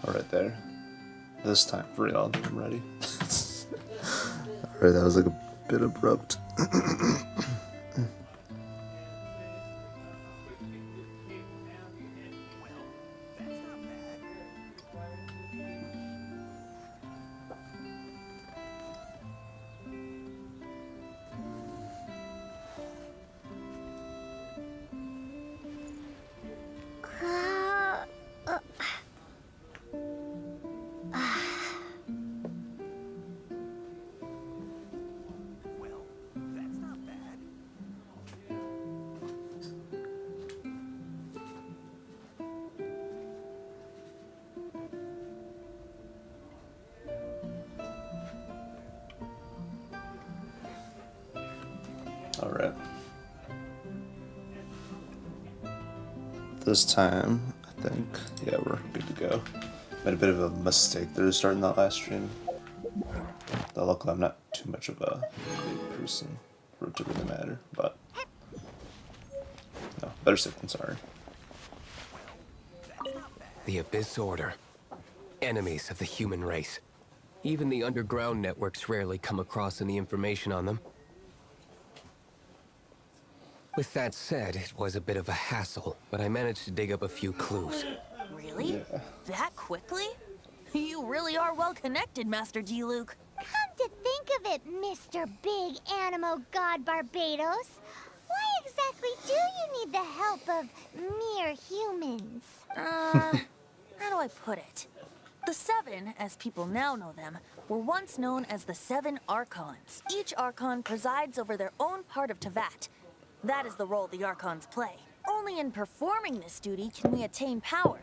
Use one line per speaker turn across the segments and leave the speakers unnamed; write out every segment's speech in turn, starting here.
Right there. This time, for real, I'm ready. Alright, that was like a bit abrupt. Alright. This time, I think, yeah, we're good to go. Made a bit of a mistake there starting that last stream. Though luckily I'm not too much of a big person for it to really matter, but no, better safe than sorry.
The Abyss Order. Enemies of the human race. Even the underground networks rarely come across any information on them. With that said, it was a bit of a hassle, but I managed to dig up a few clues.
Really?
Yeah.
That quickly? You really are well connected, Master G. Luke.
Come to think of it, Mr. Big Animo God Barbados, why exactly do you need the help of mere humans?
How do I put it? The Seven, as people now know them, were once known as the Seven Archons. Each Archon presides over their own part of Tevat. That is the role the Archons play. Only in performing this duty can we attain power.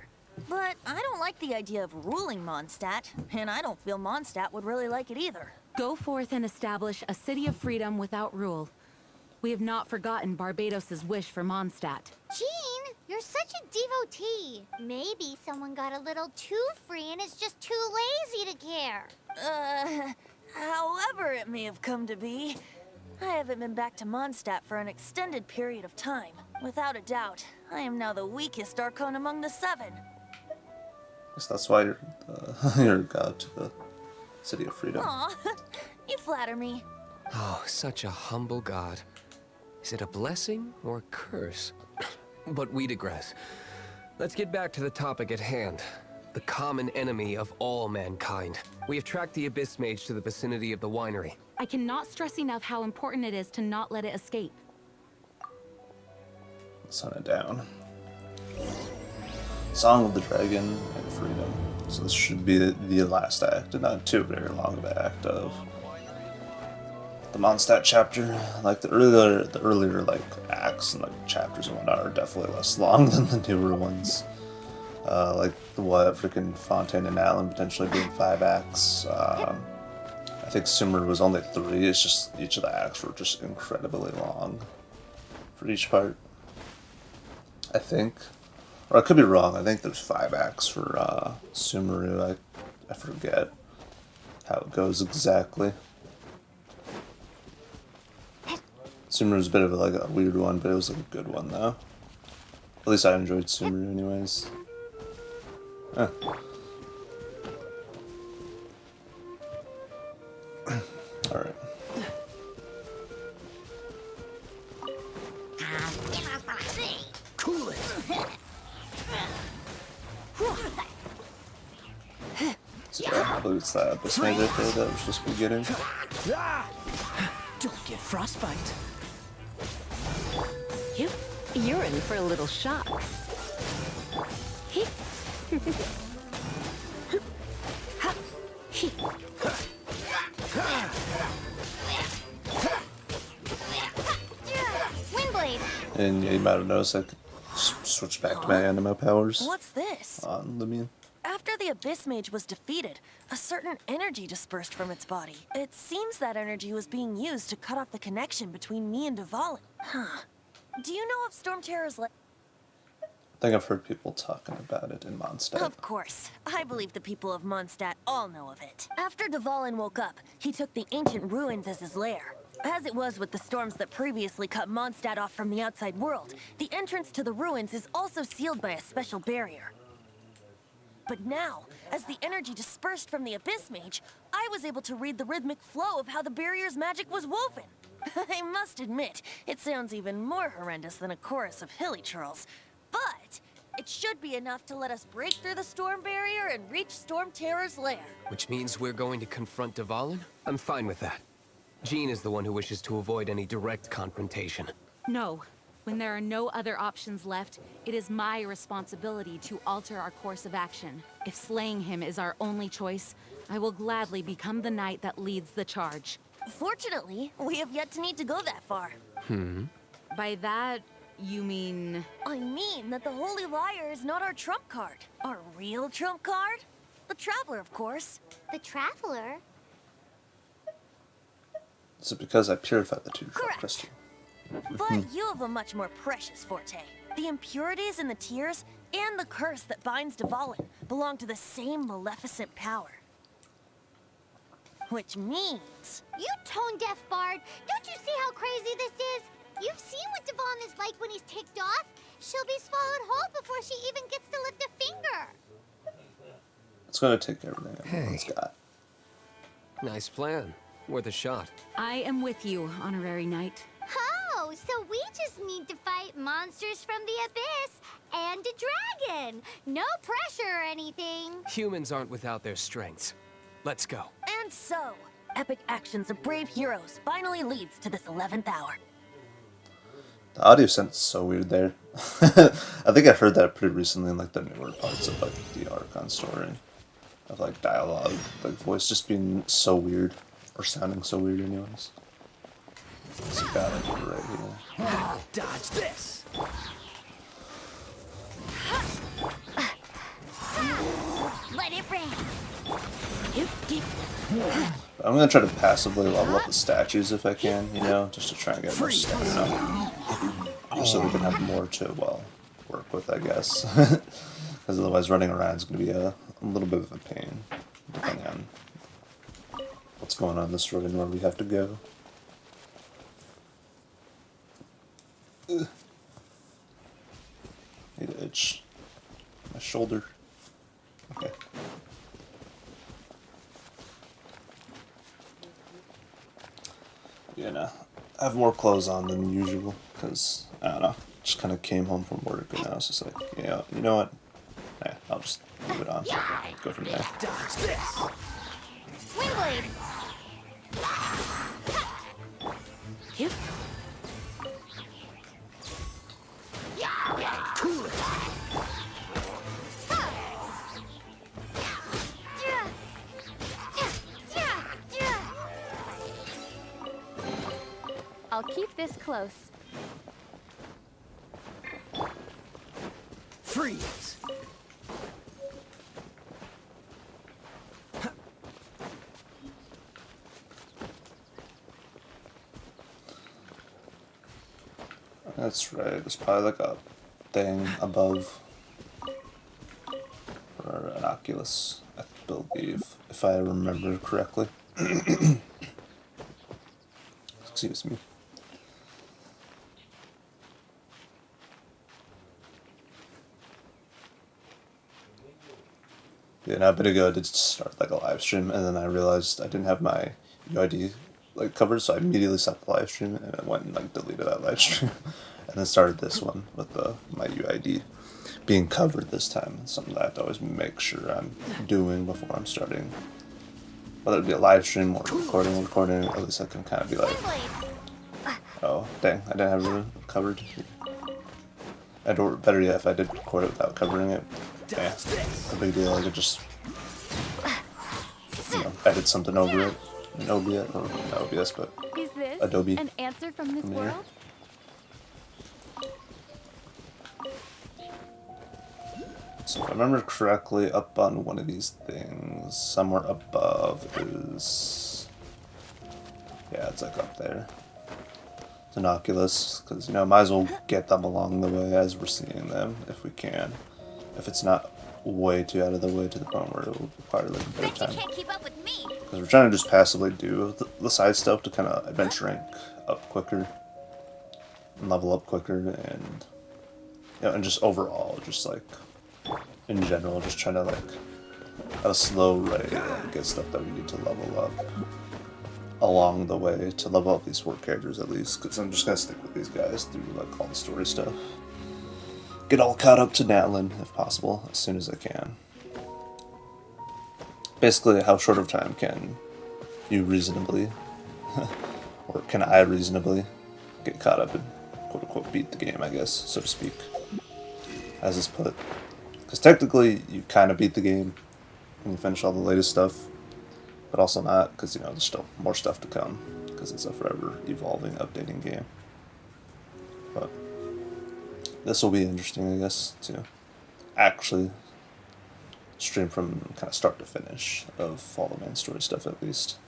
But I don't like the idea of ruling Mondstadt, and I don't feel Mondstadt would really like it either.
Go forth and establish a city of freedom without rule. We have not forgotten Barbados's wish for Mondstadt.
Jean, you're such a devotee. Maybe someone got a little too free and is just too lazy to care.
However it may have come to be, I haven't been back to Mondstadt for an extended period of time. Without a doubt, I am now the weakest Archon among the Seven.
Guess that's why you're god to the City of Freedom.
Aw, you flatter me.
Oh, such a humble god. Is it a blessing or a curse? But we digress. Let's get back to the topic at hand. The common enemy of all mankind. We have tracked the Abyss Mage to the vicinity of the winery.
I cannot stress enough how important it is to not let it escape.
Let's hunt it down. Song of the Dragon and Freedom. So this should be the last act, and not too very long of an act of the Mondstadt chapter. Like the earlier like acts and like chapters and whatnot are definitely less long than the newer ones. Like the what freaking Fontaine and Allen potentially being 5 acts. I think Sumer was only 3. It's just each of the acts were just incredibly long for each part. I think, or I could be wrong. I think there's 5 acts for Sumeru. I forget how it goes exactly. Sumeru's a bit of like a weird one, but it was like a good one though. At least I enjoyed Sumeru anyways. Huh. Alright.
Cool it!
So yeah, I believe it's that Abyss Mage right there that we're supposed to be getting.
Don't get frostbite.
You're in for a little shock.
Windblade.
And yeah, you might have noticed I could switch back to my animo powers
What's this?
on Lumion.
After the Abyss Mage was defeated, a certain energy dispersed from its body. It seems that energy was being used to cut off the connection between me and Dvalin. Huh. Do you know of Storm Terror's
I think I've heard people talking about it in Mondstadt.
Of course. I believe the people of Mondstadt all know of it. After Dvalin woke up, he took the ancient ruins as his lair. As it was with the storms that previously cut Mondstadt off from the outside world, the entrance to the ruins is also sealed by a special barrier. But now, as the energy dispersed from the Abyss Mage, I was able to read the rhythmic flow of how the barrier's magic was woven. I must admit, it sounds even more horrendous than a chorus of hilly churls. But it should be enough to let us break through the storm barrier and reach Storm Terror's lair.
Which means we're going to confront Dvalin? I'm fine with that. Jean is the one who wishes to avoid any direct confrontation.
No. When there are no other options left, it is my responsibility to alter our course of action. If slaying him is our only choice, I will gladly become the knight that leads the charge.
Fortunately, we have yet to need to go that far.
By that, you mean...
I mean that the Holy Liar is not our trump card. Our real trump card? The Traveler, of course.
The Traveler?
Is it because I purified the teardrop
Correct.
crystal?
But you have a much more precious forte. The impurities in the tears and the curse that binds Dvalin belong to the same maleficent power. Which means...
You tone-deaf bard! Don't you see how crazy this is? You've seen what Devon is like when he's ticked off. She'll be swallowed whole before she even gets to lift a finger.
It's gonna take everything everyone's
Hey.
got.
Nice plan. Worth a shot.
I am with you, honorary knight.
Oh, so we just need to fight monsters from the abyss and a dragon. No pressure or anything.
Humans aren't without their strengths. Let's go.
And so, epic actions of brave heroes finally leads to this 11th hour.
The audio sounds so weird there. I think I heard that pretty recently in like the newer parts of like the Archon story. Of like dialogue, like voice just being so weird. Or sounding so weird anyways. So you got it right here.
Dodge this!
Let it rain.
I'm gonna try to passively level up the statues if I can, you know, just to try and get more stamina. Just so we can have more to, well, work with, I guess. Because otherwise running around is gonna be a little bit of a pain, depending on what's going on in the story and where we have to go. Ugh. Need to itch my shoulder. Okay. Yeah, no. I have more clothes on than usual because I don't know. Just kind of came home from work and I was just like, yeah, you know what? Nah, I'll just leave it on. Go from there.
Dodge this!
Windblade.
Cool it!
I'll keep this close.
Freeze!
That's right. There's probably like a thing above for an Oculus, I believe, if I remember correctly. Excuse me. Yeah, now a bit ago I did start like a live stream, and then I realized I didn't have my UID like covered, so I immediately stopped the live stream and I went and like deleted that live stream, and then started this one with my UID being covered this time. It's something that I have to always make sure I'm doing before I'm starting, whether it be a live stream or recording. At least I can kind of be like, oh dang, I didn't have it covered. And better yet, if I did record it without covering it, yeah, no big deal. I could just, you know, edit something over it in OBS, or not OBS, but
Is this
Adobe
an answer from this
Premiere.
world?
So if I remember correctly, up on one of these things, somewhere above is, yeah, it's like up there. It's an Oculus, because, you know, might as well get them along the way as we're seeing them, if we can. If it's not way too out of the way to the point where it will require like a bit of
Bet you
time.
can't keep up with me.
Because we're trying to just passively do the side stuff to kind of adventure rank up quicker, and level up quicker, and, you know, and just overall, just like in general, just trying to like at a slow rate get stuff that we need to level up along the way to level up these 4 characters at least, because I'm just gonna stick with these guys through like all the story stuff. Get all caught up to Natlin if possible as soon as I can. Basically, how short of time can you reasonably, or can I reasonably, get caught up and quote unquote beat the game, I guess, so to speak, as is put. Because technically, you kind of beat the game when you finish all the latest stuff, but also not, because, you know, there's still more stuff to come, because it's a forever evolving, updating game. But this will be interesting, I guess, to actually stream from kind of start to finish of all the main story stuff, at least,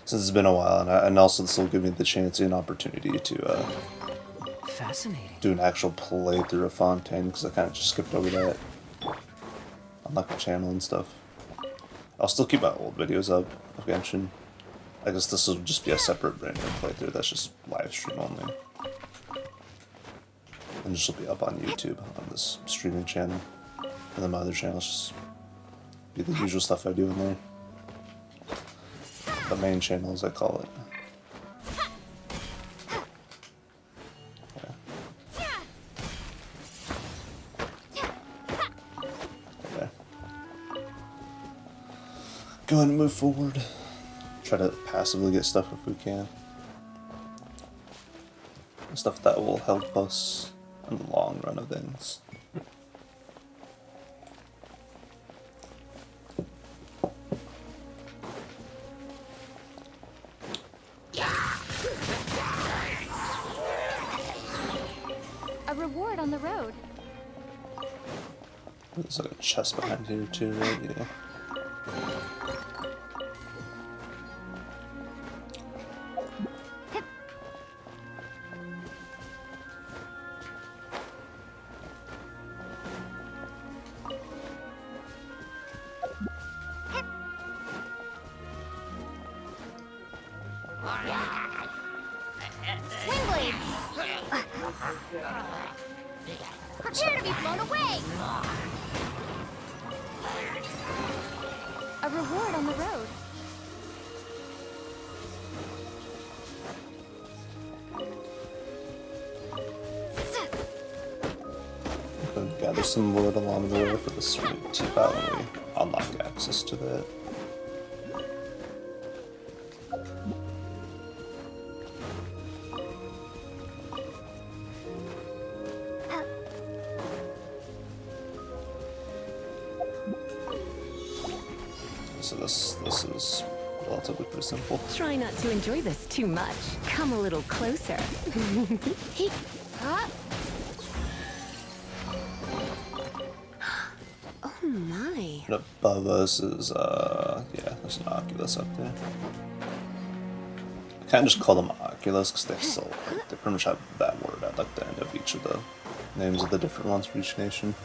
since it's been a while, and also this will give me the chance and opportunity to
Fascinating.
do an actual playthrough of Fontaine, because I kind of just skipped over that on like my channel and stuff. I'll still keep my old videos up of Genshin. I guess this will just be a separate brand new playthrough that's just live stream only. And this will be up on YouTube on this streaming channel. And then my other channels just be the usual stuff I do in there. The main channel, as I call it. Okay. Go ahead and move forward. Try to passively get stuff if we can. Stuff that will help us in the long run of things.
A reward on the road.
There's like a chest behind here too, right? Yeah.
Wingblade! Prepare to be blown away! A reward on the road.
Go gather some wood along the way for the sweet tea out when we unlock access to that. So this is relatively pretty simple.
Try not to enjoy this too much. Come a little closer.
Huh?
Oh my.
And above us is yeah, there's an Oculus up there. I can't just call them Oculus because they still like, they pretty much have that word at like the end of each of the names of the different ones for each nation.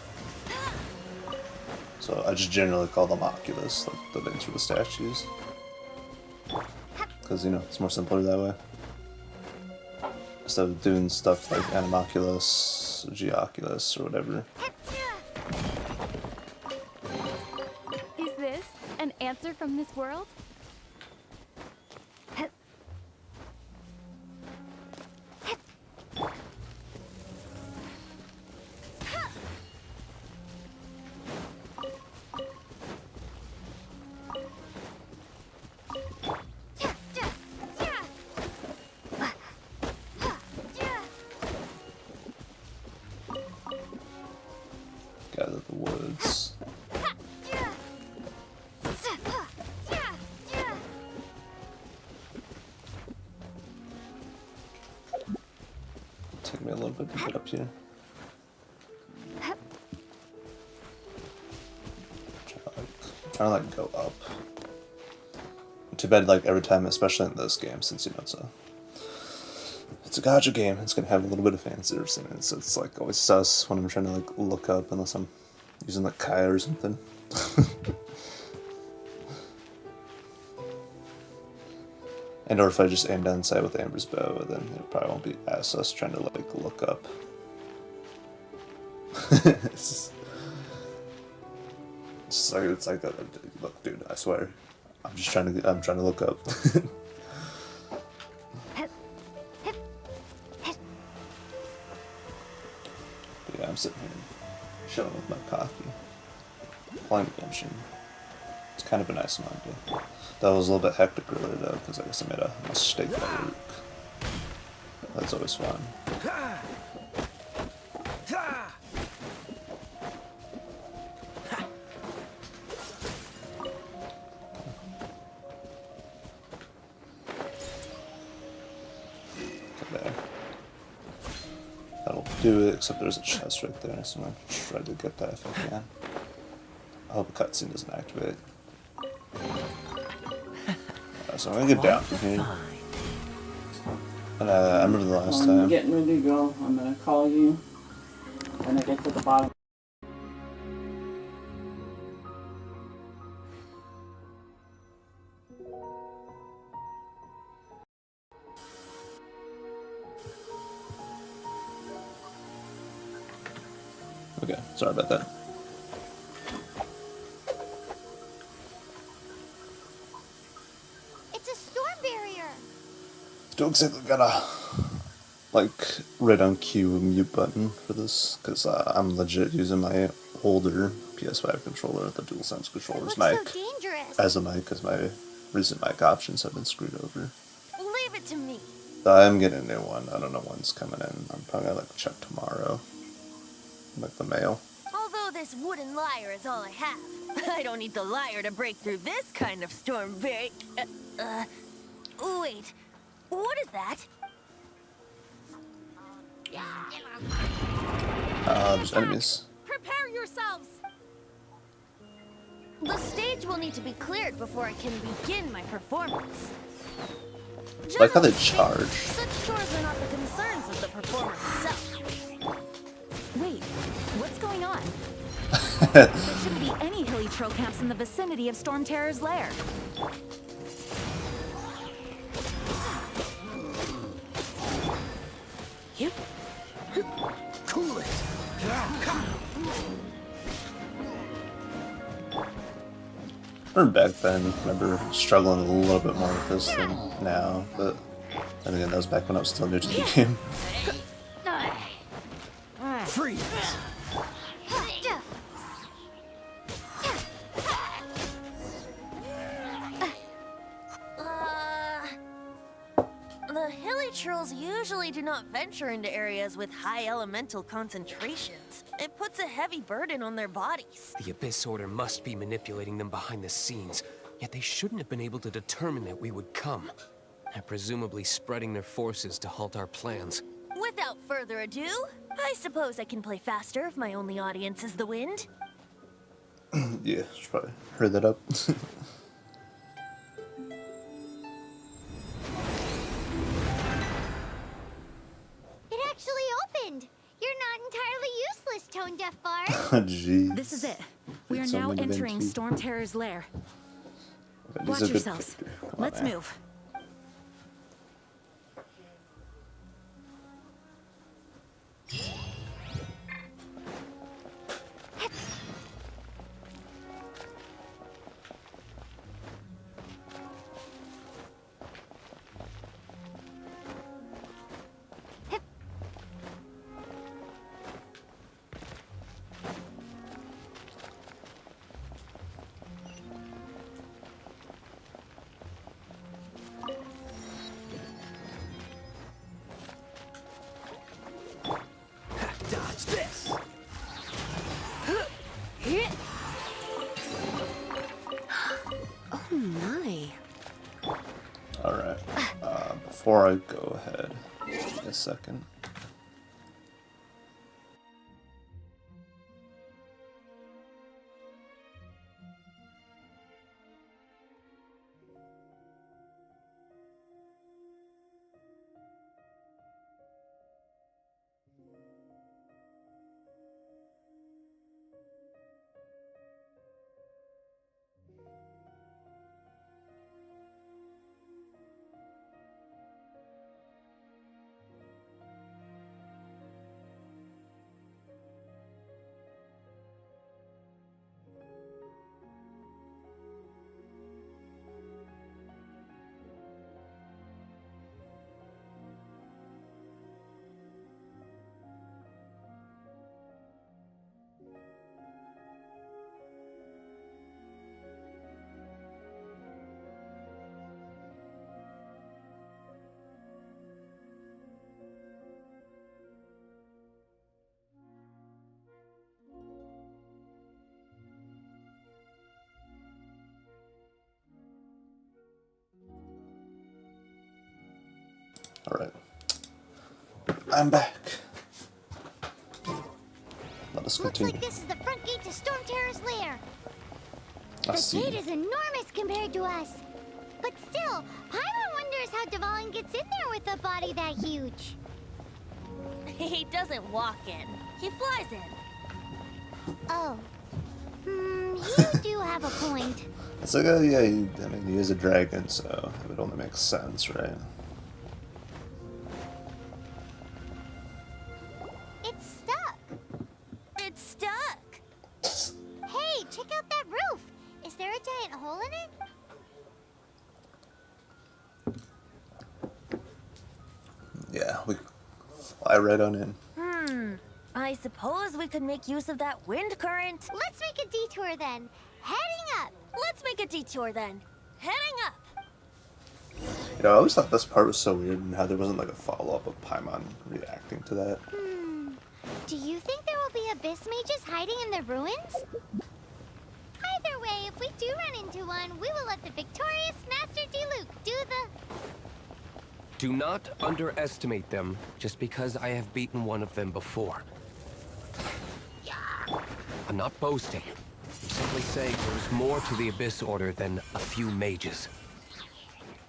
So I just generally call them Oculus, like the names for the statues. Because, you know, it's more simpler that way. Instead of doing stuff like Animoculus, Geoculus, or whatever.
Is this an answer from this world?
Gather the woods. Take me a little bit to get up here. Trying to like go up. Too bad like every time, especially in this game, since you know it's a gacha game, it's gonna have a little bit of fan service in it, so it's like always sus when I'm trying to like look up unless I'm using like Kaya or something. And or if I just aim down sight with Amber's bow, then it probably won't be as sus trying to like look up. It's just, It's like a, look, dude. I swear, I'm trying to look up. But yeah, I'm sitting here chilling with my coffee, playing Genshin. It's kind of a nice Monday. That was a little bit hectic earlier though, because I guess I made a mistake at work. That's always fun. Okay. That'll do it, except there's a chest right there, so I'm gonna try to get that if I can. I hope a cutscene doesn't activate. So I'm gonna get down from here. And I remember the last time.
I'm getting ready to go. I'm gonna call you when I get to the bottom.
Okay, sorry about that.
It's a storm barrier.
Don't exactly gotta like right on cue a mute button for this because I'm legit using my older PS5 controller, the DualSense
It
controller's
looks
mic
so dangerous.
as a mic because my recent mic options have been screwed over.
Leave it to me.
I'm getting a new one. I don't know when it's coming in. I'm probably gonna like check tomorrow, like the mail.
Although this wooden lyre is all I have, I don't need the lyre to break through this kind of storm barrier. Wait, what is that?
There's enemies.
Prepare yourselves! The stage will need to be cleared before I can begin my performance.
I like how they
Generally
charge.
speaking, such chores are not the concerns of the performer himself.
Wait, what's going on? There shouldn't be any hilly troll camps in the vicinity of Storm Terror's lair.
Yep. Cool it.
Back then, I remember struggling a little bit more with this than now, but then again, that was back when I was still new to the game.
Freeze.
The hilly trolls usually do not venture into areas with high elemental concentrations. It puts a heavy burden on their bodies.
The Abyss Order must be manipulating them behind the scenes, yet they shouldn't have been able to determine that we would come. They're presumably spreading their forces to halt our plans.
Without further ado, I suppose I can play faster if my only audience is the wind.
Yeah, should probably hurry that up.
It actually opened. You're not entirely useless, Tone Deaf Bard.
Jeez.
This is it. We are
It's
now
only been
entering
two.
Storm Terror's lair.
Okay, these
Watch
are good
yourselves.
characters. Come on,
Let's
man.
move.
Dodge this.
Oh my.
Alright. Before I go ahead, give me a second. Alright. I'm back. Let us
Looks
continue.
like this is the front gate to Storm Terror's lair.
I
The
see.
gate is enormous compared to us. But still, Paimon wonders how Devon gets in there with a body that huge.
He doesn't walk in. He flies in.
Oh. You do have a point.
It's like, yeah, I mean, he is a dragon, so it would only make sense, right?
It's stuck.
It's stuck.
Hey, check out that roof. Is there a giant hole in it?
Yeah, we fly right on in.
I suppose we could make use of that wind current.
Let's make a detour then. Heading up.
Let's make a detour then. Heading up.
You know, I always thought this part was so weird and how there wasn't like a follow-up of Paimon reacting to that.
Do you think there will be abyss mages hiding in the ruins? Either way, if we do run into one, we will let the victorious Master Diluc do the...
Do not underestimate them just because I have beaten one of them before. I'm not boasting. I'm simply saying there's more to the Abyss Order than a few mages.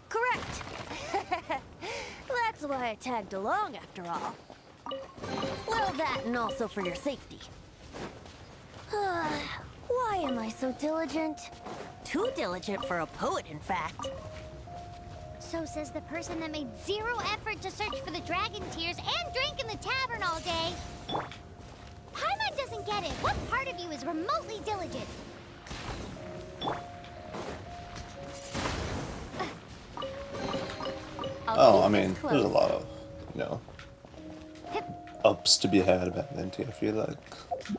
Correct. That's why I tagged along after all. Well, that and also for your safety. Why am I so diligent? Too diligent for a poet, in fact.
So says the person that made zero effort to search for the dragon tears and drank in the tavern all day. Paimon doesn't get it. What part of you is remotely diligent?
Oh, I mean, there's a lot of, you know, ups to be had about Venti, I feel like. You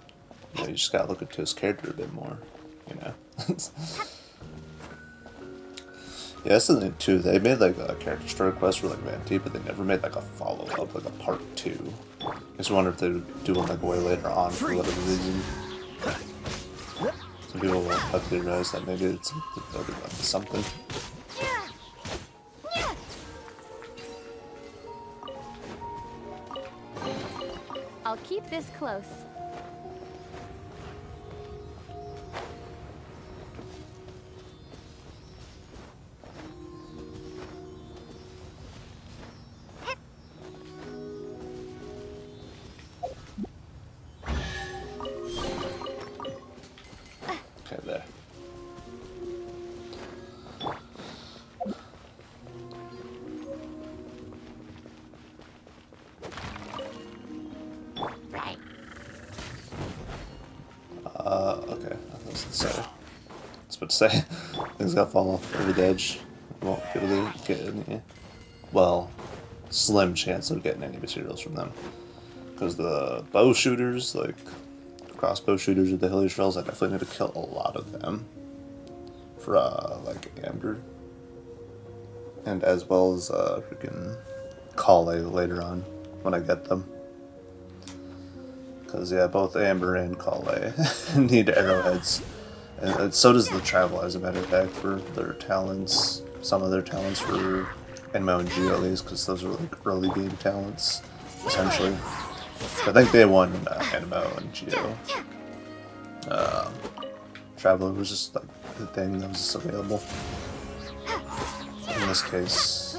know, you just gotta look into his character a bit more, you know. Yeah, that's the thing too. They made like a character story quest for like Venti, but they never made like a follow-up, like a part 2. I just wonder if they would do one like way later on for whatever reason. Some people have theorized that maybe it's something.
I'll keep this close.
Okay, there. Okay. I was about to say, things gotta fall off over the edge. We won't be able to get any, well, slim chance of getting any materials from them. Because the bow shooters, like, crossbow shooters with the hilly trails, I definitely need to kill a lot of them for, like, Amber. And as well as, freaking Kale later on, when I get them. Because, yeah, both Amber and Kale need arrowheads. And so does the Travel, as a matter of fact, for their talents. Some of their talents for Enmo and Geo, at least, because those are, like, early game talents, essentially. I think they won Enmo and Geo. Traveler was just, like, the thing that was just available. In this case...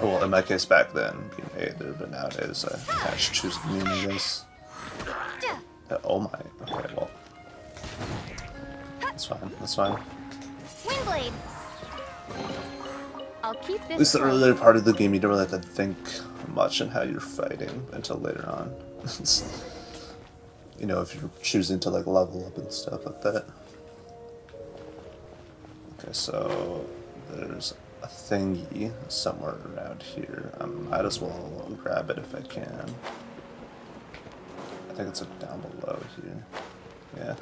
Well, in my case back then, being Aether, but nowadays I kind of choose the meme, I guess. Oh my, okay, well. That's fine, that's fine.
Windblade.
I'll keep this
At least the
close.
earlier part of the game, you don't really have to think much on how you're fighting until later on. You know, if you're choosing to, like, level up and stuff like that. Okay, so there's a thingy somewhere around here. I might as well grab it if I can. I think it's down below here. Yeah.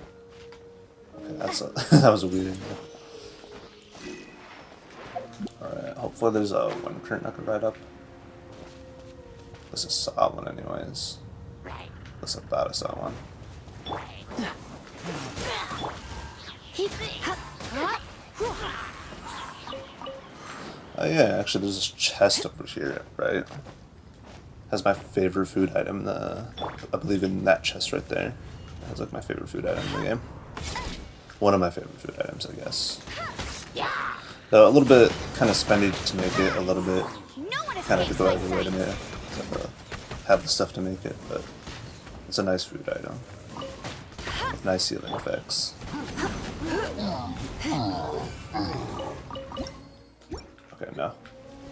Okay, that's a that was a weird angle. Alright, hopefully there's a wind current I can ride up. This is saw one anyways. At least I thought I saw one. Oh yeah, actually there's this chest over here, right? Has my favorite food item, I believe in that chest right there. Has like my favorite food item in the game. One of my favorite food items, I guess. Though a little bit kind of spendy to make it, a little bit kind of to go out of the way to make it, to have the stuff to make it, but it's a nice food item. With nice healing effects. Okay, no.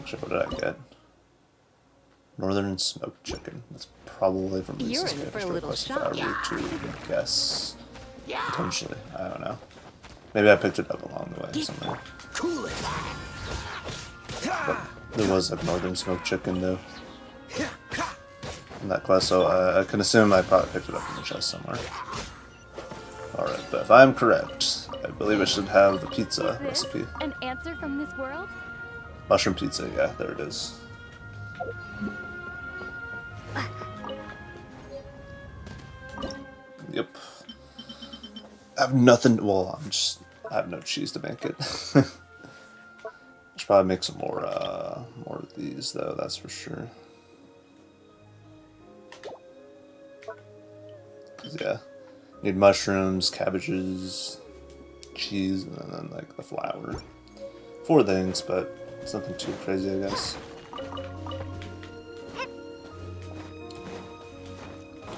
Actually, what did I get? Northern smoked chicken. That's probably from
You're
Lisa's
in for a
favorite
little
request if I were
shock.
to guess. Potentially. I don't know. Maybe I picked it up along the way somewhere. But there was like northern smoked chicken though in that quest, so I can assume I probably picked it up in the chest somewhere. Alright, but if I'm correct, I believe it should have the pizza recipe.
An answer from this world?
Mushroom pizza, yeah, there it is. Yep. I have nothing, well, I have no cheese to make it. Should probably make some more of these though, that's for sure. 'Cause yeah, need mushrooms, cabbages, cheese, and then like the flour. 4 things, but it's nothing too crazy, I guess.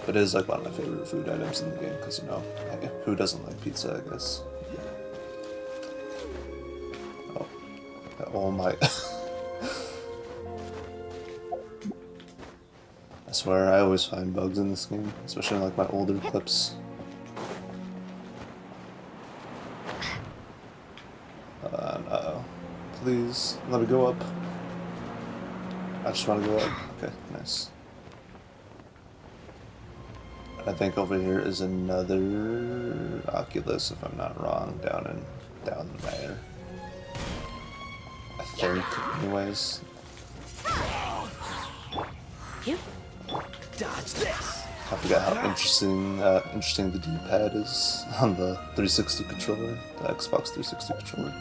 But it is like one of my favorite food items in the game, because you know, hey, who doesn't like pizza, I guess. Oh my. I swear, I always find bugs in this game, especially in like my older clips. Uh-oh. Please, let me go up. I just want to go up. Okay, nice. I think over here is another Oculus, if I'm not wrong, down there. I think, anyways.
You dodge this.
I forgot how interesting the D-pad is on the 360 controller, the Xbox 360 controller.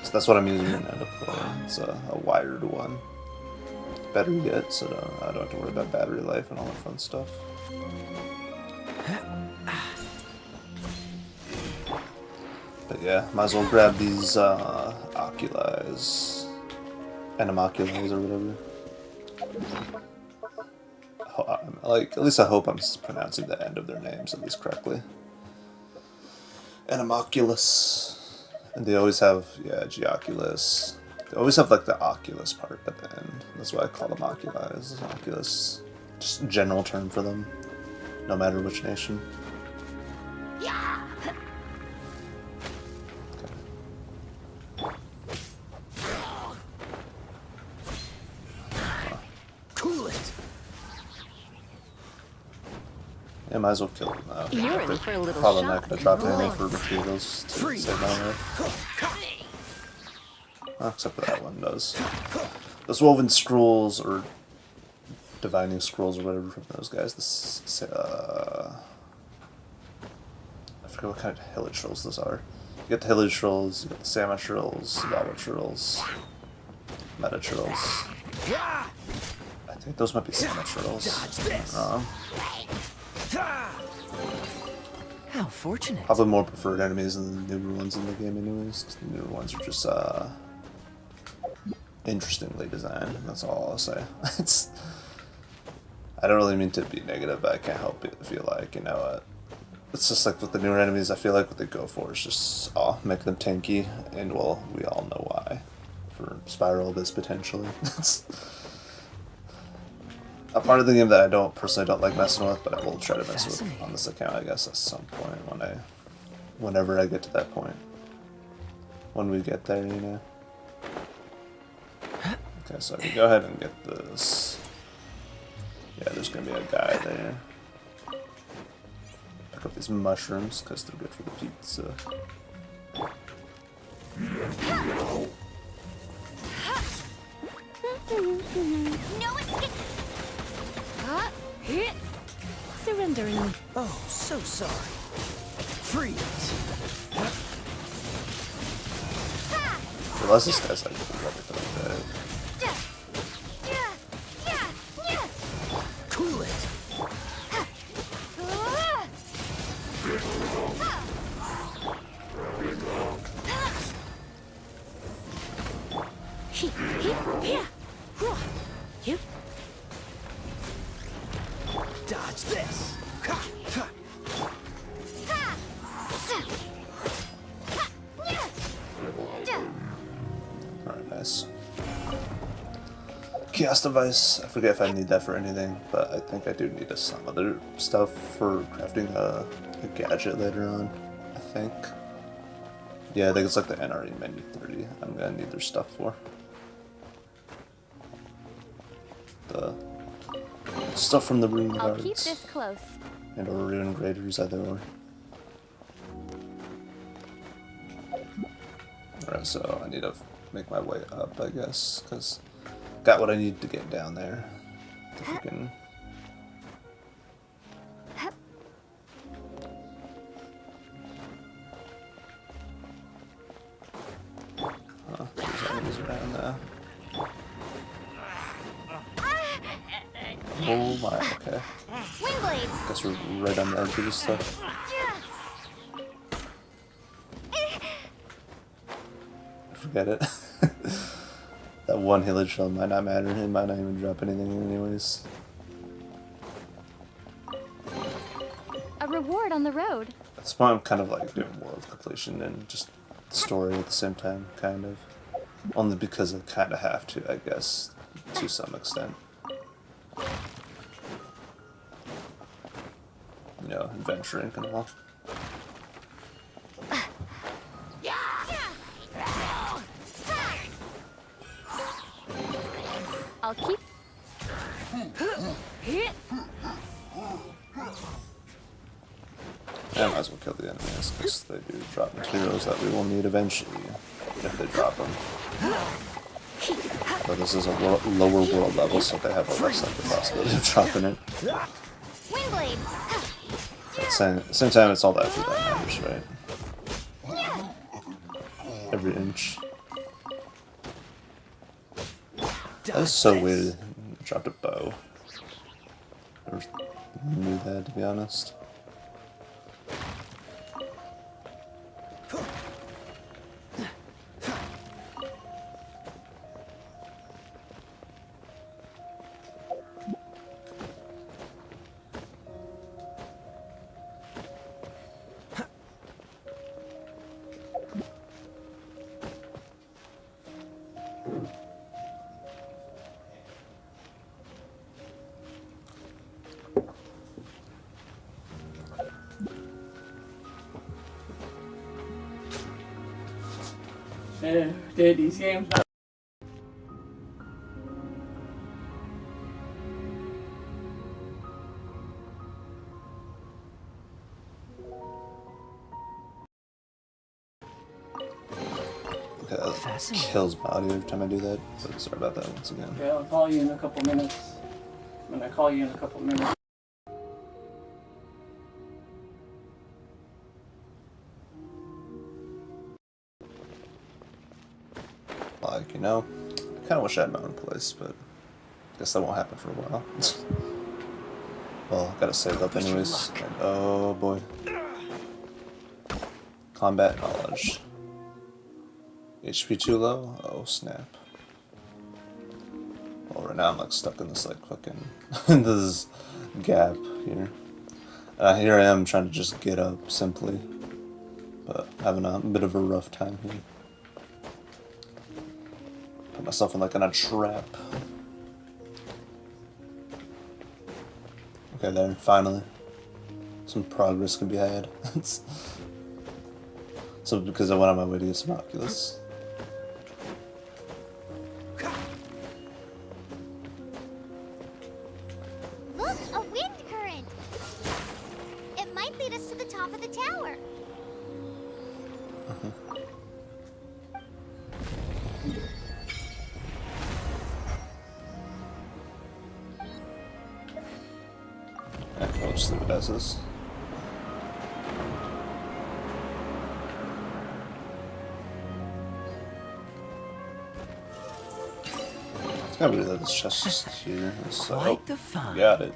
So that's what I'm using right now to play. It's a wired one. Better yet, so I don't have to worry about battery life and all that fun stuff. But yeah, might as well grab these Oculis. Animoculis or whatever. Like, at least I hope I'm pronouncing the end of their names at least correctly. Animoculus. And they always have, yeah, Geoculus. They always have like the Oculus part at the end. That's why I call them Oculis. Oculus, just a general term for them, no matter which nation. Yeah, might as well kill them now.
You're in for a little
Probably not
shock.
gonna drop anything for materials to save my life. Oh, except for that one does. Those woven scrolls, or divining scrolls, or whatever from those guys. This, I forget what kind of hillage scrolls those are. You get the hillage scrolls, you get the Sama scrolls, Lava scrolls, Meta scrolls. I think those might be Sama scrolls.
How fortunate.
Probably more preferred enemies than the newer ones in the game anyways, because the newer ones are just interestingly designed, that's all I'll say. I don't really mean to be negative, but I can't help it feel like, you know, it's just like with the newer enemies, I feel like what they go for is just, make them tanky, and well, we all know why. For Spiral Abyss, potentially. That's a part of the game that I personally don't like messing with, but I will try to mess with on this account, I guess, at some point whenever I get to that point. When we get there, you know. Okay, so we go ahead and get this. Yeah, there's gonna be a guy there. Pick up these mushrooms, because they're good for the pizza.
No escape!
Surrendering.
Oh, so sorry. Freeze.
Realize this guy's like everything like that.
Dodge this.
Alright, nice. Chaos device. I forget if I need that for anything, but I think I do need some other stuff for crafting a gadget later on. I think. Yeah, I think it's like the NRE menu 30. I'm gonna need their stuff for. The stuff from the rune
I'll
guards.
keep this close.
And or rune graders either or. Alright, so I need to make my way up, I guess, because got what I need to get down there. The freaking... Huh, there's enemies around there. Oh my, okay.
Windblade.
Guess we're right on the edge of this stuff. Forget it. That one healer shell might not matter. It might not even drop anything anyways.
A reward on the road.
At this point I'm kind of like doing more of completion and just story at the same time, kind of. Only because I kind of have to, I guess, to some extent. You know, adventuring and all.
I'll keep.
I might as well kill the enemies because they do drop materials that we will need eventually if they drop them. But this is a lower world level, so they have a less likely possibility of dropping it. At the same time, it's all that effort that matters, right? Every inch. That is so weird. I dropped a bow. Never knew that, to be honest.
Yeah, dude, these games not.
Okay, that kills my audio every time I do that. So sorry about that once again.
Okay, I'll call you in a couple minutes. When I call you in a couple minutes.
Like, you know, I kind of wish I had my own place, but I guess that won't happen for a while. Well, I gotta save up anyways. And, oh boy. Combat knowledge. HP too low? Oh snap. Well, right now I'm like stuck in this like fucking in this gap here. Here I am trying to just get up simply, but having a bit of a rough time here. Put myself in like in a trap. Okay, there, finally. Some progress can be had. So because I went on my way to get some Oculus.
Look, a wind current. It might lead us to the top of the tower.
I'll just leave it as is. It's gotta be that this chest is here. So,
Quite the fun.
got it.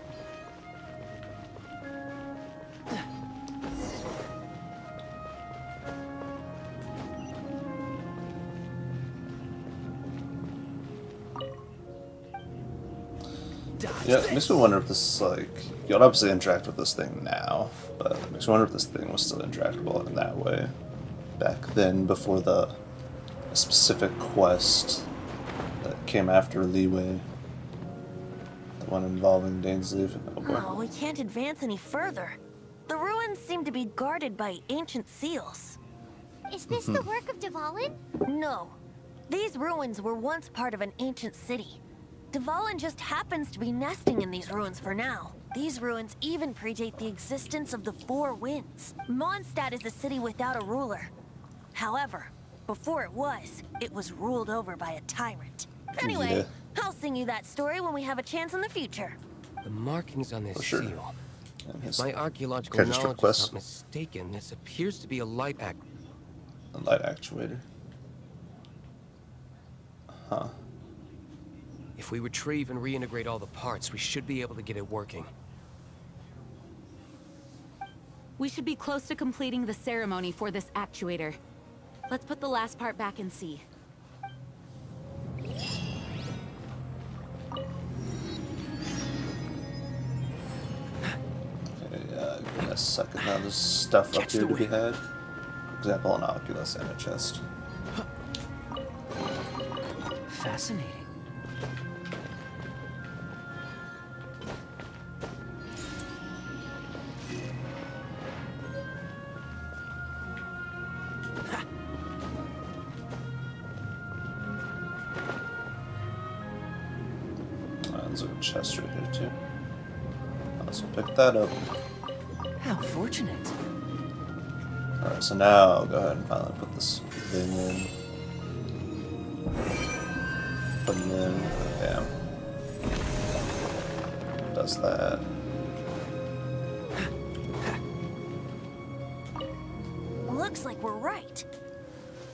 Yeah, it makes me wonder if this, like, you can obviously interact with this thing now, but it makes me wonder if this thing was still interactable in that way back then, before the specific quest that came after Leeway. The one involving Dainsleif. Oh boy.
Oh, we can't advance any further. The ruins seem to be guarded by ancient seals.
Is this the work of Dvalin?
No. These ruins were once part of an ancient city. Dvalin just happens to be nesting in these ruins for now. These ruins even predate the existence of the Four Winds. Mondstadt is a city without a ruler. However, before it was ruled over by a tyrant. Anyway, I'll sing you that story when we have a chance in the future.
The markings on this
sure.
seal.
And
If
his
my archaeological
character's
knowledge is
quest.
not mistaken, this appears to be a light act.
A light actuator. Huh.
If we retrieve and reintegrate all the parts, we should be able to get it working.
We should be close to completing the ceremony for this actuator. Let's put the last part back and see.
Okay, give me a second. Now there's stuff up
Catch
here
the
to be
wind.
had. For example, an Oculus and a chest.
Fascinating.
There's a chest right here too. Let's pick that up.
How fortunate.
Alright, so now I'll go ahead and finally put this thing in. Put it in. Bam. Does that.
Looks like we're right.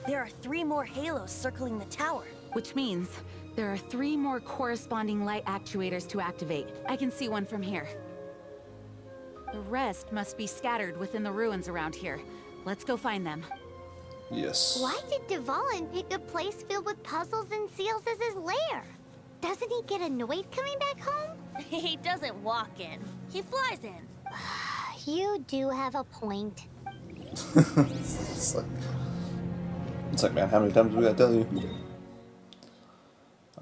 There are 3 more halos circling the tower.
Which means there are 3 more corresponding light actuators to activate. I can see one from here. The rest must be scattered within the ruins around here. Let's go find them.
Yes.
Why did Dvalin pick a place filled with puzzles and seals as his lair? Doesn't he get annoyed coming back home?
He doesn't walk in. He flies in.
You do have a point.
it's like, man, how many times do we gotta tell you?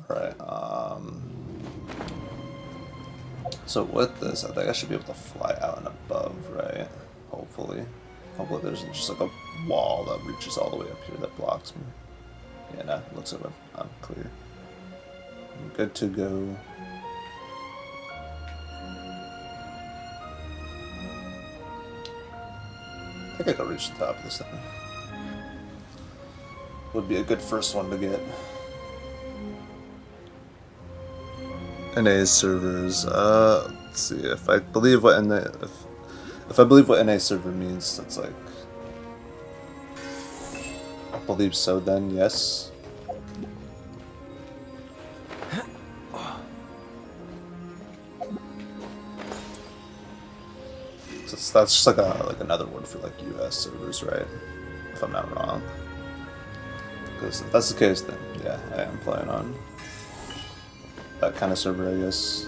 Alright, so with this, I think I should be able to fly out and above, right? Hopefully. Hopefully there's just like a wall that reaches all the way up here that blocks me. Yeah, no, it looks like I'm clear. I'm good to go. I think I can reach the top of this thing. Would be a good first one to get. NA servers. Let's see if I believe what NA if I believe what NA server means. That's like, I believe so. Then yes. So that's just like another word for like US servers, right? If I'm not wrong. Because if that's the case, then yeah, I am playing on that kind of server, I guess.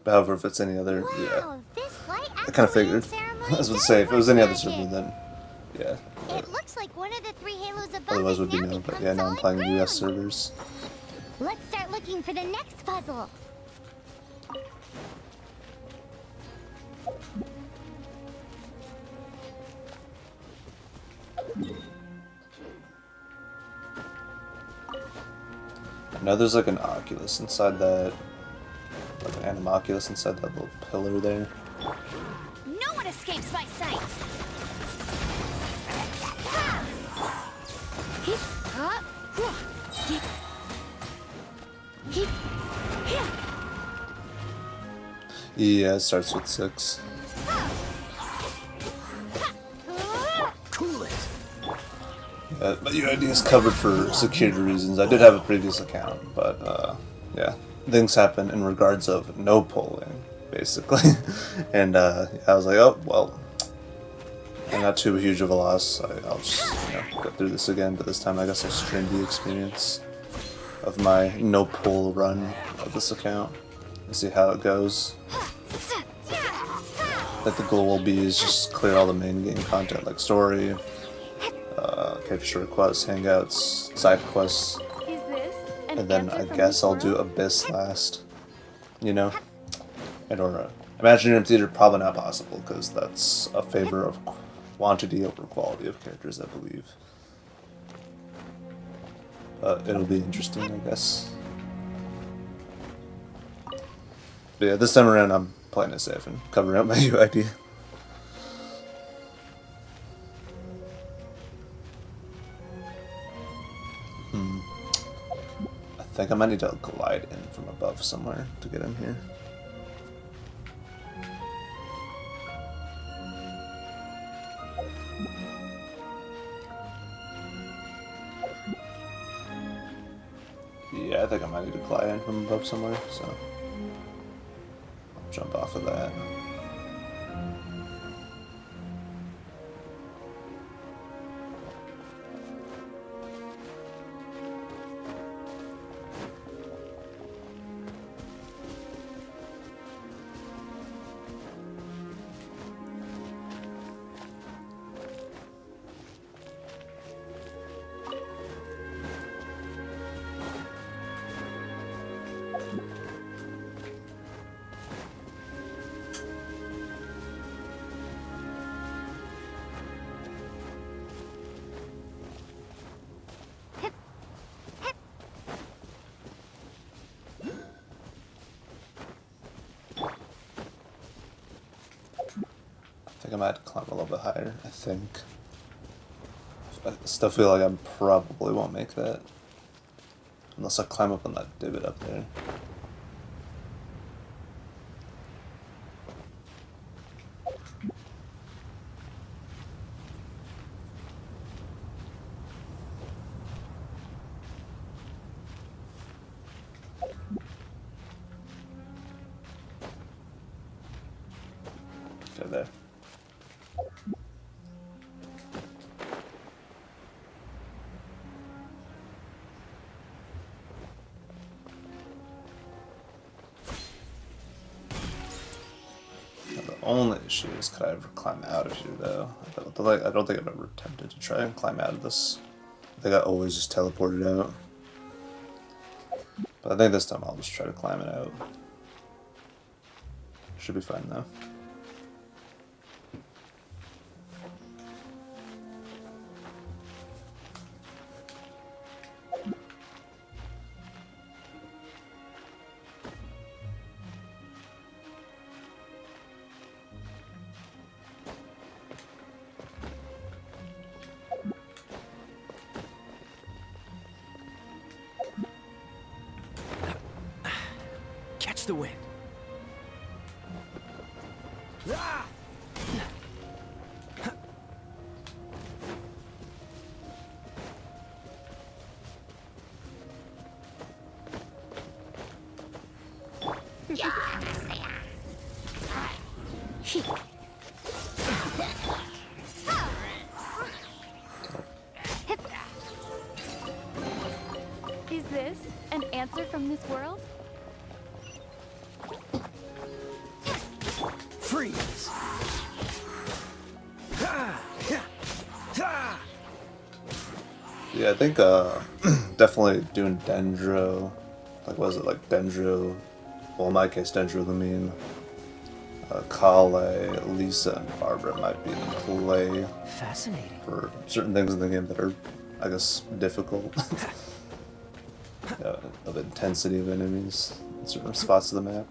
However, if it's any other, yeah.
Wow, this light
I kind of figured.
ceremony
I was going to
does
say, if it was
work
any other
magic.
server, then yeah.
It looks like one of the 3 halos above
Otherwise
has
would be
now
no. But
become
yeah, now I'm
solid
playing
ground.
US servers.
Let's start looking for the next puzzle.
I know there's like an Oculus inside that, like an Animoculus inside that little pillar there.
No one escapes my sight.
Yeah, it starts with 6.
Cool it.
My UID is covered for security reasons. I did have a previous account, but yeah, things happen in regards of no polling, basically. And I was like, oh well, and not too huge of a loss. I'll just go through this again, but this time I guess I'll stream the experience of my no poll run of this account and see how it goes. Like the goal will be is just clear all the main game content like story, character requests, hangouts, side quests,
Is this an
and then
answer
I
from
guess
this
I'll do
world?
Abyss last. You know, I don't know. Imaginary Theater probably not possible because that's a favor of quantity over quality of characters, I believe. But it'll be interesting, I guess. But yeah, this time around I'm playing it safe and covering up my UID. I think I might need to glide in from above somewhere to get in here. Yeah, I think I might need to glide in from above somewhere, so I'll jump off of that. I think I might have to climb a little bit higher, I think. I still feel like I probably won't make that. Unless I climb up on that divot up there. Okay, there. The only issue is could I ever climb out of here though? I don't think I've ever attempted to try and climb out of this. I think I always just teleported out. But I think this time I'll just try to climb it out. Should be fine though.
Catch the wind.
Is this an answer from this world?
Freeze!
Yeah, I think definitely doing Dendro, like what was it, like Dendro, well in my case Dendro Lumine, Kale, Lisa, and Barbara might be the play
Fascinating.
for certain things in the game that are, I guess, difficult. Of intensity of enemies in certain spots of the map.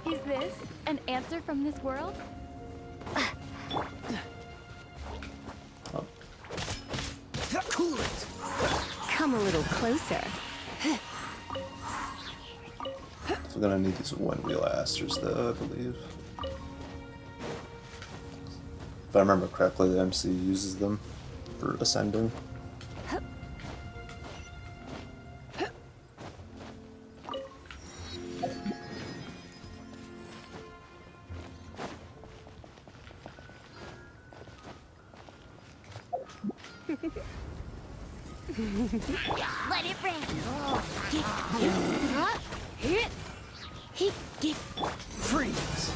Is this an answer from this world?
Come a little closer.
If we're gonna need these wind wheel asters, though, I believe. If I remember correctly, the MC uses them for ascending.
Let it rain.
Freeze!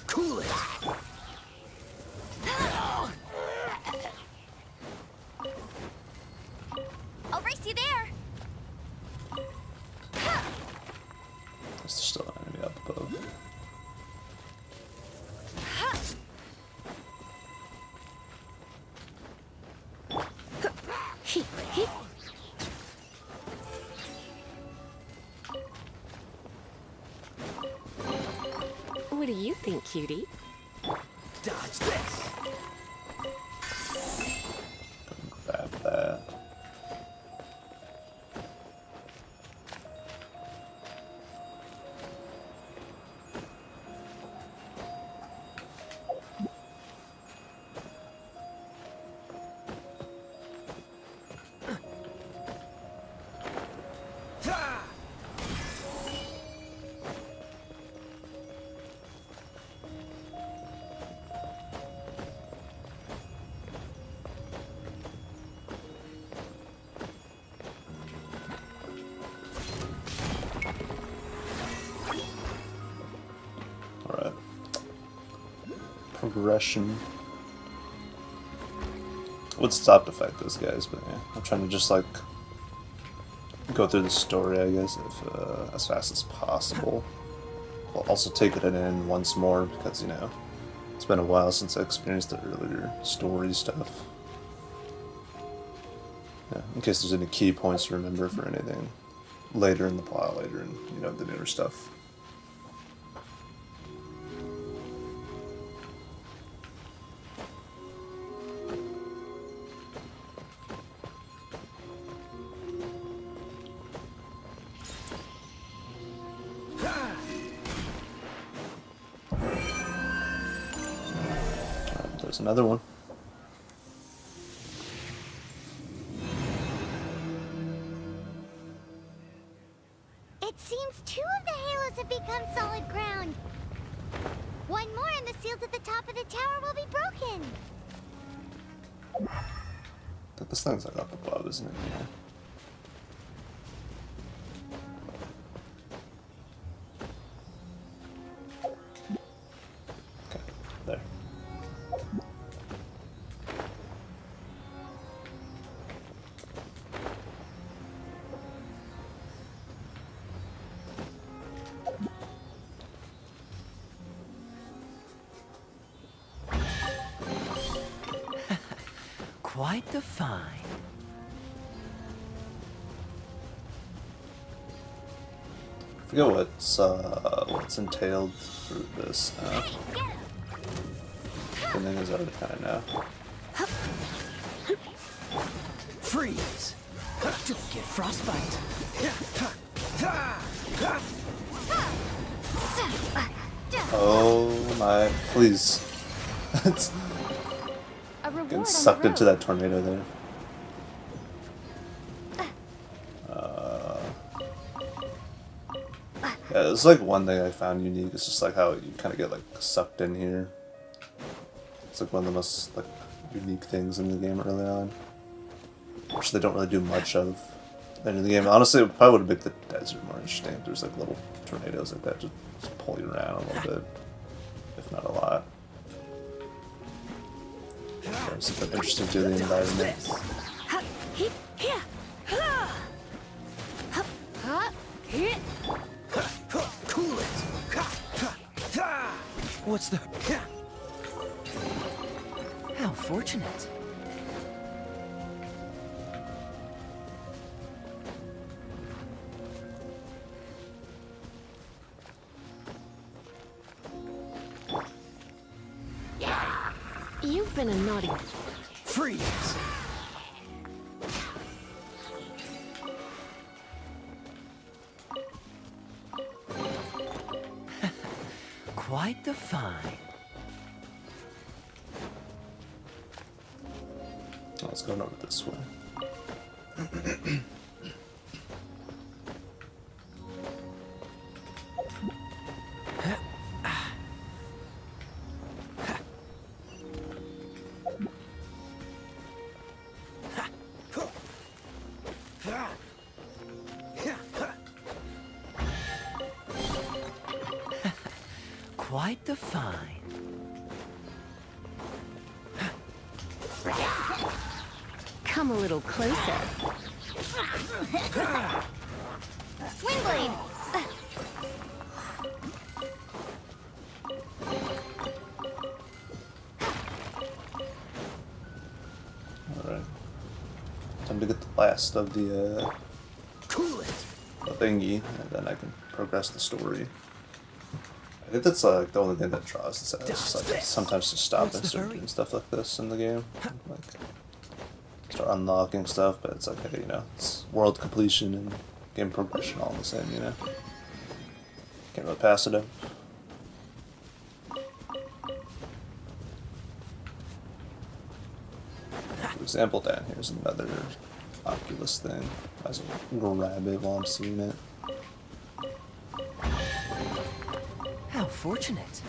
Cool it!
I'll race you there.
There's still an enemy up above.
What do you think, cutie?
Dodge this!
Grab that. Alright. Progression. Would stop to fight those guys, but yeah, I'm trying to just like go through the story, I guess, if as fast as possible. I'll also take it in once more because, you know, it's been a while since I experienced the earlier story stuff. Yeah, in case there's any key points to remember for anything later in the plot, later in, you know, the newer stuff. There's another one.
It seems 2 of the halos have become solid ground. One more and the seals at the top of the tower will be broken.
This thing's like up above, isn't it? Yeah. Okay, there.
Quite the find.
I forget what's entailed through this. The thing is already kind of know.
Freeze! Don't get frostbite.
Oh my! Please. It's
A reward
getting
on the
sucked into
road.
that tornado there. Yeah, it's like one thing I found unique. It's just like how you kind of get like sucked in here. It's like one of the most like unique things in the game early on, which they don't really do much of in the game. Honestly, it probably would have made the desert more interesting. If there's like little tornadoes like that just pull you around a little bit, if not a lot. Yeah, it's something interesting to the environment.
Cool it. What's the... How fortunate.
You've been a naughty...
Freeze!
Quite the find.
Oh, let's go over this way.
Quite the find.
Come a little closer.
Windblade!
Alright. Time to get the last of the thingy, and then I can progress the story. I think that's like the only thing that draws this out. It's just like sometimes to stop and start doing stuff like this in the game. Like start unlocking stuff, but it's okay, you know, it's world completion and game progression all the same, you know. Can't really pass it up. For example, down here's another Oculus thing. Might as well grab it while I'm seeing it.
How fortunate.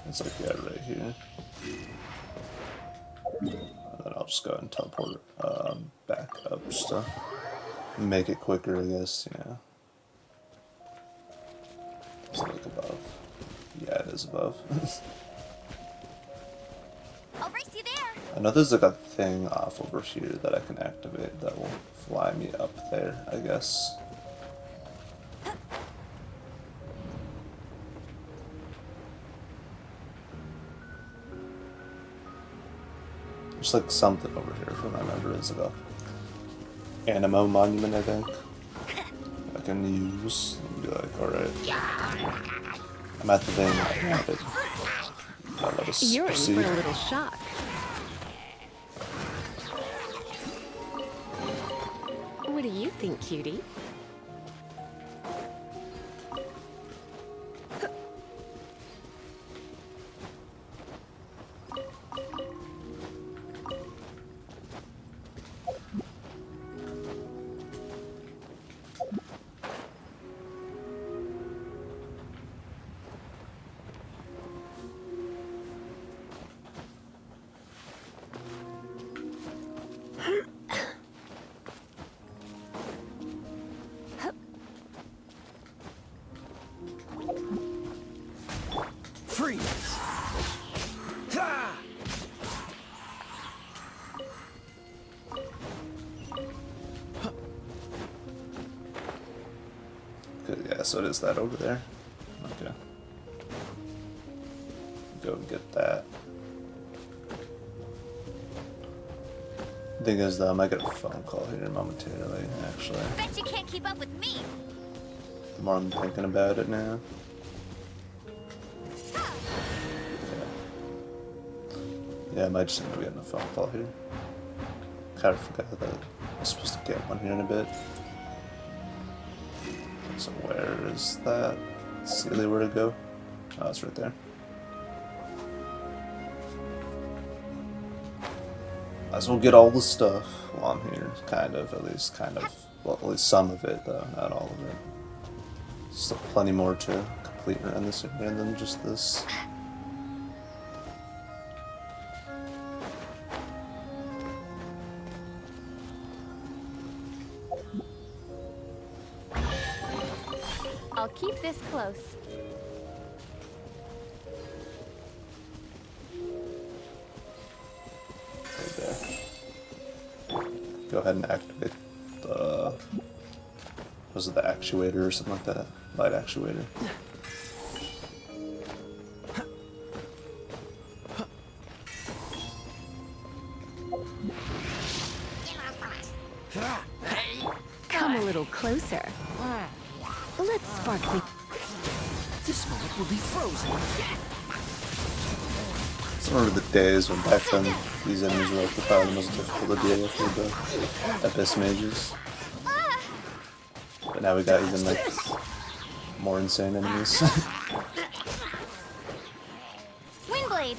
It's like, yeah, right here. And then I'll just go ahead and teleport back up just to make it quicker, I guess, you know. Is it like above? Yeah, it is above.
I'll race you there!
I know there's like a thing off over here that I can activate that will fly me up there, I guess. There's like something over here, if I remember. It's like a Animo monument, I think. I can use and be like, alright. I'm at the thing. I want it. Now let us
You're in
proceed.
for a little shock. What do you think, cutie?
Freeze! Ha!
Good, yeah, so it is that over there. Okay. Go and get that. Thing is, though, I might get a phone call here momentarily, actually.
Bet you can't keep up with me!
The more I'm thinking about it now. Yeah, I might just end up getting a phone call here. Kind of forgot that I was supposed to get one here in a bit. So where is that? See where to go? Oh, it's right there. Might as well get all the stuff while I'm here. Kind of, at least, kind of. Well, at least some of it, though, not all of it. Still plenty more to complete around this area than just this.
I'll keep this close.
Right there. Go ahead and activate the... Was it the actuator or something like that? Light actuator.
Come a little closer. Let's spark the...
This moment will be frozen.
I remember the days when back then these enemies were like probably the most difficult to deal with the Abyss Mages. But now we got even like more insane enemies.
Windblade.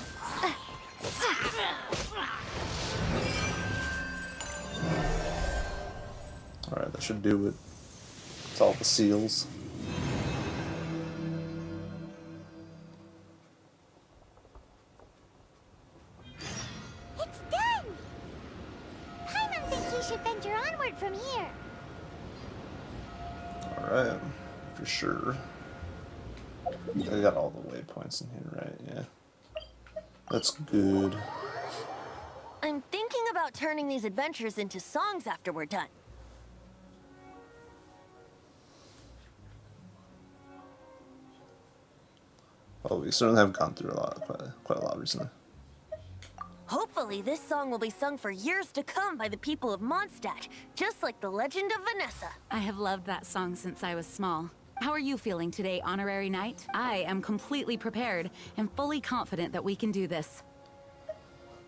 Alright, that should do it. It's all the seals.
It's done! Paimon thinks we should venture onward from here.
Alright, for sure. I got all the waypoints in here, right? Yeah. That's good.
I'm thinking about turning these adventures into songs after we're done.
Well, we certainly have gone through a lot, quite a lot recently.
Hopefully, this song will be sung for years to come by the people of Mondstadt, just like the legend of Vanessa.
I have loved that song since I was small. How are you feeling today, Honorary Knight? I am completely prepared and fully confident that we can do this.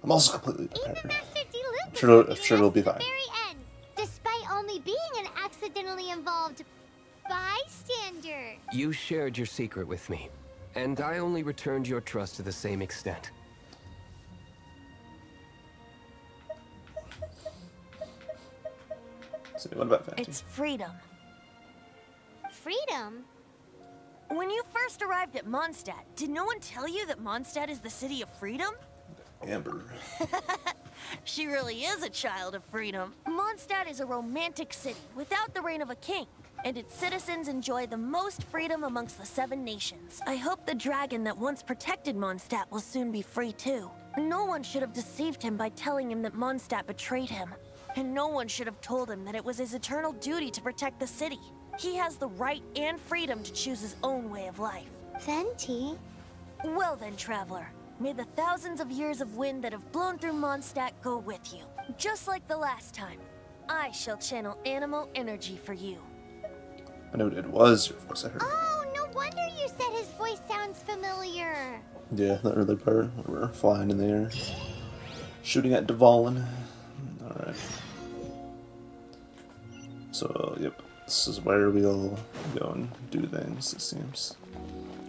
I'm also completely prepared.
Even Master D.
I'm sure it'll be fine.
Very end, despite only being an accidentally involved bystander.
You shared your secret with me, and I only returned your trust to the same extent.
So what about Vanity?
It's freedom.
Freedom?
When you first arrived at Mondstadt, did no one tell you that Mondstadt is the city of freedom?
Amber.
She really is a child of freedom. Mondstadt is a romantic city without the reign of a king, and its citizens enjoy the most freedom amongst the 7 nations. I hope the dragon that once protected Mondstadt will soon be free too. No one should have deceived him by telling him that Mondstadt betrayed him. And no one should have told him that it was his eternal duty to protect the city. He has the right and freedom to choose his own way of life.
Venti?
Well then, traveler. May the thousands of years of wind that have blown through Mondstadt go with you. Just like the last time, I shall channel animal energy for you.
I know it was your voice I heard.
Oh, no wonder you said his voice sounds familiar.
Yeah, the early part where we're flying in the air. Shooting at Dvalin. Alright. So, yep. This is where we'll go and do things, it seems.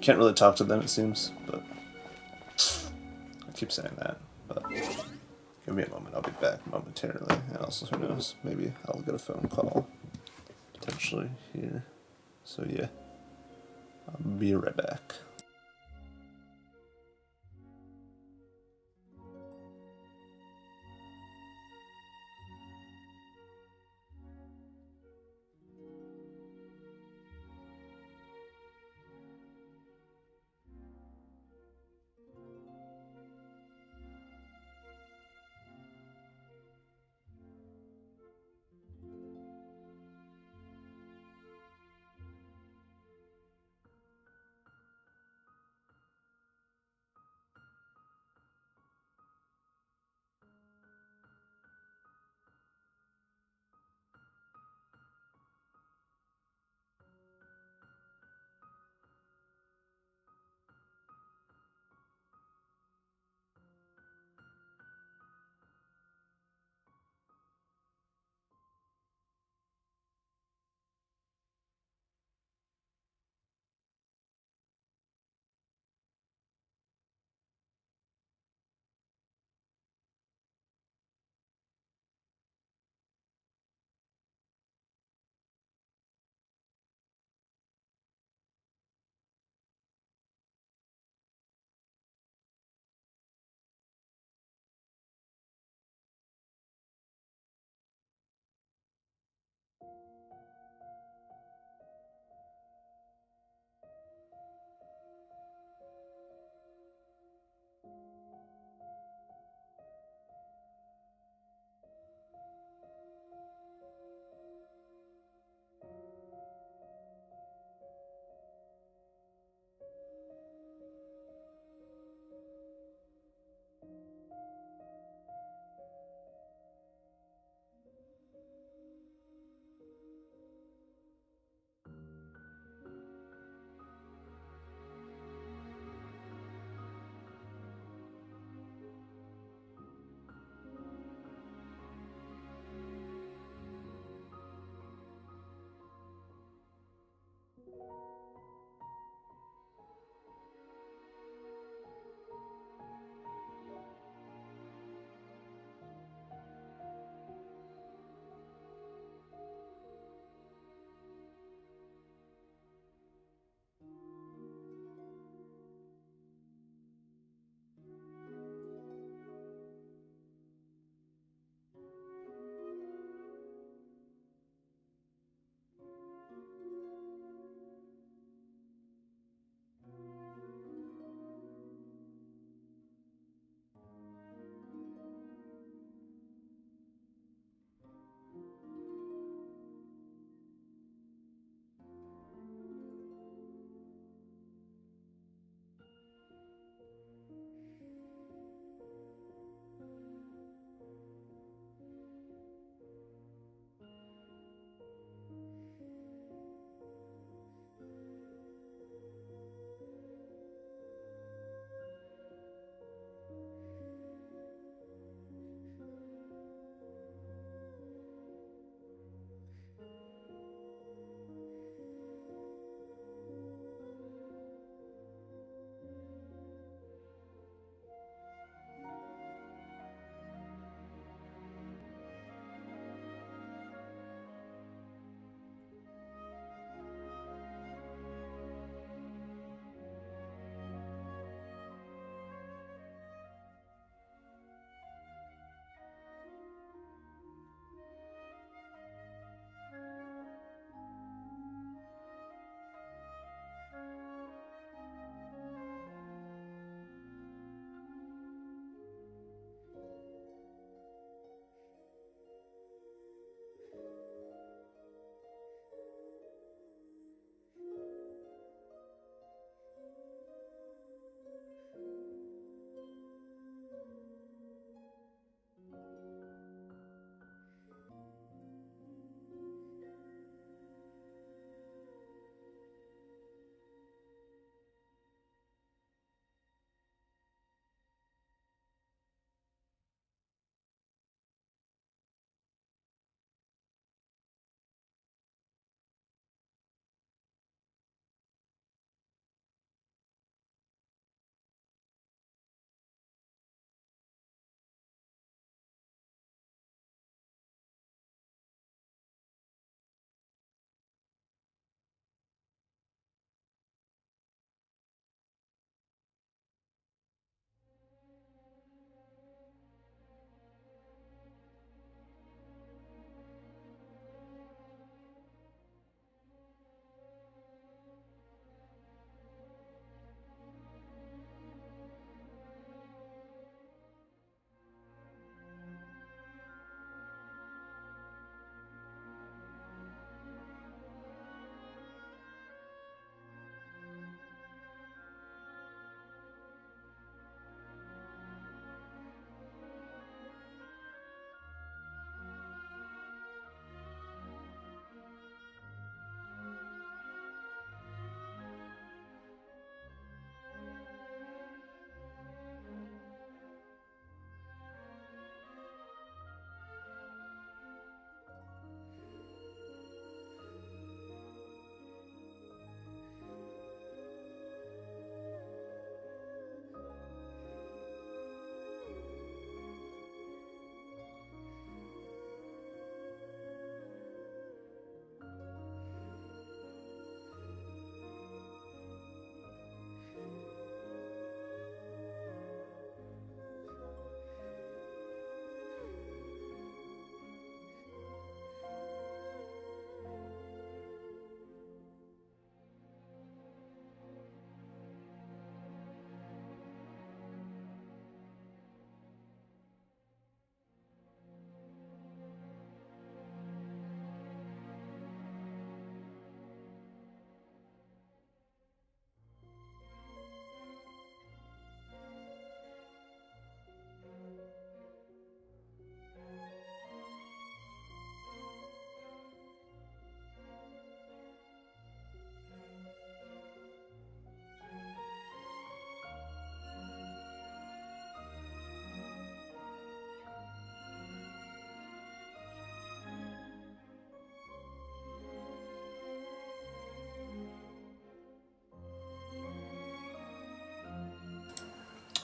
Can't really talk to them, it seems, but... I keep saying that, but... Give me a moment, I'll be back momentarily. And also, who knows, maybe I'll get a phone call. Potentially here. So, yeah. I'll be right back.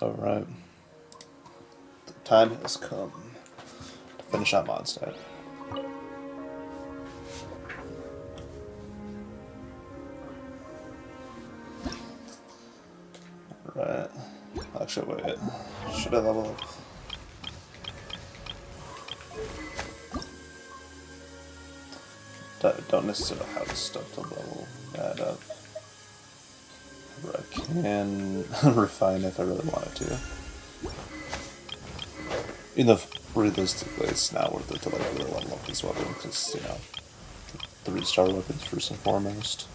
Alright. The time has come to finish out Mondstadt. Alright. Actually, wait. Should I level up? Don't necessarily have stuff to level that up. But I can refine if I really wanted to. Even though realistically it's not worth it to like really level up this weapon because, you know, 3-star weapons first and foremost.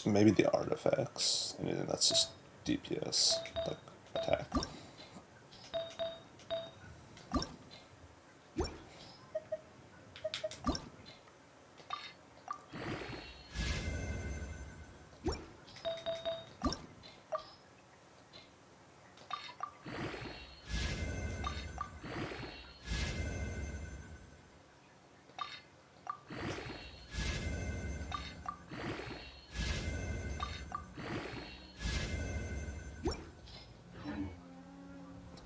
Maybe the artifacts. Anything that's just DPS, like attack.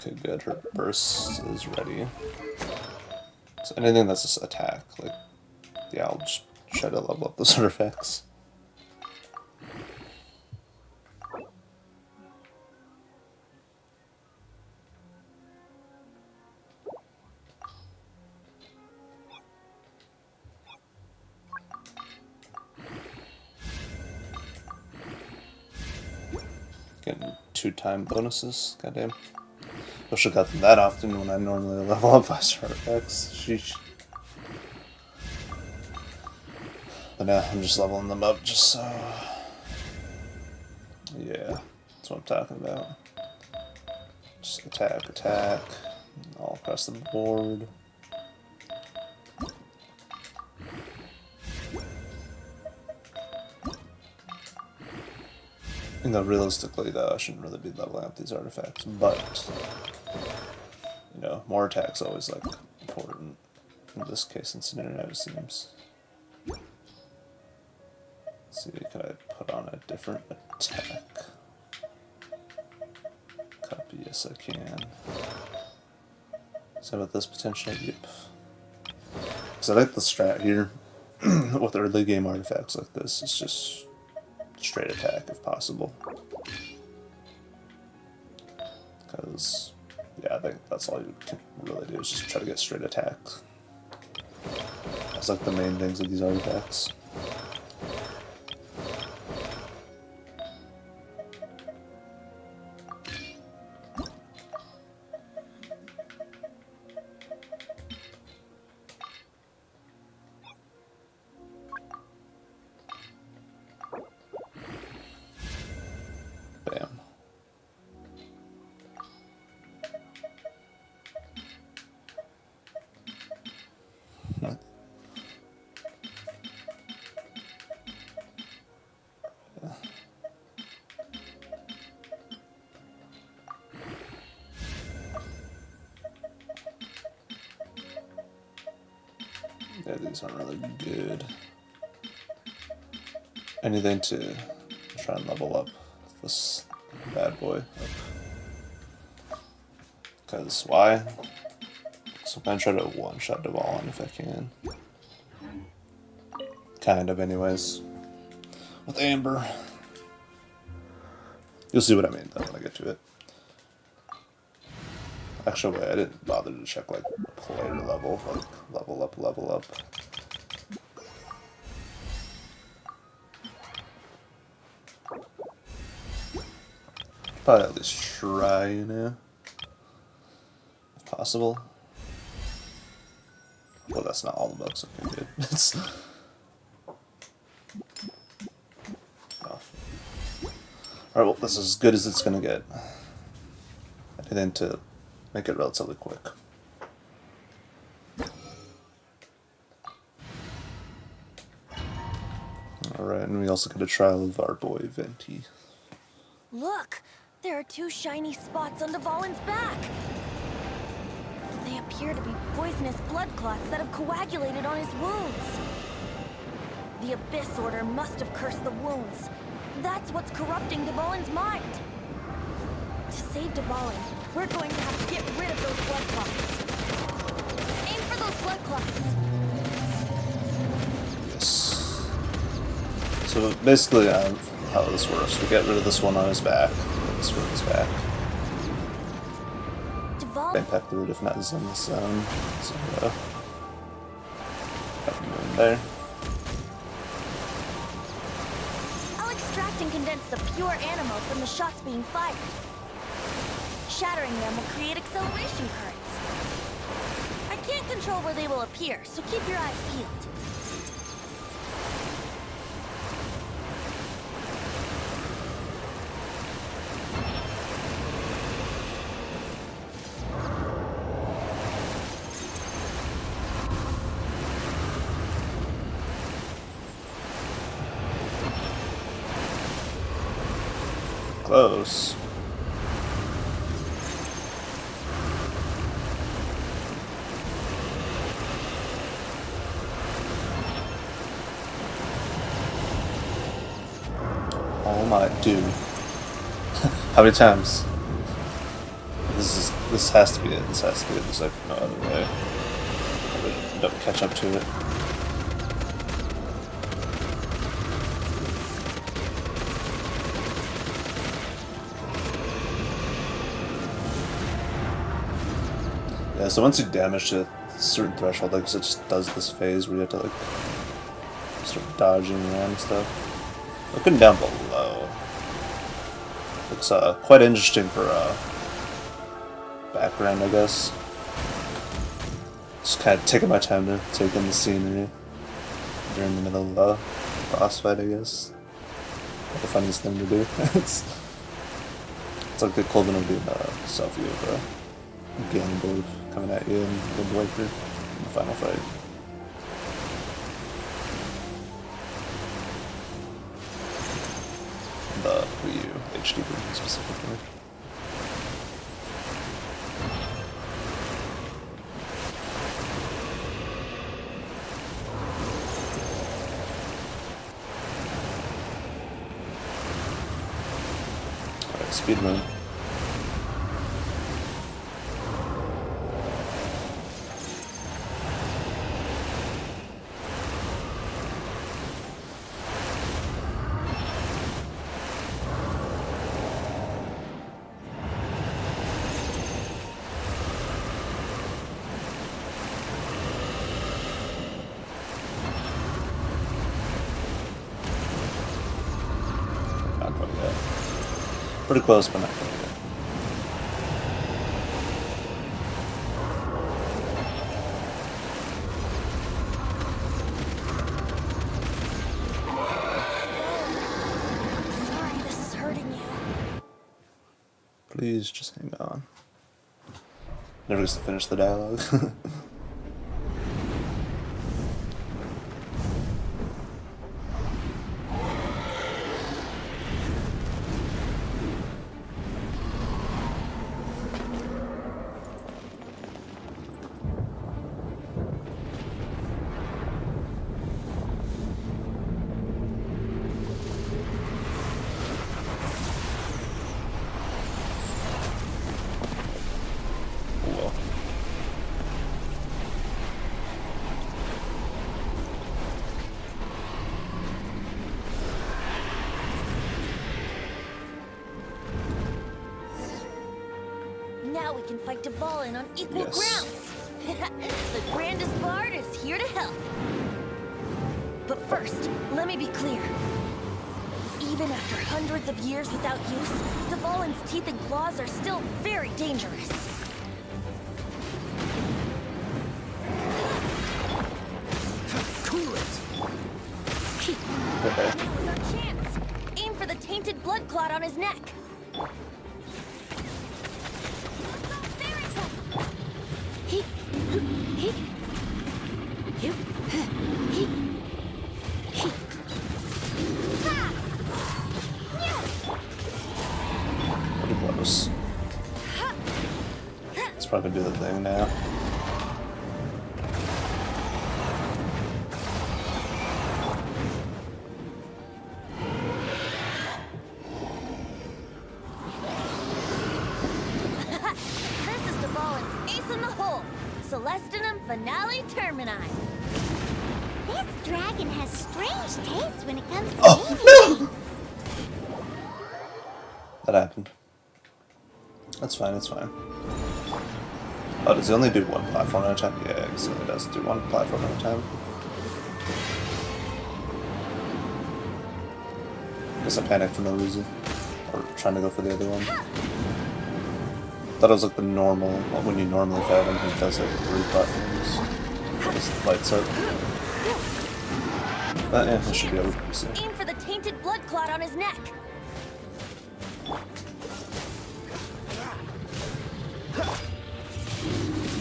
Okay, good. Her burst is ready. So anything that's just attack, like, yeah, I'll just try to level up those artifacts. Getting 2-time bonuses, goddamn. Wish I got them that often when I normally level up 5-star artifacts. Sheesh. But now I'm just leveling them up just so... Yeah, that's what I'm talking about. Just attack, attack, all across the board. You know, realistically though, I shouldn't really be leveling up these artifacts, but, you know, more attacks always, like, important in this case and scenario, it seems. Let's see, can I put on a different attack? Copy, yes I can. So with this potential, yep. Because I like the strat here, with early game artifacts like this, it's just straight attack if possible. Because, yeah, I think that's all you can really do is just try to get straight attack. That's like the main things of these artifacts. Bam. Yeah, these aren't really good. Anything to try and level up this bad boy up. Because why? So I'm gonna try to one-shot Duvall if I can. Kind of, anyways. With Amber. You'll see what I mean though when I get to it. Actually, wait, I didn't bother to check like player level, like level up, level up. Probably at least try, you know, if possible. Well, that's not all the bugs. Okay, good. It's oh. Alright, well, this is as good as it's gonna get. Anything to make it relatively quick. Alright, and we also get a trial of our boy Venti.
Look! There are 2 shiny spots on Dvalin's back! They appear to be poisonous blood clots that have coagulated on his wounds. The Abyss Order must have cursed the wounds. That's what's corrupting Dvalin's mind. To save Dvalin, we're going to have to get rid of those blood clots. Aim for those blood clots.
Yes. So basically, how this works, we get rid of this one on his back, this one on his back. Impact the root if not in the zone. So, got him in there.
I'll extract and condense the pure animal from the shots being fired. Shattering them will create acceleration currents. I can't control where they will appear, so keep your eyes peeled.
Close. Oh my dude. How many times? This has to be it. This has to be it. There's like no other way. I don't catch up to it. Yeah, so once you damage a certain threshold, like it just does this phase where you have to like start dodging around and stuff. Looking down below, looks quite interesting for background, I guess. Just kind of taking my time to take in the scenery during the middle of the boss fight, I guess. Not the funniest thing to do. it's like the equivalent of doing a selfie of a Ganondorf coming at you in Wind Waker in the final fight. The Wii U HD version specifically. Alright, speedrun. Not quite yet. Pretty close, but not quite yet.
Sorry, this is hurting you.
Please just hang on. Never gets to finish the dialogue. Whoa.
Now we can fight Dvalin on equal
Yes.
grounds. The grandest bard is here to help. But first, let me be clear. Even after hundreds of years without use, Dvalin's teeth and claws are still very dangerous.
Cool it.
Okay.
Now's our chance. Aim for the tainted blood clot on his neck.
Pretty close. It's probably gonna do the thing now.
finale termini.
This dragon has strange taste when it comes to
Oh,
eating.
no! That happened. That's fine, it's fine. Oh, does he only do one platform at a time? Yeah, I guess he only does do one platform at a time. Guess I panicked for no reason. Or trying to go for the other one. Thought it was like the normal, well, when you normally fight him, he does like 3 platforms. Just lights up. But yeah, it should be over pretty soon.
Aim for the tainted blood clot on his neck.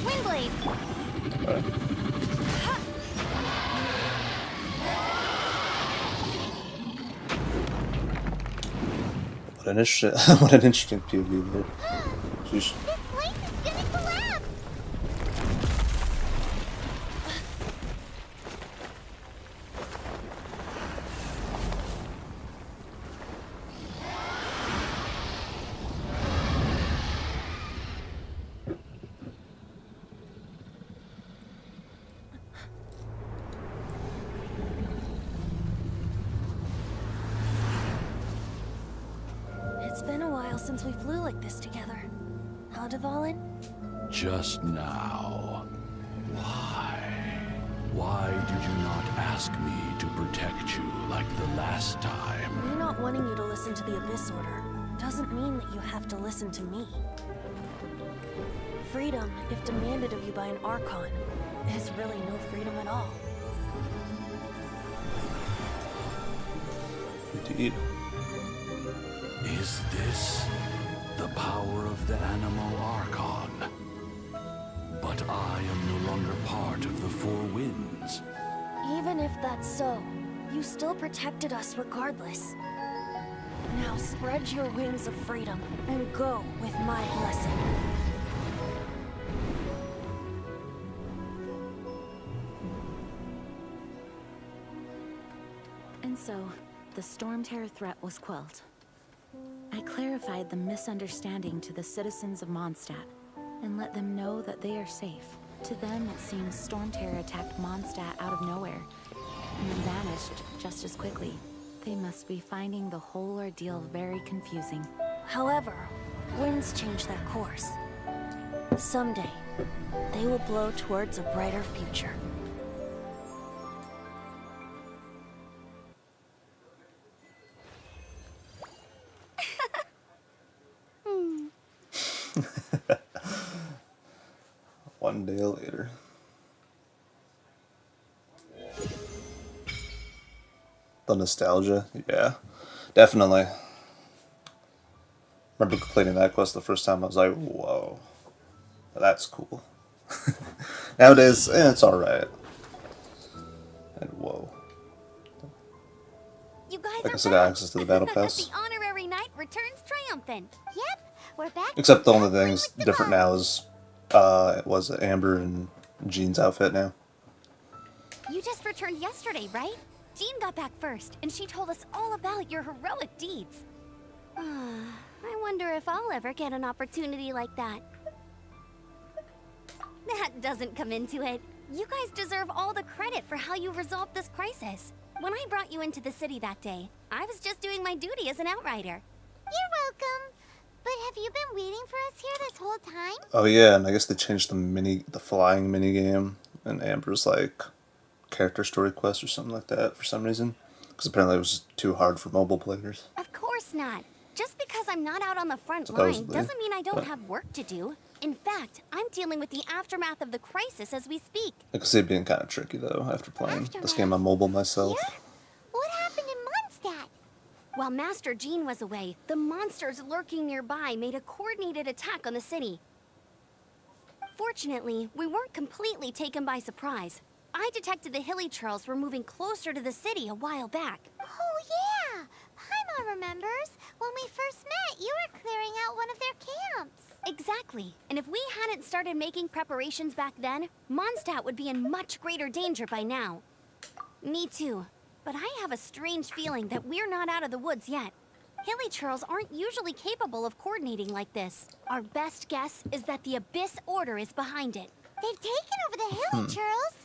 Windblade.
Alright. What an interesting POV there. Sheesh.
This place is gonna collapse.
It's been a while since we flew like this together. Huh, Dvalin?
Just now. Why? Why did you not ask me to protect you like the last time?
Me not wanting you to listen to the Abyss Order doesn't mean that you have to listen to me. Freedom, if demanded of you by an Archon, is really no freedom at all.
Indeed.
Is this the power of the Animo Archon? But I am no longer part of the Four Winds.
Even if that's so, you still protected us regardless. Now spread your wings of freedom and go with my blessing.
And so, the Storm Terror threat was quelled. I clarified the misunderstanding to the citizens of Mondstadt, and let them know that they are safe. To them, it seems Storm Terror attacked Mondstadt out of nowhere, and then vanished just as quickly. They must be finding the whole ordeal very confusing.
However, winds change their course. Someday, they will blow towards a brighter future.
One day later. The nostalgia, yeah, definitely. Remember completing that quest the first time, I was like, whoa, that's cool. Nowadays, it's alright. And whoa.
You guys
I
are
guess I got
back.
access to the battle pass.
The honorary knight returns triumphant. Yep, we're back.
Except the only thing's different now is, was Amber and Jean's outfit now.
You just returned yesterday, right? Jean got back first, and she told us all about your heroic deeds. I wonder if I'll ever get an opportunity like that. That doesn't come into it. You guys deserve all the credit for how you resolved this crisis. When I brought you into the city that day, I was just doing my duty as an outrider. You're welcome. But have you been waiting for us here this whole time?
Oh yeah, and I guess they changed the flying mini game, and Amber's like character story quest or something like that for some reason, because apparently it was just too hard for mobile players.
Of course not. Just because I'm not out on the front line
Supposedly,
doesn't mean I don't
but-
have work to do. In fact, I'm dealing with the aftermath of the crisis as we speak.
I could see it being kind of tricky though after playing this game on mobile myself.
Yeah? What happened in Mondstadt? While Master Jean was away, the monsters lurking nearby made a coordinated attack on the city. Fortunately, we weren't completely taken by surprise. I detected the Hilly Churls were moving closer to the city a while back.
Oh, yeah! Paimon remembers. When we first met, you were clearing out one of their camps.
Exactly. And if we hadn't started making preparations back then, Mondstadt would be in much greater danger by now. Me too. But I have a strange feeling that we're not out of the woods yet. Hilly Churls aren't usually capable of coordinating like this. Our best guess is that the Abyss Order is behind it.
They've taken over the hill, Charles.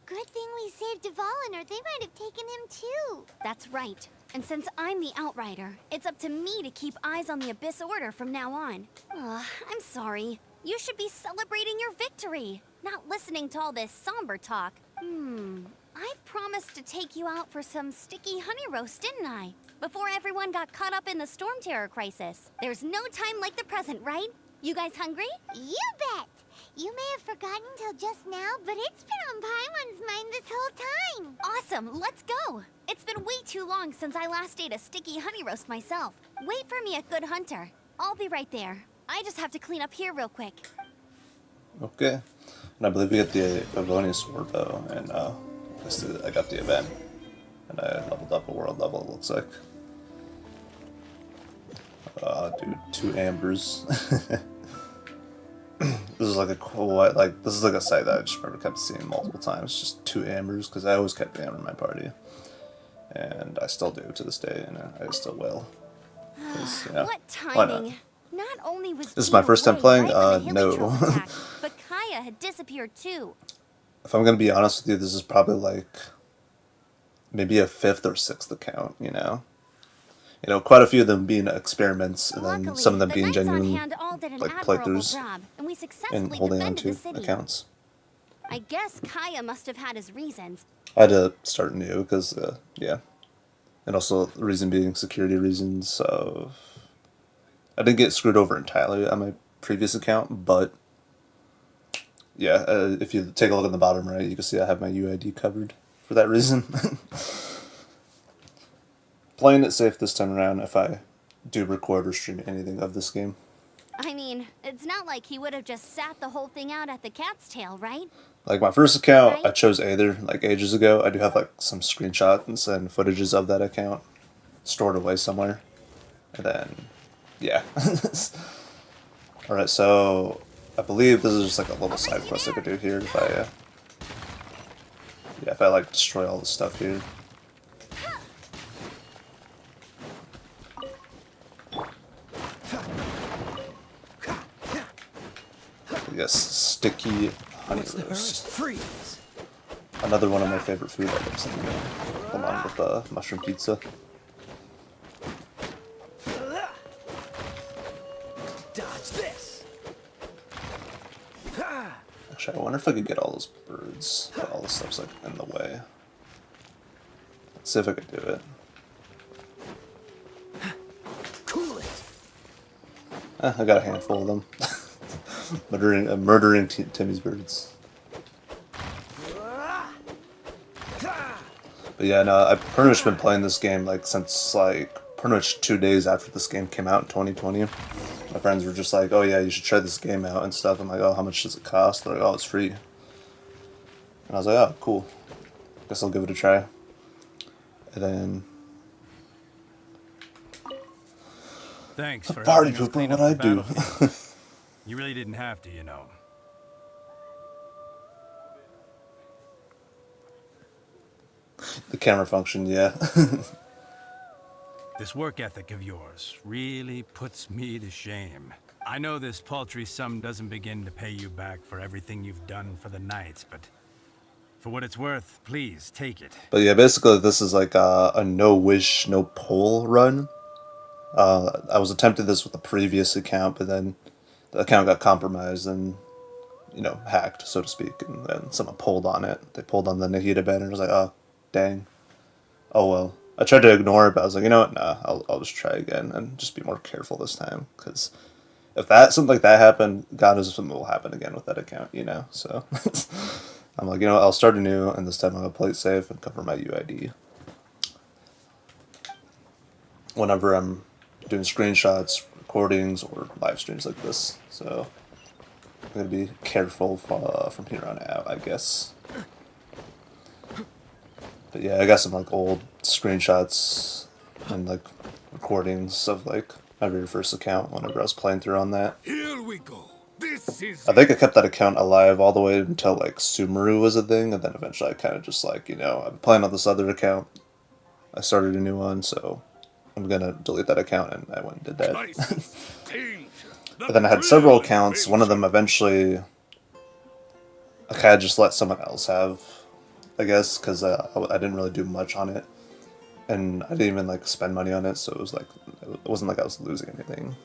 Good thing we saved Duvallin, or they might have taken him too.
That's right. And since I'm the Outrider, it's up to me to keep eyes on the Abyss Order from now on. I'm sorry. You should be celebrating your victory, not listening to all this somber talk. I promised to take you out for some sticky honey roast, didn't I? Before everyone got caught up in the Storm Terror crisis. There's no time like the present, right? You guys hungry?
You bet. You may have forgotten till just now, but it's been on Paimon's mind this whole time.
Awesome, let's go. It's been way too long since I last ate a sticky honey roast myself. Wait for me at Good Hunter. I'll be right there. I just have to clean up here real quick.
Okay. And I believe we get the Favonius Warbow, and I got the event. And I leveled up a world level, it looks like. Dude, 2 ambers. This is like a cool, this is like a site that I just remember kept seeing multiple times. Just 2 ambers, because I always kept the amber in my party. And I still do to this day, and I still will. Yeah,
what timing! Not only was
this is my first time playing? No.
Attack, but Kaya had disappeared too.
If I'm gonna be honest with you, this is probably like maybe a 5th or 6th account, you know? You know, quite a few of them being experiments, and then
Luckily,
some of them
the
being
Knights on
genuine,
Hand all did an
like,
admirable
playthroughs,
job, and we successfully
and holding on
defended
to
the city.
accounts.
I guess Kaya must have had his reasons.
I had to start new, because, yeah. And also, the reason being security reasons, so... I didn't get screwed over entirely on my previous account, but... Yeah, if you take a look at the bottom right, you can see I have my UID covered for that reason. Playing it safe this time around if I do record or stream anything of this game.
I mean, it's not like he would have just sat the whole thing out at the Cat's Tail, right?
Like my first account,
Right?
I chose Aether like ages ago. I do have like some screenshots and footages of that account stored away somewhere. And then, yeah. Alright, so I believe this is just like a little side quest I could do here if I, yeah, if I like destroy all the stuff here. Yes, sticky honey roast.
Freeze!
Another one of my favorite food items in the game, along with mushroom pizza.
Dodge this!
Actually, I wonder if I could get all those birds, but all this stuff's like in the way. Let's see if I could do it.
Cool it!
I got a handful of them. murdering Timmy's birds. But yeah, no, I've pretty much been playing this game like since like pretty much 2 days after this game came out in 2020. My friends were just like, "Oh yeah, you should try this game out and stuff." I'm like, "Oh, how much does it cost?" They're like, "Oh, it's free." And I was like, "Oh, cool. Guess I'll give it a try." And then
Thanks for
party
helping us
pooper,
clean
what
up
I
the
do.
battlefield. You really didn't have to, you know.
The camera function, yeah.
This work ethic of yours really puts me to shame. I know this paltry sum doesn't begin to pay you back for everything you've done for the Knights, but for what it's worth, please take it.
But yeah, basically this is like a no-wish, no-pull run. I was attempting this with the previous account, but then the account got compromised and, you know, hacked, so to speak, and then someone pulled on it. They pulled on the Nahida banner, and I was like, oh, dang. Oh well. I tried to ignore it, but I was like, you know what, nah, I'll just try again and just be more careful this time, because if something like that happened, God knows something will happen again with that account, you know, so... I'm like, you know what, I'll start anew, and this time I'm going to play it safe and cover my UID. Whenever I'm doing screenshots, recordings, or live streams like this, so I'm going to be careful from here on out, I guess. But yeah, I got some like old screenshots and like recordings of like my very first account whenever I was playing through on that.
Here we go. This is
I think I kept that account alive all the way until like Sumeru was a thing, and then eventually I kind of just like, you know, I'm playing on this other account. I started a new one, so I'm gonna delete that account, and I went and did that.
crisis, danger.
But then I had several accounts. One of them eventually, I kind of just let someone else have, I guess, because I didn't really do much on it, and I didn't even like spend money on it, so it was like it wasn't like I was losing anything.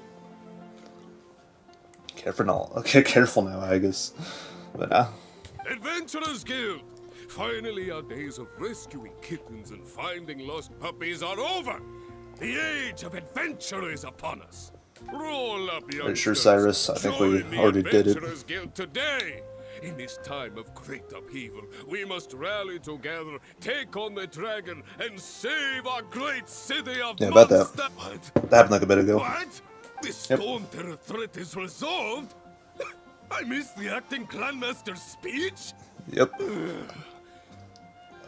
Careful now, okay, careful now, I guess. But
Adventurers Guild! Finally, our days of rescuing kittens and finding lost puppies are over. The age of adventure is upon us. Roll up, youngsters.
Pretty sure, Cyrus. I think we
Join the
already did it.
Adventurers Guild today. In this time of great upheaval, we must rally together, take on the dragon, and save our great city of
Yeah, about that.
Mondstadt. What?
That happened like a bit ago.
What? The
Yep.
Storm Terror threat is resolved? I missed the acting clanmaster's speech?
Yep.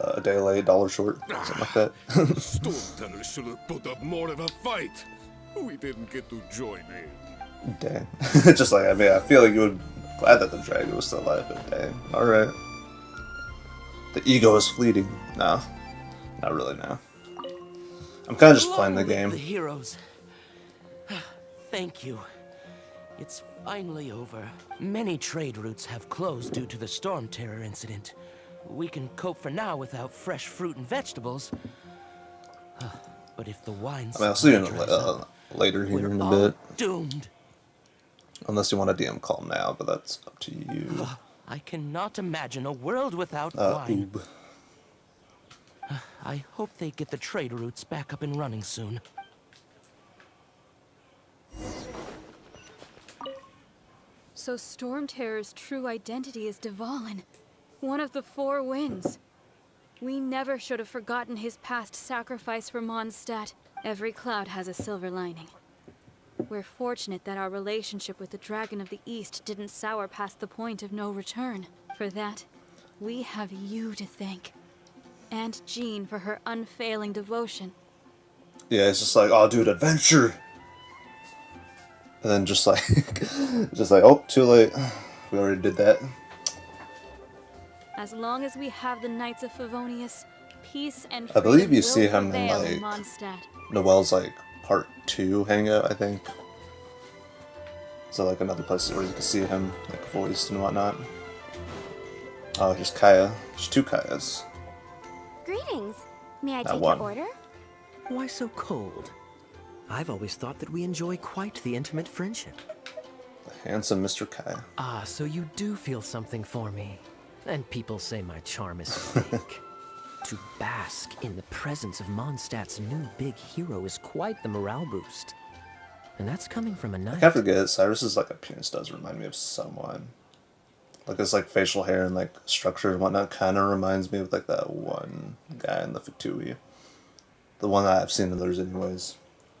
A day late, dollar short, something like that.
Storm Terror should have put up more of a fight. We didn't get to join in.
Dang. Just like, I mean, I feel like you would glad that the dragon was still alive, but dang. Alright. The ego is fleeting. No. Not really, no. I'm kind of just playing the game.
The heroes. Thank you. It's finally over. Many trade routes have closed due to the Storm Terror incident. We can cope for now without fresh fruit and vegetables. But if the wine
I mean, I'll see you later here
we're
in a
all
bit.
doomed.
Unless you want a DM call now, but that's up to you.
I cannot imagine a world without wine.
Oob.
I hope they get the trade routes back up and running soon.
So Storm Terror's true identity is Dvalin, one of the Four Winds. We never should have forgotten his past sacrifice for Mondstadt. Every cloud has a silver lining. We're fortunate that our relationship with the Dragon of the East didn't sour past the point of no return. For that, we have you to thank. And Jean for her unfailing devotion.
Yeah, it's just like, oh, dude, adventure! And then just like, oh, too late. We already did that.
As long as we have the Knights of Favonius, peace and
I believe
freedom
you see
will
him in,
prevail
like,
Mondstadt.
Noelle's, like, part 2 hangout, I think. So, like, another place where you can see him, like, voiced and whatnot. Oh, here's Kaya. There's 2 Kayas.
Greetings. May I
Not
take
one.
your order?
Why so cold? I've always thought that we enjoy quite the intimate friendship.
The handsome Mr. Kaya.
Ah, so you do feel something for me. And people say my charm is fake. To bask in the presence of Mondstadt's new big hero is quite the morale boost. And that's coming from a
I
knight.
can't forget, Cyrus's, like, appearance does remind me of someone. Like, his, like, facial hair and, like, structure and whatnot kind of reminds me of, like, that one guy in the Fatui. The one that I've seen in theirs anyways.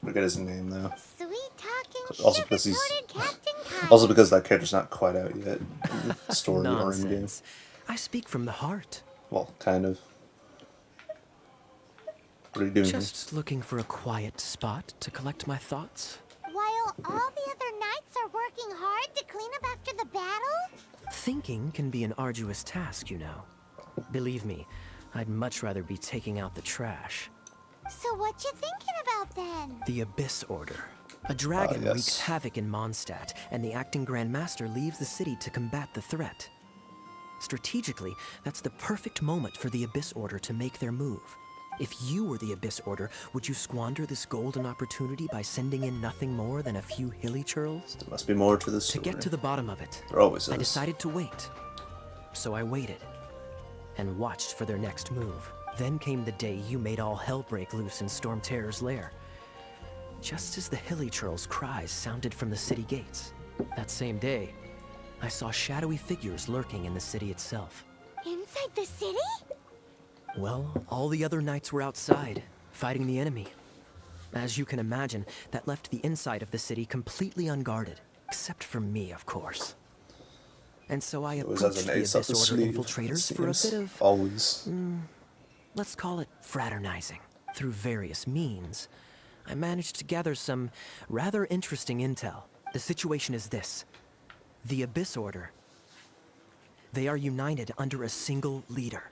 Forget his name, though.
Sweet talking,
Also because he's...
sugar-coated Captain
Also because that character's not quite out yet. In the story or in game.
Nonsense. I speak from the heart.
Well, kind of. What are you doing here?
Just looking for a quiet spot to collect my thoughts.
While all the other knights are working hard to clean up after the battle?
Thinking can be an arduous task, you know. Believe me, I'd much rather be taking out the trash.
So what you thinking about then?
The Abyss Order. A dragon
yes.
wreaks havoc in Mondstadt, and the acting Grand Master leaves the city to combat the threat. Strategically, that's the perfect moment for the Abyss Order to make their move. If you were the Abyss Order, would you squander this golden opportunity by sending in nothing more than a few hilly churls?
There must be more to this
To
story.
get to the bottom of it,
There always
I
is.
decided to wait. So I waited, and watched for their next move. Then came the day you made all hell break loose in Storm Terror's lair. Just as the hilly churls' cries sounded from the city gates. That same day, I saw shadowy figures lurking in the city itself.
Inside the city?
Well, all the other knights were outside, fighting the enemy. As you can imagine, that left the inside of the city completely unguarded. Except for me, of course. And so I
It was
approached
as
the
an ace up
Abyss
the
Order
sleeve.
infiltrators for a
seems.
bit of,
Always.
let's call it fraternizing. Through various means, I managed to gather some rather interesting intel. The situation is this. The Abyss Order. They are united under a single leader.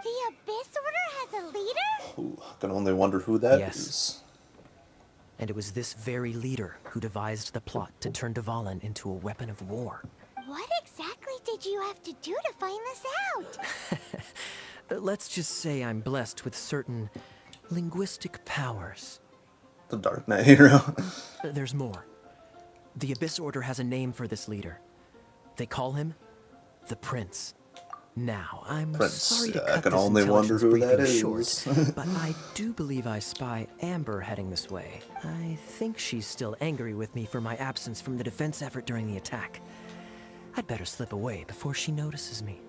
The Abyss Order has a leader?
Ooh, I can only wonder who that is.
Yes. And it was this very leader who devised the plot to turn Dvalin into a weapon of war.
What exactly did you have to do to find this out?
Let's just say I'm blessed with certain linguistic powers.
The Dark Knight hero.
There's more. The Abyss Order has a name for this leader. They call him the Prince. Now, I'm sorry to cut
I can
this
only wonder
intelligence
who that
briefing
is.
short, but I do believe I spy Amber heading this way. I think she's still angry with me for my absence from the defense effort during the attack. I'd better slip away before she notices me.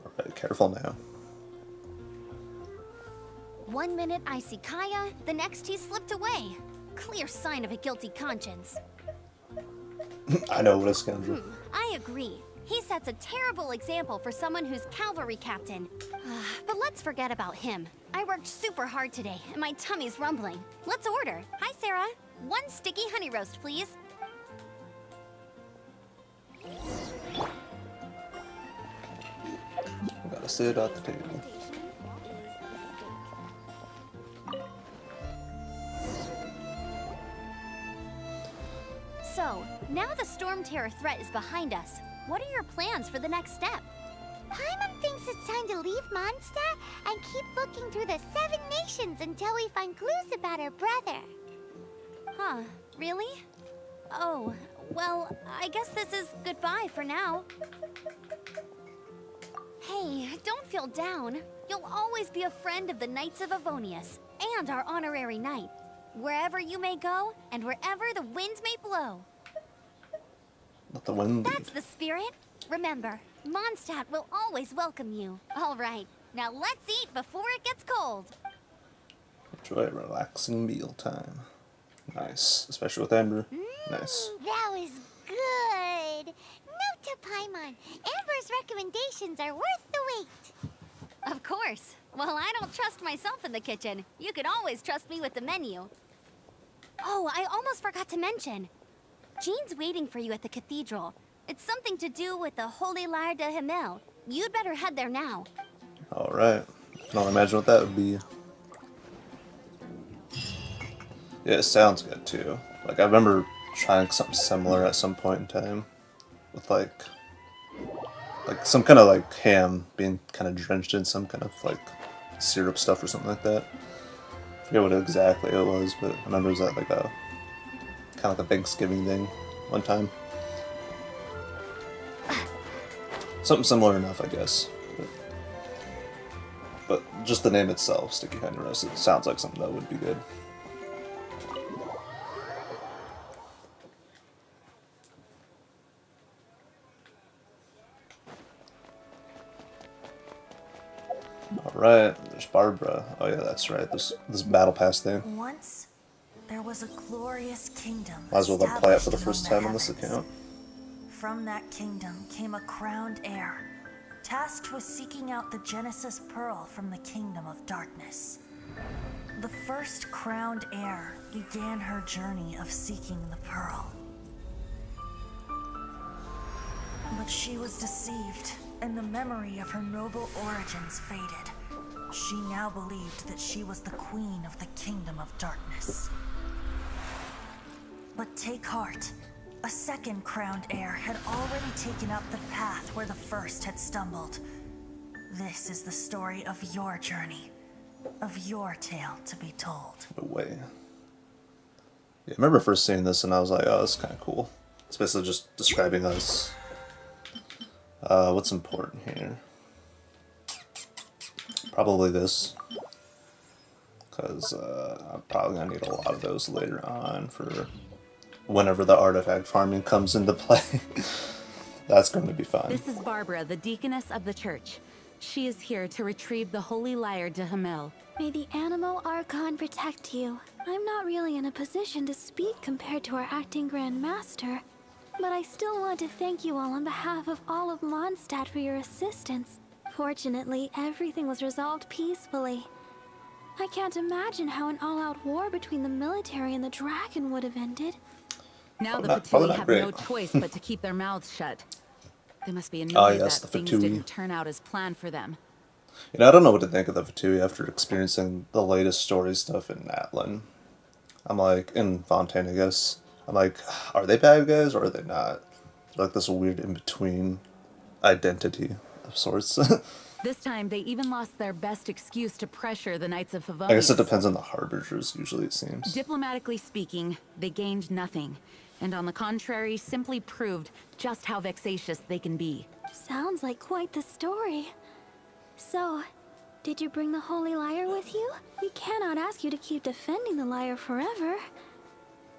Alright, careful now.
1 minute I see Kaya, the next he slipped away. Clear sign of a guilty conscience.
I know what a scoundrel.
I agree. He sets a terrible example for someone who's cavalry captain. But let's forget about him. I worked super hard today, and my tummy's rumbling. Let's order. Hi, Sarah. 1 sticky honey roast, please.
Gotta sit at the table.
So, now the Storm Terror threat is behind us. What are your plans for the next step?
Paimon thinks it's time to leave Mondstadt and keep looking through the 7 nations until we find clues about her brother.
Huh, really? Oh, well, I guess this is goodbye for now. Hey, don't feel down. You'll always be a friend of the Knights of Avonius, and our honorary knight. Wherever you may go, and wherever the winds may blow.
Let the wind lead.
That's the spirit. Remember, Mondstadt will always welcome you. All right, now let's eat before it gets cold.
Enjoy a relaxing meal time. Nice, especially with Amber. Nice.
That was good. Note to Paimon, Amber's recommendations are worth the wait.
Of course. Well, I don't trust myself in the kitchen. You can always trust me with the menu. Oh, I almost forgot to mention. Jean's waiting for you at the cathedral. It's something to do with the Holy Lyre de Himmel. You'd better head there now.
Alright. I can only imagine what that would be. Yeah, it sounds good too. Like, I remember trying something similar at some point in time. With like some kind of like ham being kind of drenched in some kind of like syrup stuff or something like that. I forget what exactly it was, but I remember it was at like a kind of like a Thanksgiving thing one time. Something similar enough, I guess. But just the name itself, Sticky Honey Roast, it sounds like something that would be good. Alright, there's Barbara. Oh yeah, that's right, this battle pass thing.
Once, there was a glorious kingdom.
Might as well like play it for the
established
first
among
time on this
heavens.
account.
From that kingdom came a crowned heir, tasked with seeking out the Genesis Pearl from the kingdom of darkness. The first crowned heir began her journey of seeking the pearl. But she was deceived, and the memory of her noble origins faded. She now believed that she was the queen of the kingdom of darkness. But take heart. A second crowned heir had already taken up the path where the first had stumbled. This is the story of your journey, of your tale to be told.
No way. Yeah, I remember first seeing this and I was like, oh, that's kind of cool. It's basically just describing us. What's important here? Probably this. Because I'm probably going to need a lot of those later on for whenever the artifact farming comes into play. That's going to be fun.
This is Barbara, the deaconess of the church. She is here to retrieve the Holy Lyre de Himmel.
May the Animal Archon protect you. I'm not really in a position to speak compared to our acting Grand Master, but I still want to thank you all on behalf of all of Mondstadt for your assistance. Fortunately, everything was resolved peacefully. I can't imagine how an all-out war between the military and the dragon would have ended.
Now the
probably
Fatui
not
have
great.
no choice but to keep their mouths shut. They must be annoyed
yes,
that
the
things
Fatui.
didn't turn out as planned for them.
You know, I don't know what to think of the Fatui after experiencing the latest story stuff in Natlin. I'm like, in Fontaine, I guess. I'm like, are they bad guys or are they not? Like this weird in-between identity of sorts.
This time, they even lost their best excuse to pressure the Knights of
I guess it
Favonius.
depends on the Harbingers, usually it seems.
Diplomatically speaking, they gained nothing, and on the contrary, simply proved just how vexatious they can be.
Sounds like quite the story. So, did you bring the Holy Lyre with you? We cannot ask you to keep defending the lyre forever.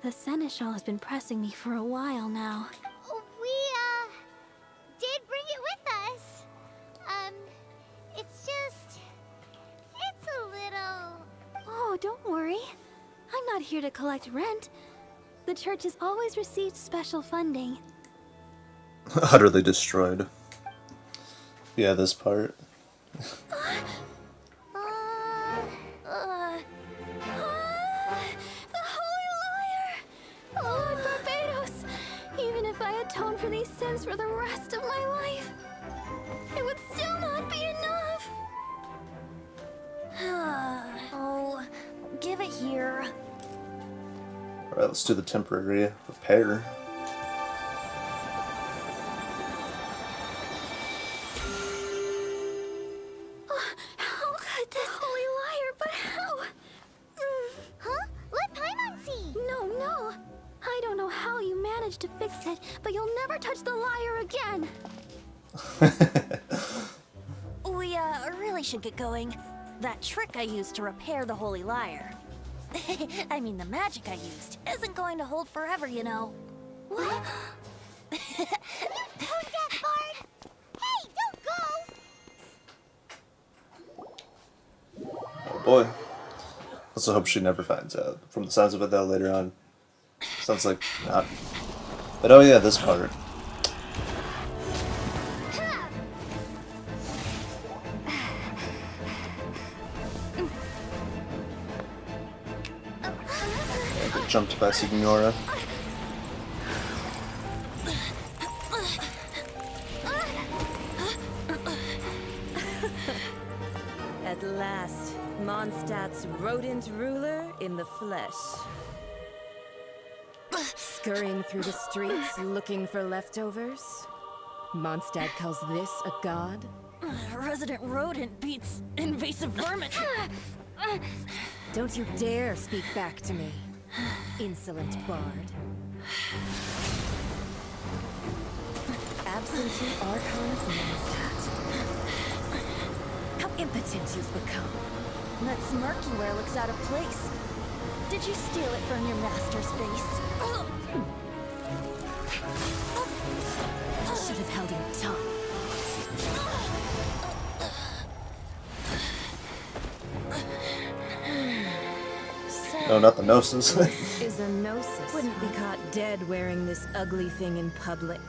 The Seneschal has been pressing me for a while now.
We, did bring it with us. It's a little...
Oh, don't worry. I'm not here to collect rent. The church has always received special funding.
Utterly destroyed. Yeah, this part.
The Holy Lyre! Lord Barbados! Even if I atoned for these sins for the rest of my life, it would still not be enough!
Oh, give it here.
Alright, let's do the temporary repair.
How could this Holy Lyre, but how?
Huh? Let Paimon see!
No. I don't know how you managed to fix it, but you'll never touch the lyre again.
We, really should get going. That trick I used to repair the Holy Lyre. I mean, the magic I used isn't going to hold forever, you know.
What?
Tone deaf, Bard! Hey, don't go!
Oh boy. Let's hope she never finds out. From the sounds of it though, later on. Sounds like not. But oh yeah, this part. Jumped by Signora.
At last, Mondstadt's rodent ruler in the flesh. Scurrying through the streets looking for leftovers? Mondstadt calls this a god?
Resident rodent beats invasive vermin.
Don't you dare speak back to me, insolent bard. Absentee Archon of Mondstadt. How impotent you've become.
That smirky wear looks out of place. Did you steal it from your master's face?
Should have held your tongue.
No, not the gnosis.
Is a gnosis. Wouldn't be caught dead wearing this ugly thing in public.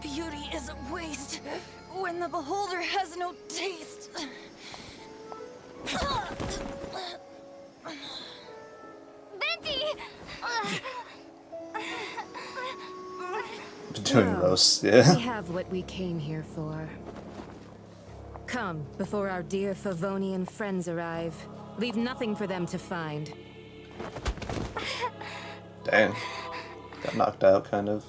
Beauty is a waste when the beholder has no taste.
Venti!
Doing roasts, yeah.
We have what we came here for. Come, before our dear Favonian friends arrive. Leave nothing for them to find.
Dang. Got knocked out, kind of.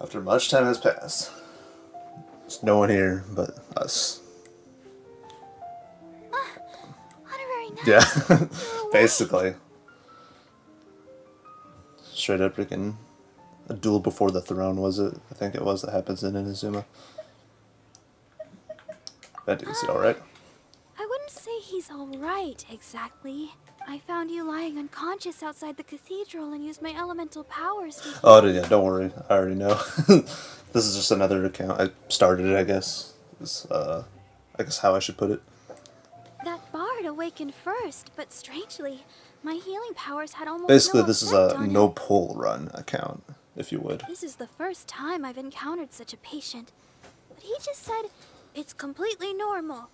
After much time has passed. There's no one here but us.
Honorary
Yeah, basically. Straight up freaking a duel before the throne, was it? I think it was, that happens in Inazuma. Venti, is he alright?
I wouldn't say he's alright, exactly. I found you lying unconscious outside the cathedral and used my elemental powers to...
Oh, yeah, don't worry. I already know. This is just another account. I started it, I guess. Is, I guess how I should put it.
That bard awakened first, but strangely, my healing powers had almost
Basically,
no
this is
effect
a
on him.
no-pull run account, if you would.
This is the first time I've encountered such a patient. But he just said, it's completely normal.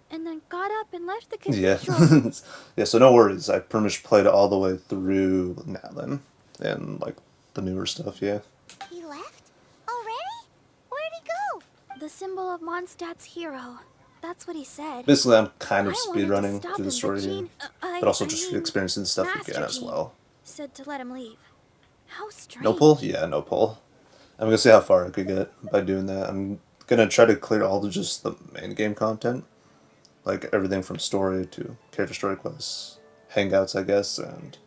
And then got up and left the cathedral.
Yeah. Yeah, so no worries. I pretty much played it all the way through Natlin and, like, the newer stuff, yeah.
He left?
the symbol of Mondstadt's hero. That's what he said.
Basically, I'm kind of
I wanted to
speedrunning
stop
through the
him,
story
but
here,
Jean,
but also
I
just
mean,
experiencing stuff
Master
again as
Jean
well.
said to let him leave. How strange.
No pull? Yeah, no pull. I'm gonna see how far I could get by doing that. I'm gonna try to clear all the just the main game content, like everything from story to character story quests, hangouts, I guess, and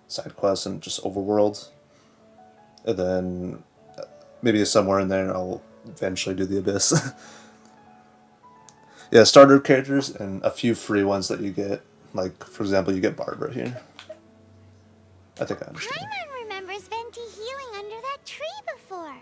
side quests and just overworld. And then maybe somewhere in there I'll eventually do the abyss. Yeah, starter characters and a few free ones that you get. Like, for example, you get Barbara here. I think I understand.
Paimon remembers Venti healing under that tree before.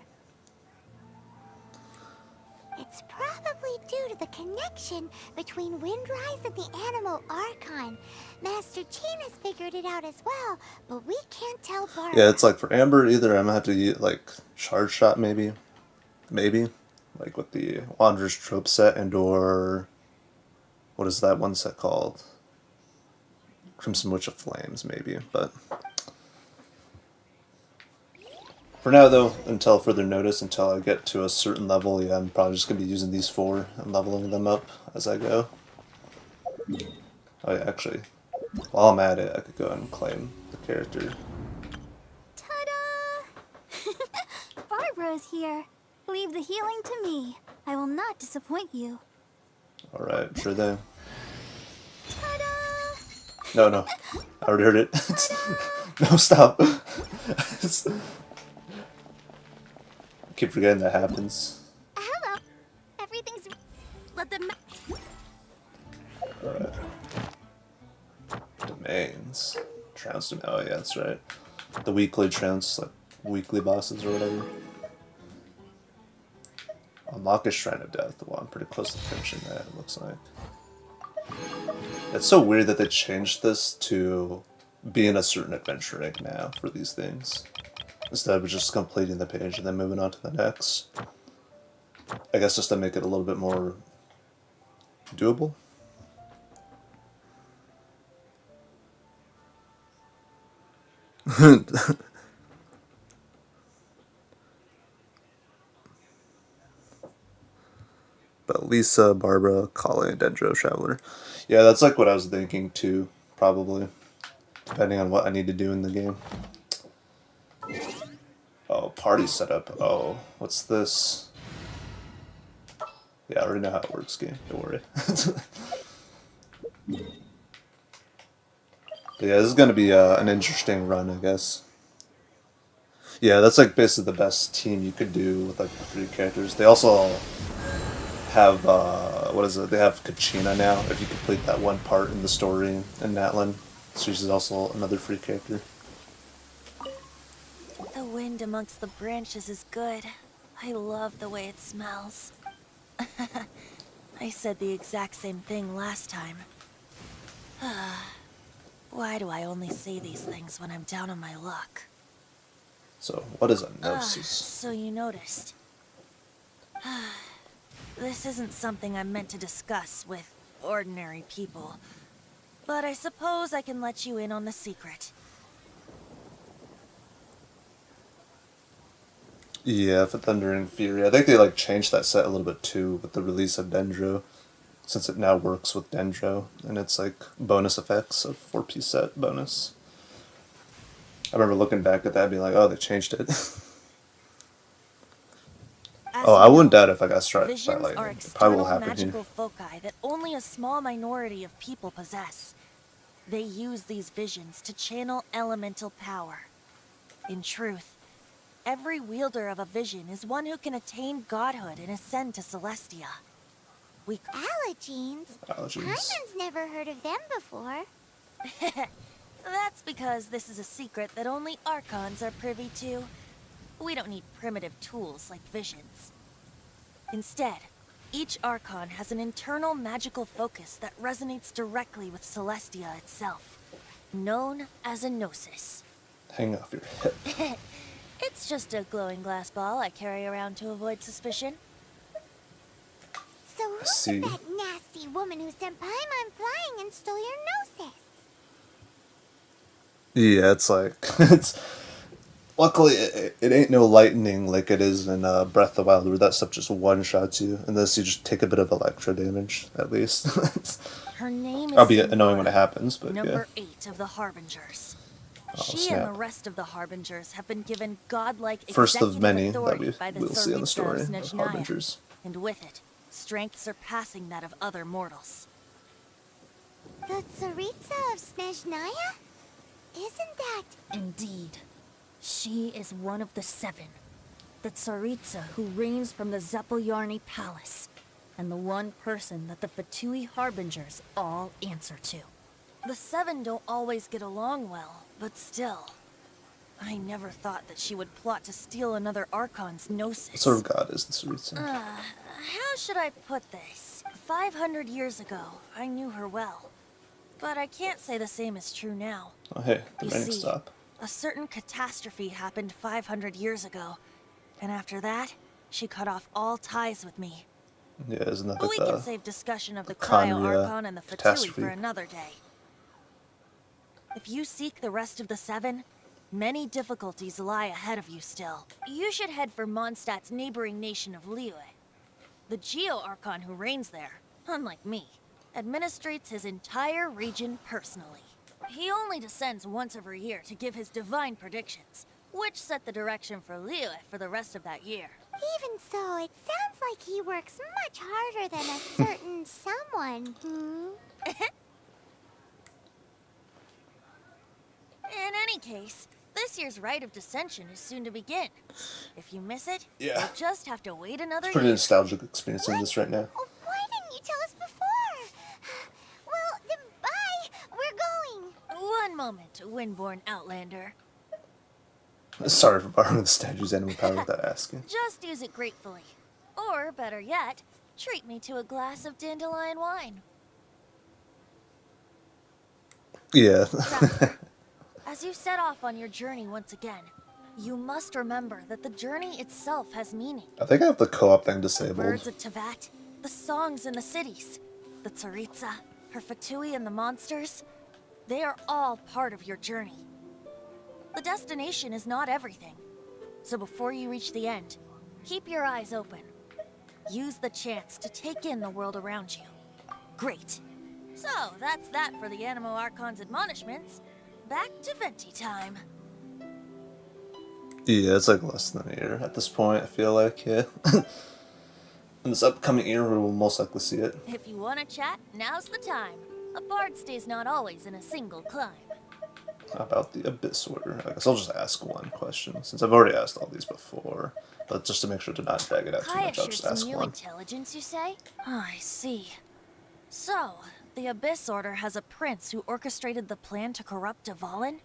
It's probably due to the connection between Windrise and the Animal Archon. Master Jean has figured it out as well, but we can't tell Barbara.
Yeah, it's like for Amber, either I'm gonna have to use like Charge Shot, maybe, like with the Wanderer's Trope set, and or what is that one set called? Crimson Witch of Flames, maybe. But for now, though, until further notice, until I get to a certain level, yeah, I'm probably just gonna be using these 4 and leveling them up as I go. Oh yeah, actually, while I'm at it, I could go and claim the character.
Ta-da! Barbara's here. Leave the healing to me. I will not disappoint you.
Alright, sure thing.
Ta-da!
No, I already heard it. No, stop. I keep forgetting that happens.
Hello. Everything's... Let them...
Alright. Domains. Trounce domain. Oh yeah, that's right. The weekly trounce, like weekly bosses or whatever. Unlock a Shrine of Death. Well, I'm pretty close to finishing that, it looks like. It's so weird that they changed this to being a certain adventure egg now for these things, instead of just completing the page and then moving on to the next. I guess just to make it a little bit more doable. But Lisa, Barbara, Kali, and Dendro Traveler. Yeah, that's like what I was thinking too, probably. Depending on what I need to do in the game. Oh, party setup. Oh, what's this? Yeah, I already know how it works, game. Don't worry. But yeah, this is going to be an interesting run, I guess. Yeah, that's like basically the best team you could do with like the 3 characters. They also have, what is it? They have Kachina now, if you complete that one part in the story in Natlan. So she's also another free character.
The wind amongst the branches is good. I love the way it smells. I said the exact same thing last time. Why do I only say these things when I'm down on my luck?
So, what is a gnosis?
So you noticed. This isn't something I'm meant to discuss with ordinary people. But I suppose I can let you in on the secret.
Yeah, for Thundering Fury. I think they like changed that set a little bit too with the release of Dendro, since it now works with Dendro, and it's like bonus effects of 4-piece set bonus. I remember looking back at that and being like, oh, they changed it. Oh, I wouldn't doubt if I got struck by
Visions
lightning.
are
It probably will
external
happen
magical
here.
foci that only a small minority of people possess. They use these visions to channel elemental power. In truth, every wielder of a vision is one who can attain godhood and ascend to Celestia. We
Allergenes? Paimon's never heard of them before.
That's because this is a secret that only Archons are privy to. We don't need primitive tools like visions. Instead, each Archon has an internal magical focus that resonates directly with Celestia itself, known as a gnosis.
Hang off your hip.
It's just a glowing glass ball I carry around to avoid suspicion.
So who's
see.
that nasty woman who sent Paimon flying and stole your gnosis?
Yeah, it's like Luckily, it ain't no lightning like it is in Breath of the Wild, where that stuff just one-shots you, unless you just take a bit of electro damage, at least.
Her name is
Albeit annoying
Senora,
when it happens, but
number
yeah.
8 of the Harbingers.
Oh,
She and the
snap.
rest of the Harbingers have been given godlike
First of
executive
many that
authority
we
by the
will see in the
Tsaritsa
story
of
of
Snezhnaya,
Harbingers.
and with it, strength surpassing that of other mortals.
The Tsaritsa of Snezhnaya? Isn't that...
Indeed. She is one of the 7. The Tsaritsa who reigns from the Zepolyarny Palace, and the one person that the Fatui Harbingers all answer to. The 7 don't always get along well, but still. I never thought that she would plot to steal another Archon's Gnosis.
What sort of god is the Tsaritsa?
How should I put this? 500 years ago, I knew her well. But I can't say the same is true now.
Oh hey, the
You
rain
see,
stop.
a certain catastrophe happened 500 years ago. And after that, she cut off all ties with me.
Yeah, isn't that
But
like
we can
the
save discussion of the
Kanye,
Cryo-Archon and the Fatui
catastrophe?
for another day. If you seek the rest of the 7, many difficulties lie ahead of you still. You should head for Mondstadt's neighboring nation of Liyue. The Geo-Archon who reigns there, unlike me, administrates his entire region personally. He only descends once every year to give his divine predictions, which set the direction for Liyue for the rest of that year.
Even so, it sounds like he works much harder than a certain someone,
In any case, this year's Rite of Dissension is soon to begin. If you miss it,
Yeah.
you'll just have to wait another
Pretty
year.
nostalgic experiencing this right now.
Why didn't you tell us before? Well, then bye. We're going.
One moment, Windborn Outlander.
Sorry for borrowing the statue's animal power without asking.
Just use it gratefully. Or, better yet, treat me to a glass of dandelion wine.
Yeah.
As you set off on your journey once again, you must remember that the journey itself has meaning.
I think I have the co-op thing
The
disabled.
birds of Tevat, the songs in the cities, the Tsaritsa, her Fatui and the monsters, they are all part of your journey. The destination is not everything. So before you reach the end, keep your eyes open. Use the chance to take in the world around you. Great. So, that's that for the Animo Archon's admonishments. Back to Venti time.
Yeah, it's like less than a year at this point, I feel like, yeah. In this upcoming year, we will most likely see it.
If you want to chat, now's the time. A bard stays not always in a single climb.
About the Abyss Order. I guess I'll just ask one question, since I've already asked all these before. But just to make sure to not drag it out too
Kaya
much, I'll
shared
just
some
ask
new
one.
intelligence, you say? Oh, I see. So, the Abyss Order has a prince who orchestrated the plan to corrupt Dvalin?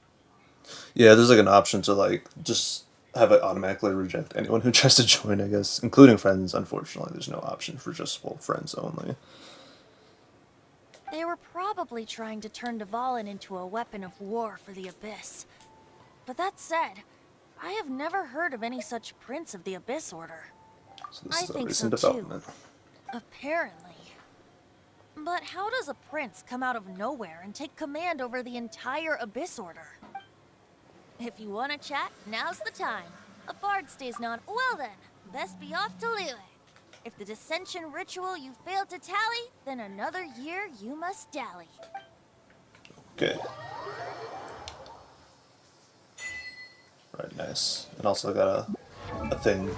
Yeah, there's like an option to like just have it automatically reject anyone who tries to join, I guess, including friends. Unfortunately, there's no option for just, well, friends only.
They were probably trying to turn Dvalin into a weapon of war for the Abyss. But that said, I have never heard of any such prince of the Abyss Order.
So this is a
think
recent
so, too.
development.
Apparently. But how does a prince come out of nowhere and take command over the entire Abyss Order? If you want to chat, now's the time. A bard stays not. Well then, best be off to Liyue. If the dissension ritual you failed to tally, then another year you must dally.
Okay. Right, nice. And also got a thing.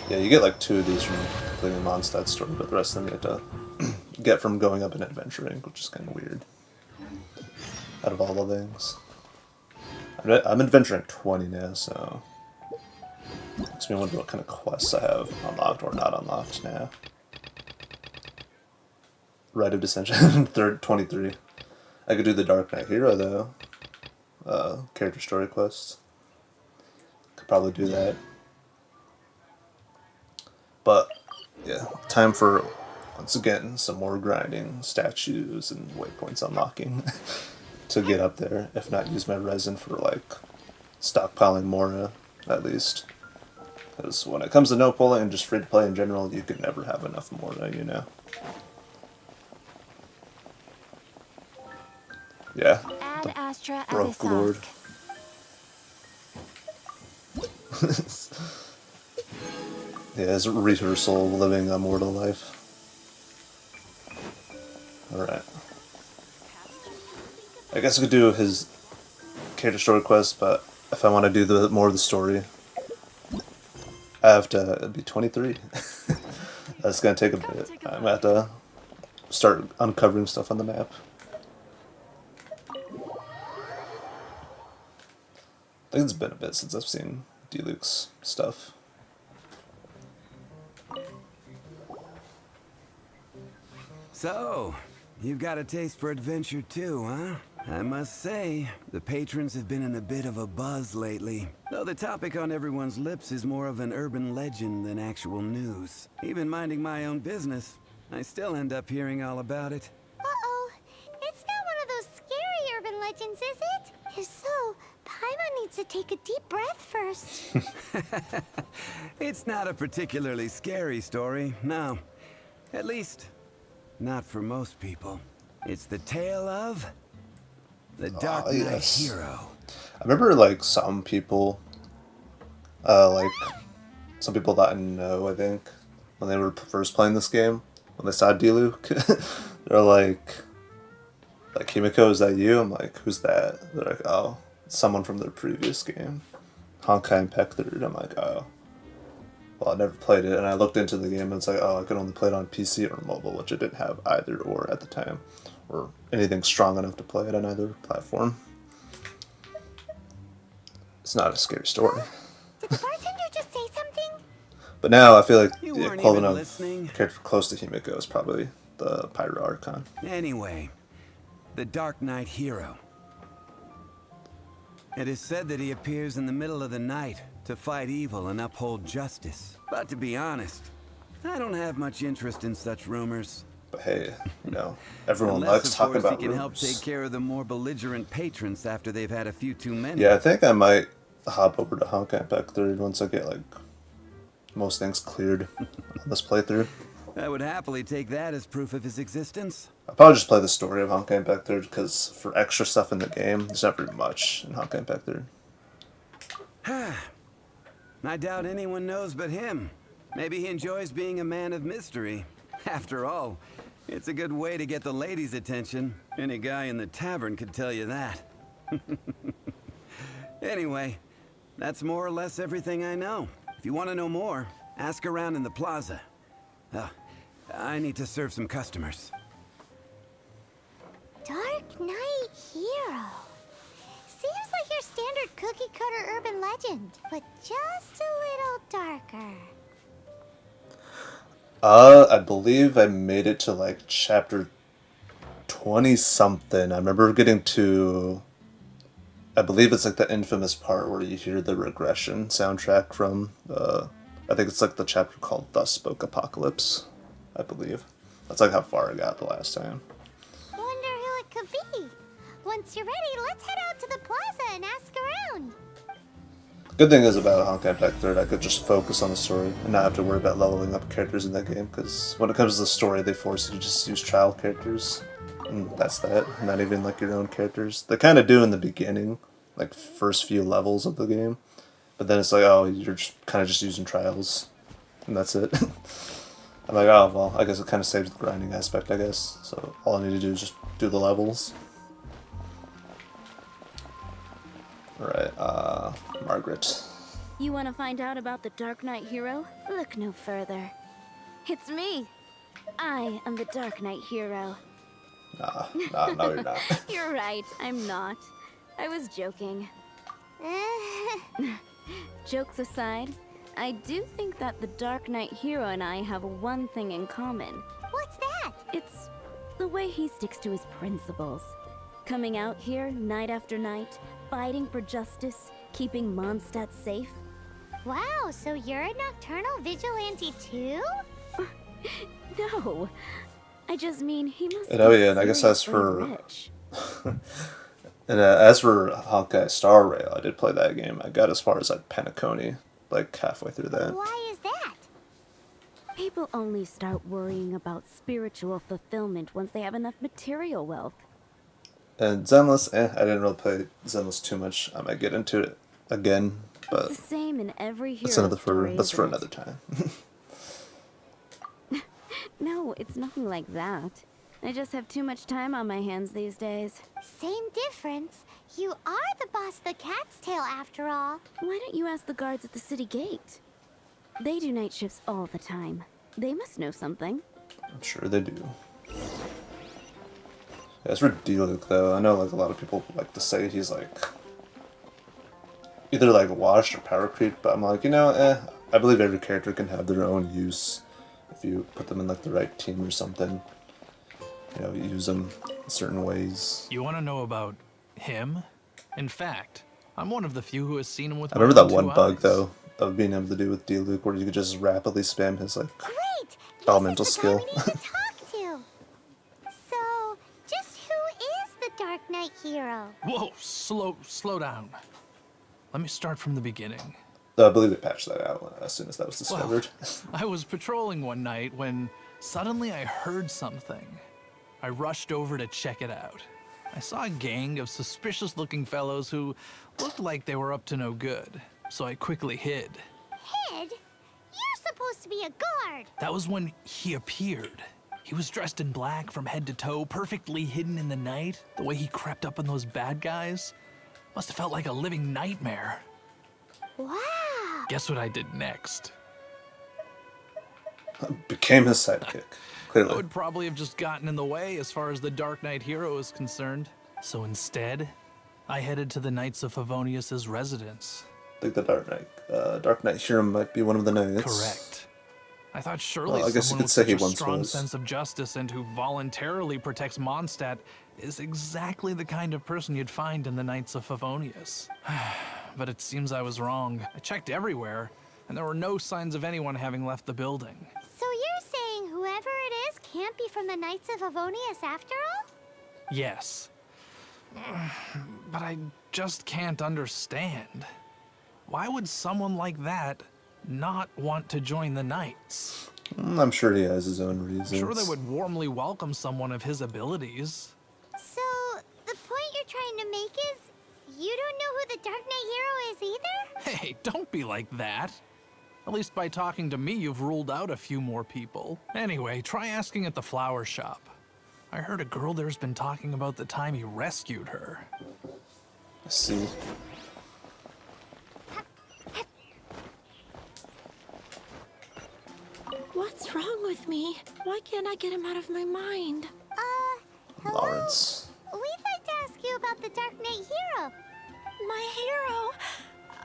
Yeah, you get like 2 of these from completing the Mondstadt story, but the rest of them you have to get from going up and adventuring, which is kind of weird. Out of all the things. I'm adventuring 20 now, so... Makes me wonder what kind of quests I have unlocked or not unlocked now. Rite of Dissension, 23. I could do the Dark Knight Hero, though. Character story quests. Could probably do that. But, yeah, time for, once again, some more grinding, statues, and waypoints unlocking to get up there. If not, use my resin for, like, stockpiling more, at least. Because when it comes to no pulling and just free to play in general, you can never have enough Mora, you know. Yeah.
Ad Astra
Broke Lord.
Abyssosque.
Yeah, his rehearsal, living a mortal life. Alright. I guess I could do his character story quest, but if I want to do the more of the story, I have to be 23. That's gonna take a bit. I'm gonna have to start uncovering stuff on the map. I think it's been a bit since I've seen Deluxe stuff.
So, you've got a taste for adventure too, huh? I must say, the patrons have been in a bit of a buzz lately. Though the topic on everyone's lips is more of an urban legend than actual news. Even minding my own business, I still end up hearing all about it.
Uh-oh. It's not one of those scary urban legends, is it? If so, Paimon needs to take a deep breath first.
It's not a particularly scary story, no. At least, not for most people. It's the tale of the Dark Knight Hero.
I remember like some people that I know, I think, when they were first playing this game, when they saw D-Luke, they're like Himiko, is that you? I'm like, who's that? They're like, oh, it's someone from their previous game, Honkai Impact 3. I'm like, oh. Well, I never played it, and I looked into the game, and it's like, oh, I could only play it on PC or mobile, which I didn't have either or at the time, or anything strong enough to play it on either platform. It's not a scary story.
Did the bartender just say something?
But now I feel like
You
the
weren't
equivalent
even
of
listening.
character close to Himiko is probably the Pyro Archon.
Anyway, the Dark Knight Hero. It is said that he appears in the middle of the night to fight evil and uphold justice. But to be honest, I don't have much interest in such rumors.
But hey, you know, everyone
Unless,
likes
of
talking
course,
about
he can
rumors.
help take care of the more belligerent patrons after they've had a few too many.
Yeah, I think I might hop over to Honkai Impact 3 once I get like most things cleared on this playthrough.
I would happily take that as proof of his existence.
I'll probably just play the story of Honkai Impact 3 because for extra stuff in the game, there's not very much in Honkai Impact 3.
I doubt anyone knows but him. Maybe he enjoys being a man of mystery. After all, it's a good way to get the ladies' attention. Any guy in the tavern could tell you that. Anyway, that's more or less everything I know. If you want to know more, ask around in the plaza. I need to serve some customers.
Dark Knight Hero. Seems like your standard cookie-cutter urban legend, but just a little darker.
I believe I made it to like chapter 20-something. I remember getting to, I believe it's like the infamous part where you hear the regression soundtrack from, I think it's like the chapter called Thus Spoke Apocalypse, I believe. That's like how far I got the last time.
Wonder who it could be. Once you're ready, let's head out to the plaza and ask around.
Good thing is about Honkai Impact 3, I could just focus on the story and not have to worry about leveling up characters in that game, because when it comes to the story, they force you to just use child characters, and that's that, not even like your own characters. They kind of do in the beginning, like first few levels of the game, but then it's like, oh, you're just kind of just using trials, and that's it. I'm like, oh, well, I guess it kind of saves the grinding aspect, I guess, so all I need to do is just do the levels. Alright, Margaret.
You want to find out about the Dark Knight Hero? Look no further. It's me. I am the Dark Knight Hero.
No, you're not.
You're right, I'm not. I was joking. Jokes aside, I do think that the Dark Knight Hero and I have one thing in common.
What's that?
It's the way he sticks to his principles. Coming out here night after night, fighting for justice, keeping Mondstadt safe.
Wow, so you're a nocturnal vigilante too?
No, I just mean he must
And oh
be
yeah, and I guess as
seriously
for
rich.
and as for Honkai Star Rail, I did play that game. I got as far as like Penacony, like halfway through that.
Why is that?
People only start worrying about spiritual fulfillment once they have enough material wealth.
And Zenless, I didn't really play Zenless too much. I might get into it again, but
the same in every hero
that's for
story,
another time.
No, it's nothing like that. I just have too much time on my hands these days.
Same difference. You are the boss of the Cat's Tail after all.
Why don't you ask the guards at the city gate? They do night shifts all the time. They must know something.
I'm sure they do. Yeah, as for D-Luke though, I know like a lot of people like to say he's like either like washed or power creep, but I'm like, I believe every character can have their own use if you put them in like the right team or something. Use them in certain ways.
You want to know about him? In fact, I'm one of the few who has seen him with
I
my
remember
own
that one
two
bug
eyes.
though of being able to do with D-Luke where you could just rapidly spam his like elemental skill.
Talk to. So, just who is the Dark Knight hero?
Whoa, slow down. Let me start from the beginning.
I believe they patched that out as soon as that was discovered.
I was patrolling one night when suddenly I heard something. I rushed over to check it out. I saw a gang of suspicious-looking fellows who looked like they were up to no good, so I quickly hid.
Hid? You're supposed to be a guard.
That was when he appeared. He was dressed in black from head to toe, perfectly hidden in the night. The way he crept up on those bad guys must have felt like a living nightmare.
Wow.
Guess what I did next?
Became his sidekick. Clearly.
I would probably have just gotten in the way as far as the Dark Knight hero is concerned. So instead, I headed to the Knights of Favonius' residence.
I think the Dark Knight hero might be one of the knights.
Correct. I thought surely
I guess you
someone
could
with
say
such
he
a
once
strong
was.
sense of justice and who voluntarily protects Mondstadt is exactly the kind of person you'd find in the Knights of Favonius. But it seems I was wrong. I checked everywhere, and there were no signs of anyone having left the building.
So you're saying whoever it is can't be from the Knights of Favonius after all?
Yes. But I just can't understand. Why would someone like that not want to join the Knights?
I'm sure he has his own reasons.
I'm sure they would warmly welcome someone of his abilities.
So, the point you're trying to make is you don't know who the Dark Knight hero is either?
Hey, don't be like that. At least by talking to me, you've ruled out a few more people. Anyway, try asking at the flower shop. I heard a girl there's been talking about the time he rescued her.
I see.
What's wrong with me? Why can't I get him out of my mind?
Hello?
Lawrence.
We'd like to ask you about the Dark Knight hero.
My hero?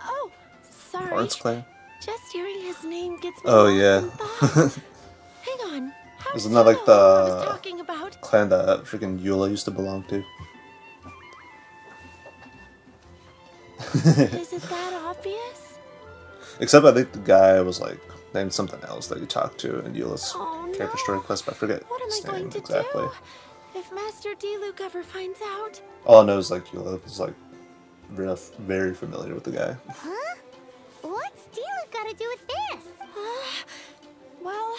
Oh, sorry.
Lawrence clan?
Just hearing his name gets me
Oh
lost
yeah.
in thought. Hang on. How
Isn't
did
that
you
like
know who I was
the
talking about?
clan that freaking Eula used to belong to?
Is it that obvious?
Except I think the guy was like named something else that you talked to in Eula's
Oh,
character story quest, but I forget
What am
his
I going
name
to
exactly.
do? If Master D-Luke ever finds out?
All I know is like Eula was like very familiar with the guy.
Huh? What's D-Luke got to do with this?
Well,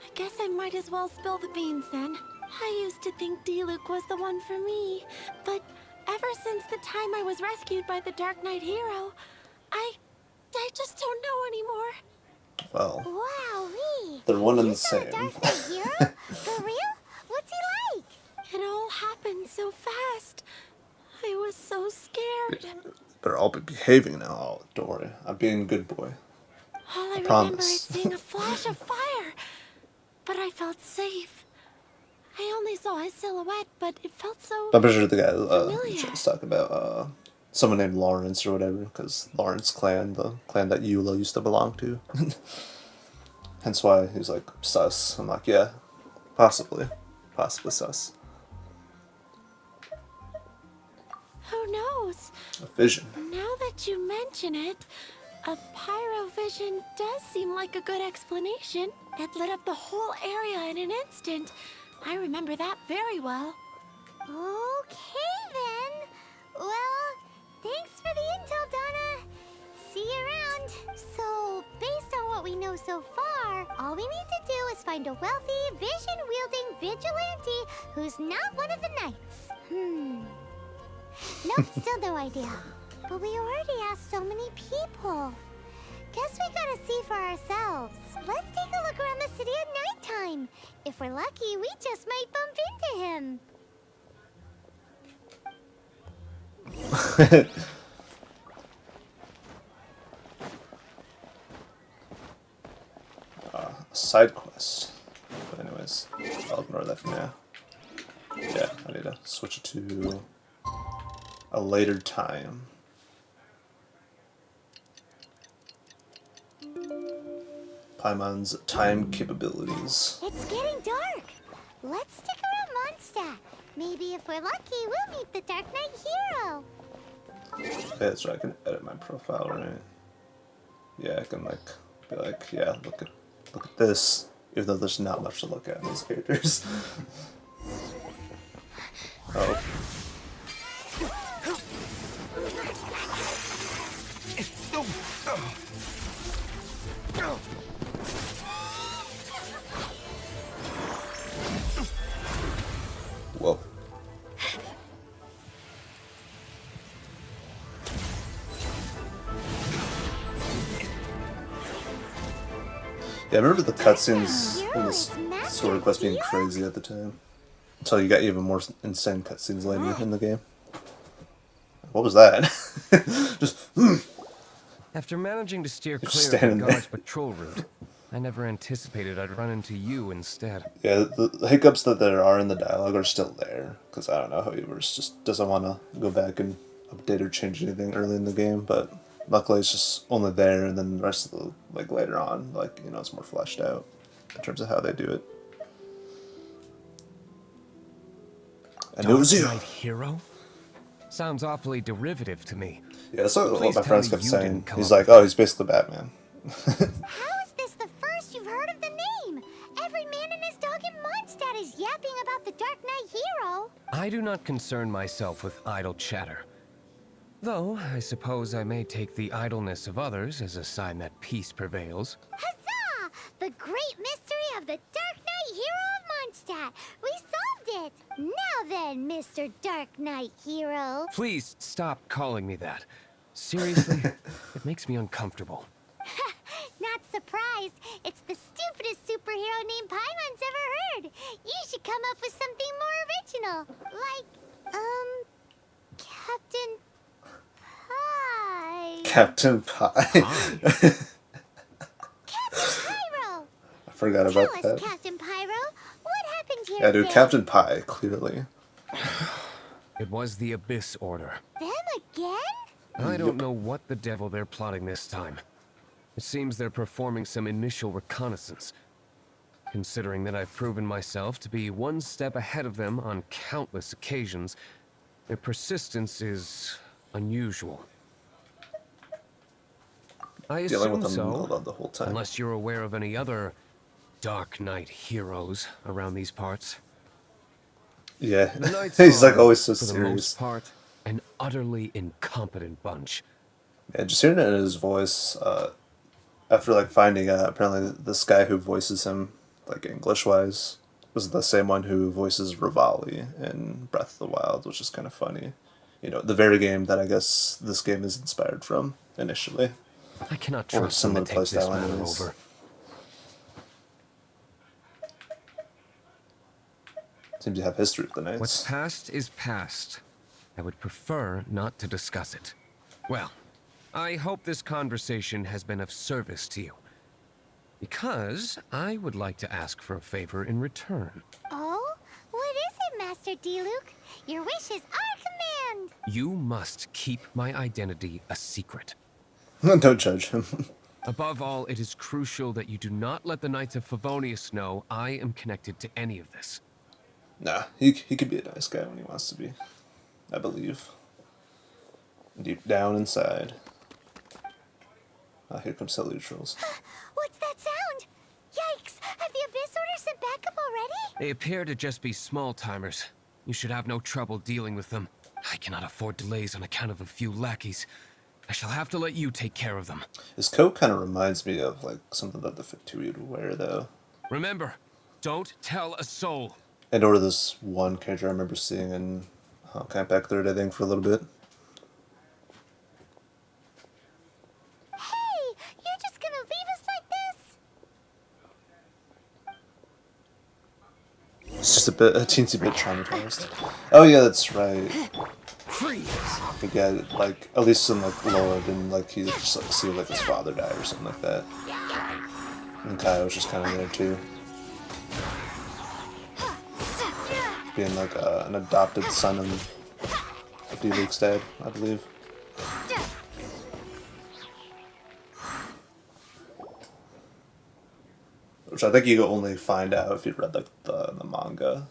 I guess I might as well spill the beans then. I used to think D-Luke was the one for me, but ever since the time I was rescued by the Dark Knight hero, I just don't know anymore.
Well,
Wowee!
they're one and
You
the
saw
same.
a Dark Knight hero? For real? What's he like?
It all happened so fast. I was so scared.
They're all behaving now. Oh, don't worry. I'm being a good boy.
All I remember
promise.
is seeing a flash of fire, but I felt safe. I only saw his silhouette, but it felt so
I'm pretty sure the guy
familiar.
was talking about someone named Lawrence or whatever, because Lawrence clan, the clan that Eula used to belong to. Hence why he's like sus. I'm like, yeah, possibly sus.
Who knows?
A vision.
Now that you mention it, a pyrovision does seem like a good explanation. It lit up the whole area in an instant. I remember that very well.
Okay then. Well, thanks for the intel, Donna. See you around. So, based on what we know so far, all we need to do is find a wealthy, vision-wielding vigilante who's not one of the knights. Nope, still no idea. But we already asked so many people. Guess we gotta see for ourselves. Let's take a look around the city at nighttime. If we're lucky, we just might bump into him.
Side quest. But anyways, I'll ignore that for now. Yeah, I need to switch it to a later time. Paimon's time capabilities.
It's getting dark. Let's stick around Mondstadt. Maybe if we're lucky, we'll meet the Dark Knight hero.
Yeah, that's right, I can edit my profile, right? Yeah, I can like be like, yeah, look at this, even though there's not much to look at in these characters. Oh. Whoa. Yeah, I remember the cutscenes in this sort of quest being crazy at the time. Until you got even more insane cutscenes later in the game. What was that? Just.
After managing to steer
Just
clear of the
standing there.
guard's patrol route, I never anticipated I'd run into you instead.
Yeah, the hiccups that there are in the dialogue are still there. Because I don't know, Hoyoverse just doesn't want to go back and update or change anything early in the game. But luckily it's just only there, and then the rest of the, like, later on, like, you know, it's more fleshed out in terms of how they do it. And it was you.
Dark Knight hero? Sounds awfully derivative to me.
Yeah, that's what
Please
my
tell
friends
me
kept
you
saying.
didn't come
He's
up
like,
with
oh, he's basically Batman.
How is this the first you've heard of the name? Every man and his dog in Mondstadt is yapping about the Dark Knight hero.
I do not concern myself with idle chatter. Though, I suppose I may take the idleness of others as a sign that peace prevails.
Huzzah! The great mystery of the Dark Knight hero of Mondstadt. We solved it. Now then, Mr. Dark Knight hero.
Please stop calling me that. Seriously, it makes me uncomfortable.
Not surprised. It's the stupidest superhero name Paimon's ever heard. You should come up with something more original. Like, Captain Pie.
Captain Pie.
Captain Pyro.
I forgot about
Tell us,
that.
Captain Pyro, what happened here
Yeah, dude,
today?
Captain Pie, clearly.
It was the Abyss Order.
Them again?
I don't know what the devil they're plotting this time. It seems they're performing some initial reconnaissance. Considering that I've proven myself to be one step ahead of them on countless occasions, their persistence is unusual. I
Dealing with
assume
them
so,
the whole time.
unless you're aware of any other Dark Knight heroes around these parts.
Yeah,
The Knights
he's like
are,
always so
for the
serious.
most part, an utterly incompetent bunch.
Yeah, just hearing it in his voice, after like finding out, apparently this guy who voices him, like English-wise, was the same one who voices Rivali in Breath of the Wild, which is kind of funny. You know, the very game that I guess this game is inspired from initially.
I cannot
Or
trust them to
similar
take this
playstyle
matter
anyways.
over.
Seems to have history with the Knights.
What's past is past. I would prefer not to discuss it. Well, I hope this conversation has been of service to you. Because I would like to ask for a favor in return.
Oh? What is it, Master D-Luke? Your wish is our command.
You must keep my identity a secret.
Don't judge him.
Above all, it is crucial that you do not let the Knights of Favonius know I am connected to any of this.
Nah, he could be a nice guy when he wants to be. I believe. Deep down inside. Ah, here comes Helitrolls.
What's that sound? Yikes! Have the Abyss Order sent backup already?
They appear to just be small-timers. You should have no trouble dealing with them. I cannot afford delays on account of a few lackeys. I shall have to let you take care of them.
His coat kind of reminds me of like something that the Fatui would wear, though.
Remember, don't tell a soul.
And or this one character I remember seeing in Camp Eckler, I think, for a little bit. It's just a teensy bit traumatized. Oh yeah, that's right.
Freeze.
I forget, like, at least in like lore, didn't like he just like see like his father die or something like that. And Kai was just kind of there too, being like an adopted son of Luke's dad, I believe. Which I think you can only find out if you read like the manga.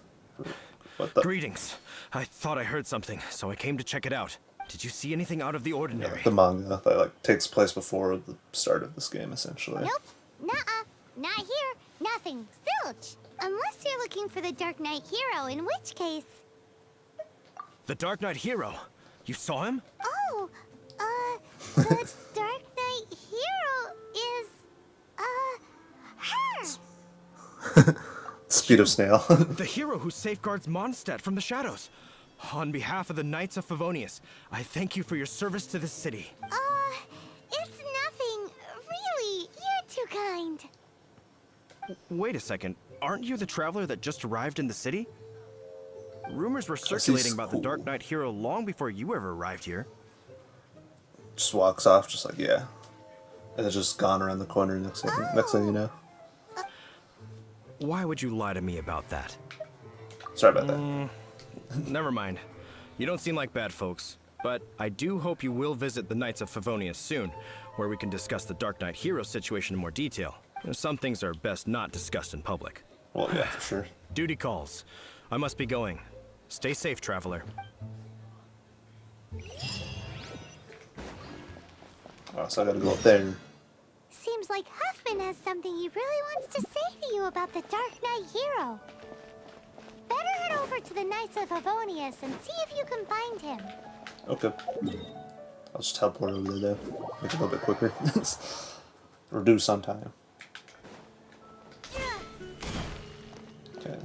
What the?
Greetings. I thought I heard something, so I came to check it out. Did you see anything out of the ordinary?
The manga that like takes place before the start of this game, essentially.
Nope. Nuh-uh. Not here. Nothing. Zilch. Unless you're looking for the Dark Knight hero, in which case...
The Dark Knight hero? You saw him?
Oh, the Dark Knight hero is, her.
Speed of snail.
The hero who safeguards Mondstadt from the shadows. On behalf of the Knights of Favonius, I thank you for your service to this city.
It's nothing. Really, you're too kind.
Wait a second. Aren't you the traveler that just arrived in the city? Rumors were circulating about the Dark Knight hero long before you ever arrived here.
Just walks off, just like, yeah. And it's just gone around the corner next thing you know.
Why would you lie to me about that?
Sorry about that.
Never mind. You don't seem like bad folks, but I do hope you will visit the Knights of Favonius soon, where we can discuss the Dark Knight hero situation in more detail. Some things are best not discussed in public.
Well, yeah, for sure.
Duty calls. I must be going. Stay safe, traveler.
Oh, so I gotta go up there.
Seems like Huffman has something he really wants to say to you about the Dark Knight hero. Better head over to the Knights of Favonius and see if you can find him.
Okay. I'll just teleport over there, make it a little bit quicker. Reduce on time. Okay.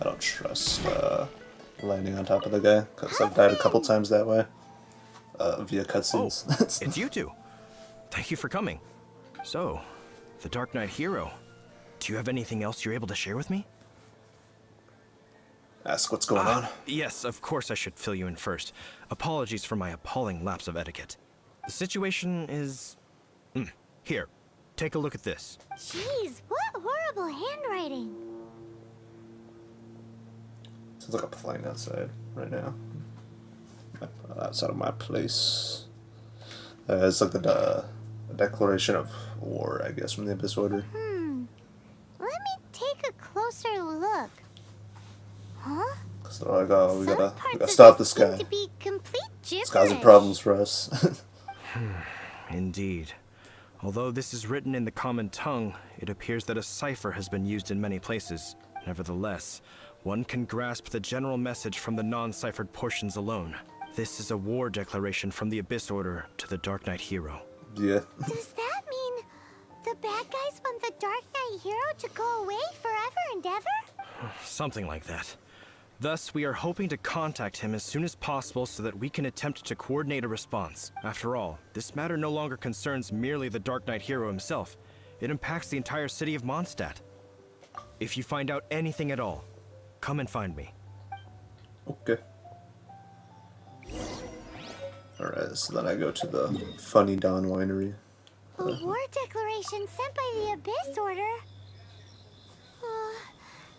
I don't trust landing on top of the guy, because I've died a couple times that way. Via cutscenes.
Oh, it's you two. Thank you for coming. So, the Dark Knight hero. Do you have anything else you're able to share with me?
Ask what's going on.
Yes, of course I should fill you in first. Apologies for my appalling lapse of etiquette. The situation is... Here, take a look at this.
Jeez, what horrible handwriting.
Sounds like a plane outside right now. Outside of my place. It's like the declaration of war, I guess, from the Abyss Order.
Let me take a closer look. Huh?
So they're like, oh, we gotta stop this guy.
To be complete
It's causing problems for us.
Indeed. Although this is written in the common tongue, it appears that a cipher has been used in many places. Nevertheless, one can grasp the general message from the non-ciphered portions alone. This is a war declaration from the Abyss Order to the Dark Knight hero.
Yeah.
Does that mean the bad guys want the Dark Knight hero to go away forever and ever?
Something like that. Thus, we are hoping to contact him as soon as possible so that we can attempt to coordinate a response. After all, this matter no longer concerns merely the Dark Knight hero himself. It impacts the entire city of Mondstadt. If you find out anything at all, come and find me.
Okay. Alright, so then I go to the Funny Dawn Winery.
A war declaration sent by the Abyss Order?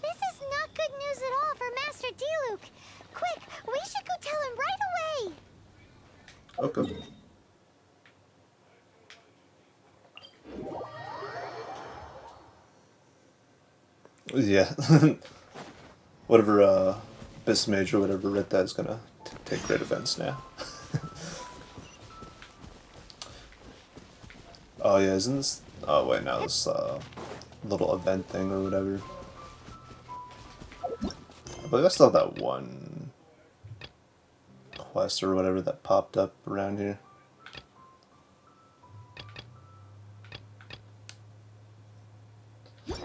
This is not good news at all for Master D-Luke. Quick, we should go tell him right away.
Okay. Yeah. Whatever Abyss Mage or whatever writ that is gonna take great offense now. Oh yeah, isn't this... Oh wait, no, this little event thing or whatever. I believe I still have that one quest or whatever that popped up around here.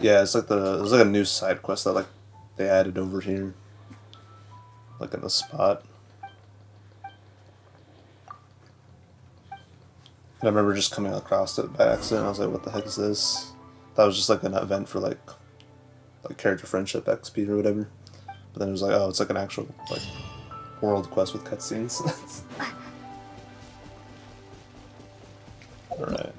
Yeah, it's like there's like a new side quest that like they added over here, like in the spot. And I remember just coming across it by accident. I was like, "What the heck is this?" That was just like an event for like like character friendship XP or whatever. But then it was like, oh, it's like an actual like world quest with cutscenes. All right.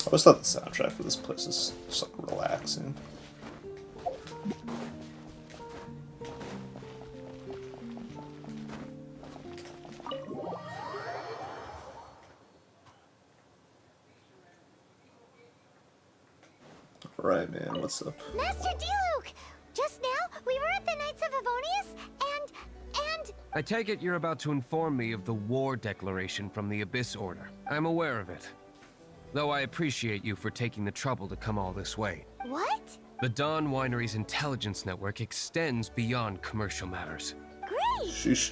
I always thought the soundtrack for this place is just like relaxing. Alright, man, what's up?
Master Diluc! Just now, we were at the Knights of Avonius, and...
I take it you're about to inform me of the war declaration from the Abyss Order. I'm aware of it. Though I appreciate you for taking the trouble to come all this way.
What?
The Dawn Winery's intelligence network extends beyond commercial matters.
Great!
Sheesh.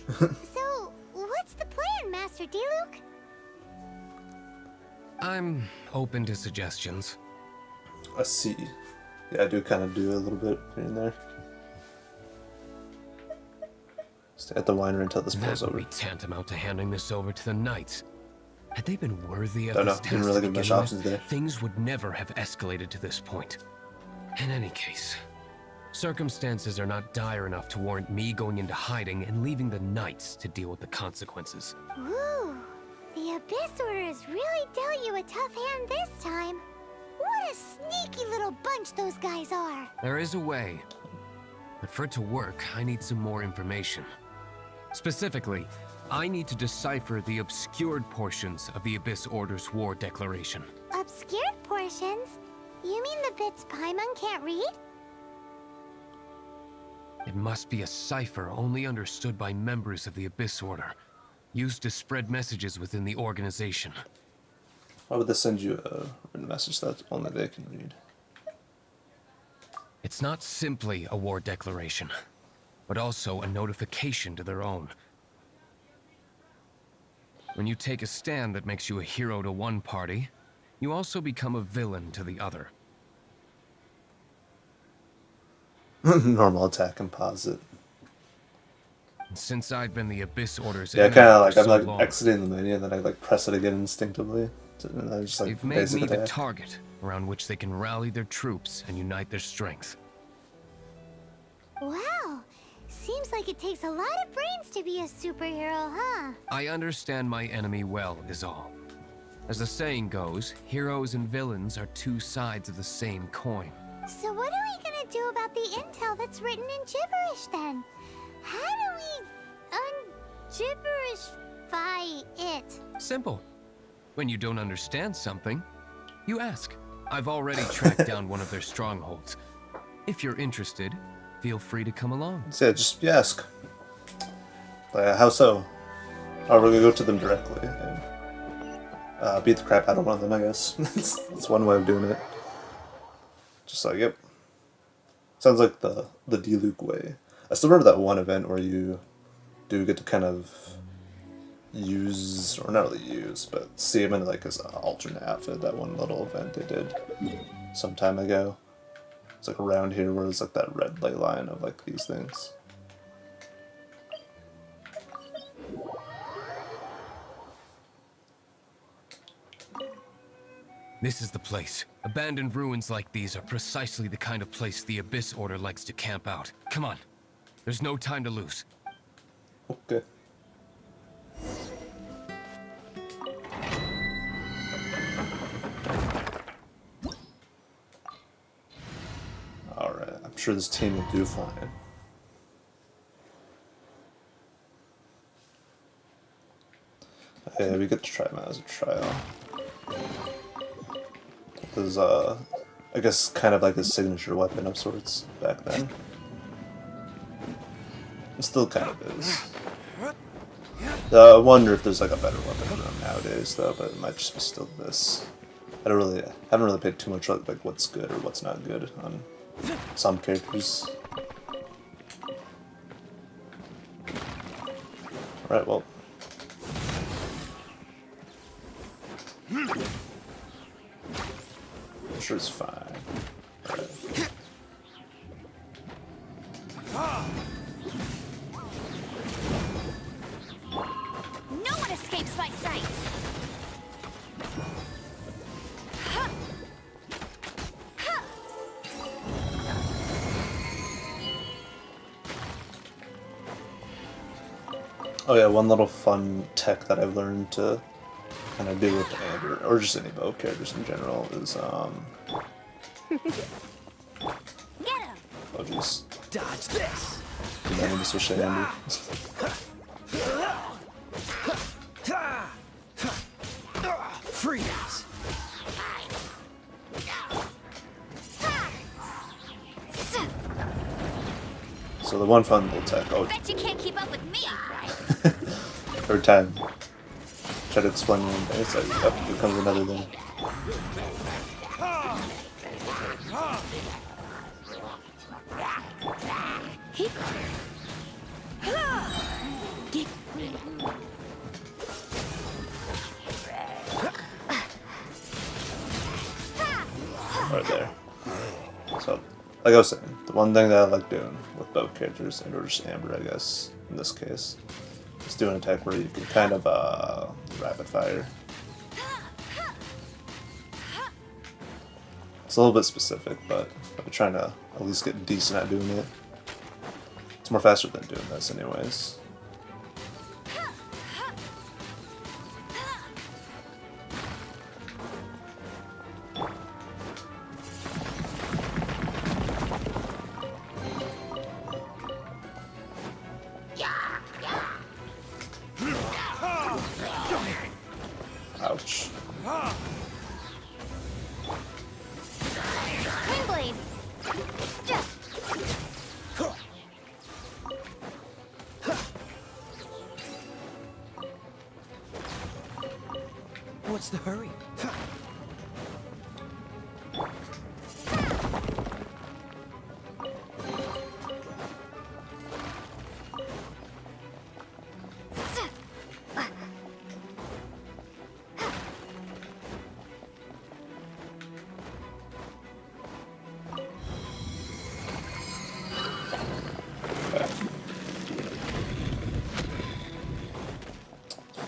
So, what's the plan, Master Diluc?
I'm open to suggestions.
I see. Yeah, I do kind of do a little bit here and there. Stay at the winery until this blows
That would
over.
be tantamount to handing this over to the Knights. Had they been worthy of
Don't know.
this
Didn't
task
really
to
give much
begin
options
with,
there.
things would never have escalated to this point. In any case, circumstances are not dire enough to warrant me going into hiding and leaving the Knights to deal with the consequences.
Ooh, the Abyss Order has really dealt you a tough hand this time. What a sneaky little bunch those guys are.
There is a way, but for it to work, I need some more information. Specifically, I need to decipher the obscured portions of the Abyss Order's war declaration.
Obscured portions? You mean the bits Paimon can't read?
It must be a cipher only understood by members of the Abyss Order, used to spread messages within the organization.
Why would they send you a written message that only they can read?
It's not simply a war declaration, but also a notification to their own. When you take a stand that makes you a hero to one party, you also become a villain to the other.
Normal attack composite.
Since I've been the Abyss Order's
Yeah,
enemy
kind of like
for
I'm
so
like
long,
exiting the menu and then I like press it again instinctively. And I just like
they've made
basic
me the
attack.
target around which they can rally their troops and unite their strength.
Wow, seems like it takes a lot of brains to be a superhero, huh?
I understand my enemy well, is all. As the saying goes, heroes and villains are two sides of the same coin.
So what are we gonna do about the intel that's written in gibberish then? How do we un-gibberishify it?
Simple. When you don't understand something, you ask. I've already tracked down one of their strongholds. If you're interested, feel free to come along.
So yeah, just ask. How so? Oh, we're gonna go to them directly and beat the crap out of one of them, I guess. That's one way of doing it. Just like, yep. Sounds like the Diluc way. I still remember that one event where you do get to kind of use, or not really use, but see him in like his alternate outfit. That one little event they did some time ago. It's like around here where it's like that red ley line of like these things.
This is the place. Abandoned ruins like these are precisely the kind of place the Abyss Order likes to camp out. Come on. There's no time to lose.
Okay. Alright, I'm sure this team will do fine. Hey, we get to try him out as a trial. This is, I guess, kind of like his signature weapon of sorts back then. It still kind of is. I wonder if there's like a better weapon for him nowadays, though, but it might just be still this. I haven't really paid too much like what's good or what's not good on some characters. Alright, well. I'm sure it's fine.
No one escapes my sights.
Oh yeah, one little fun tech that I've learned to kind of do with Amber, or just any bow characters in general, is
Get him.
oh jeez.
Dodge this.
I need to switch to Amber.
Freeze.
So the one fun little tech, oh,
Bet you can't keep up with me.
third time. Try to explain one thing, it's like, oh, here comes another thing. Right there. So, like I was saying, the one thing that I like doing with both characters, and or just Amber, I guess, in this case, is doing a tech where you can kind of rapid fire. It's a little bit specific, but I'm trying to at least get decent at doing it. It's more faster than doing this anyways. Ouch.
Windblade.
What's the hurry?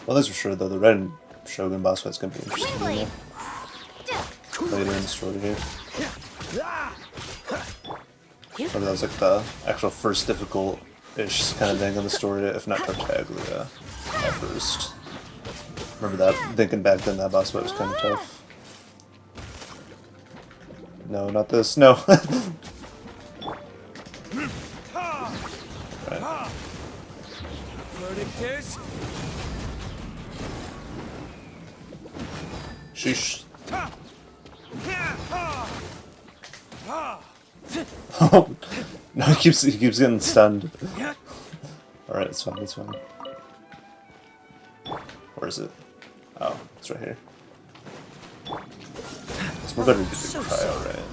Well, that's for sure, though. The Red Shogun boss fight's gonna be interesting. Later in the story here. Or that was like the actual first difficult-ish kind of thing in the story, if not Tartaglia at first. Remember that? Thinking back then, that boss fight was kind of tough. No, not this. No. Right. Sheesh. Oh no, he keeps getting stunned. Alright, it's fine, it's fine. Where is it? Oh, it's right here. So we're better to do the cryo, right?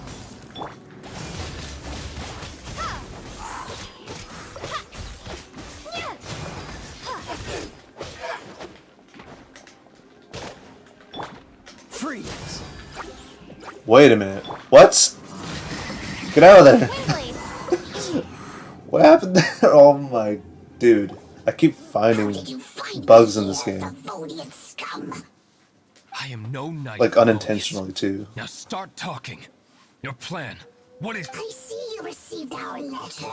Freeze.
Wait a minute. What? Get out of there. What happened there? Oh my dude. I keep finding bugs in this game.
I am no knight.
Like unintentionally too.
Now start talking. Your plan. What is...
I see you received our letter.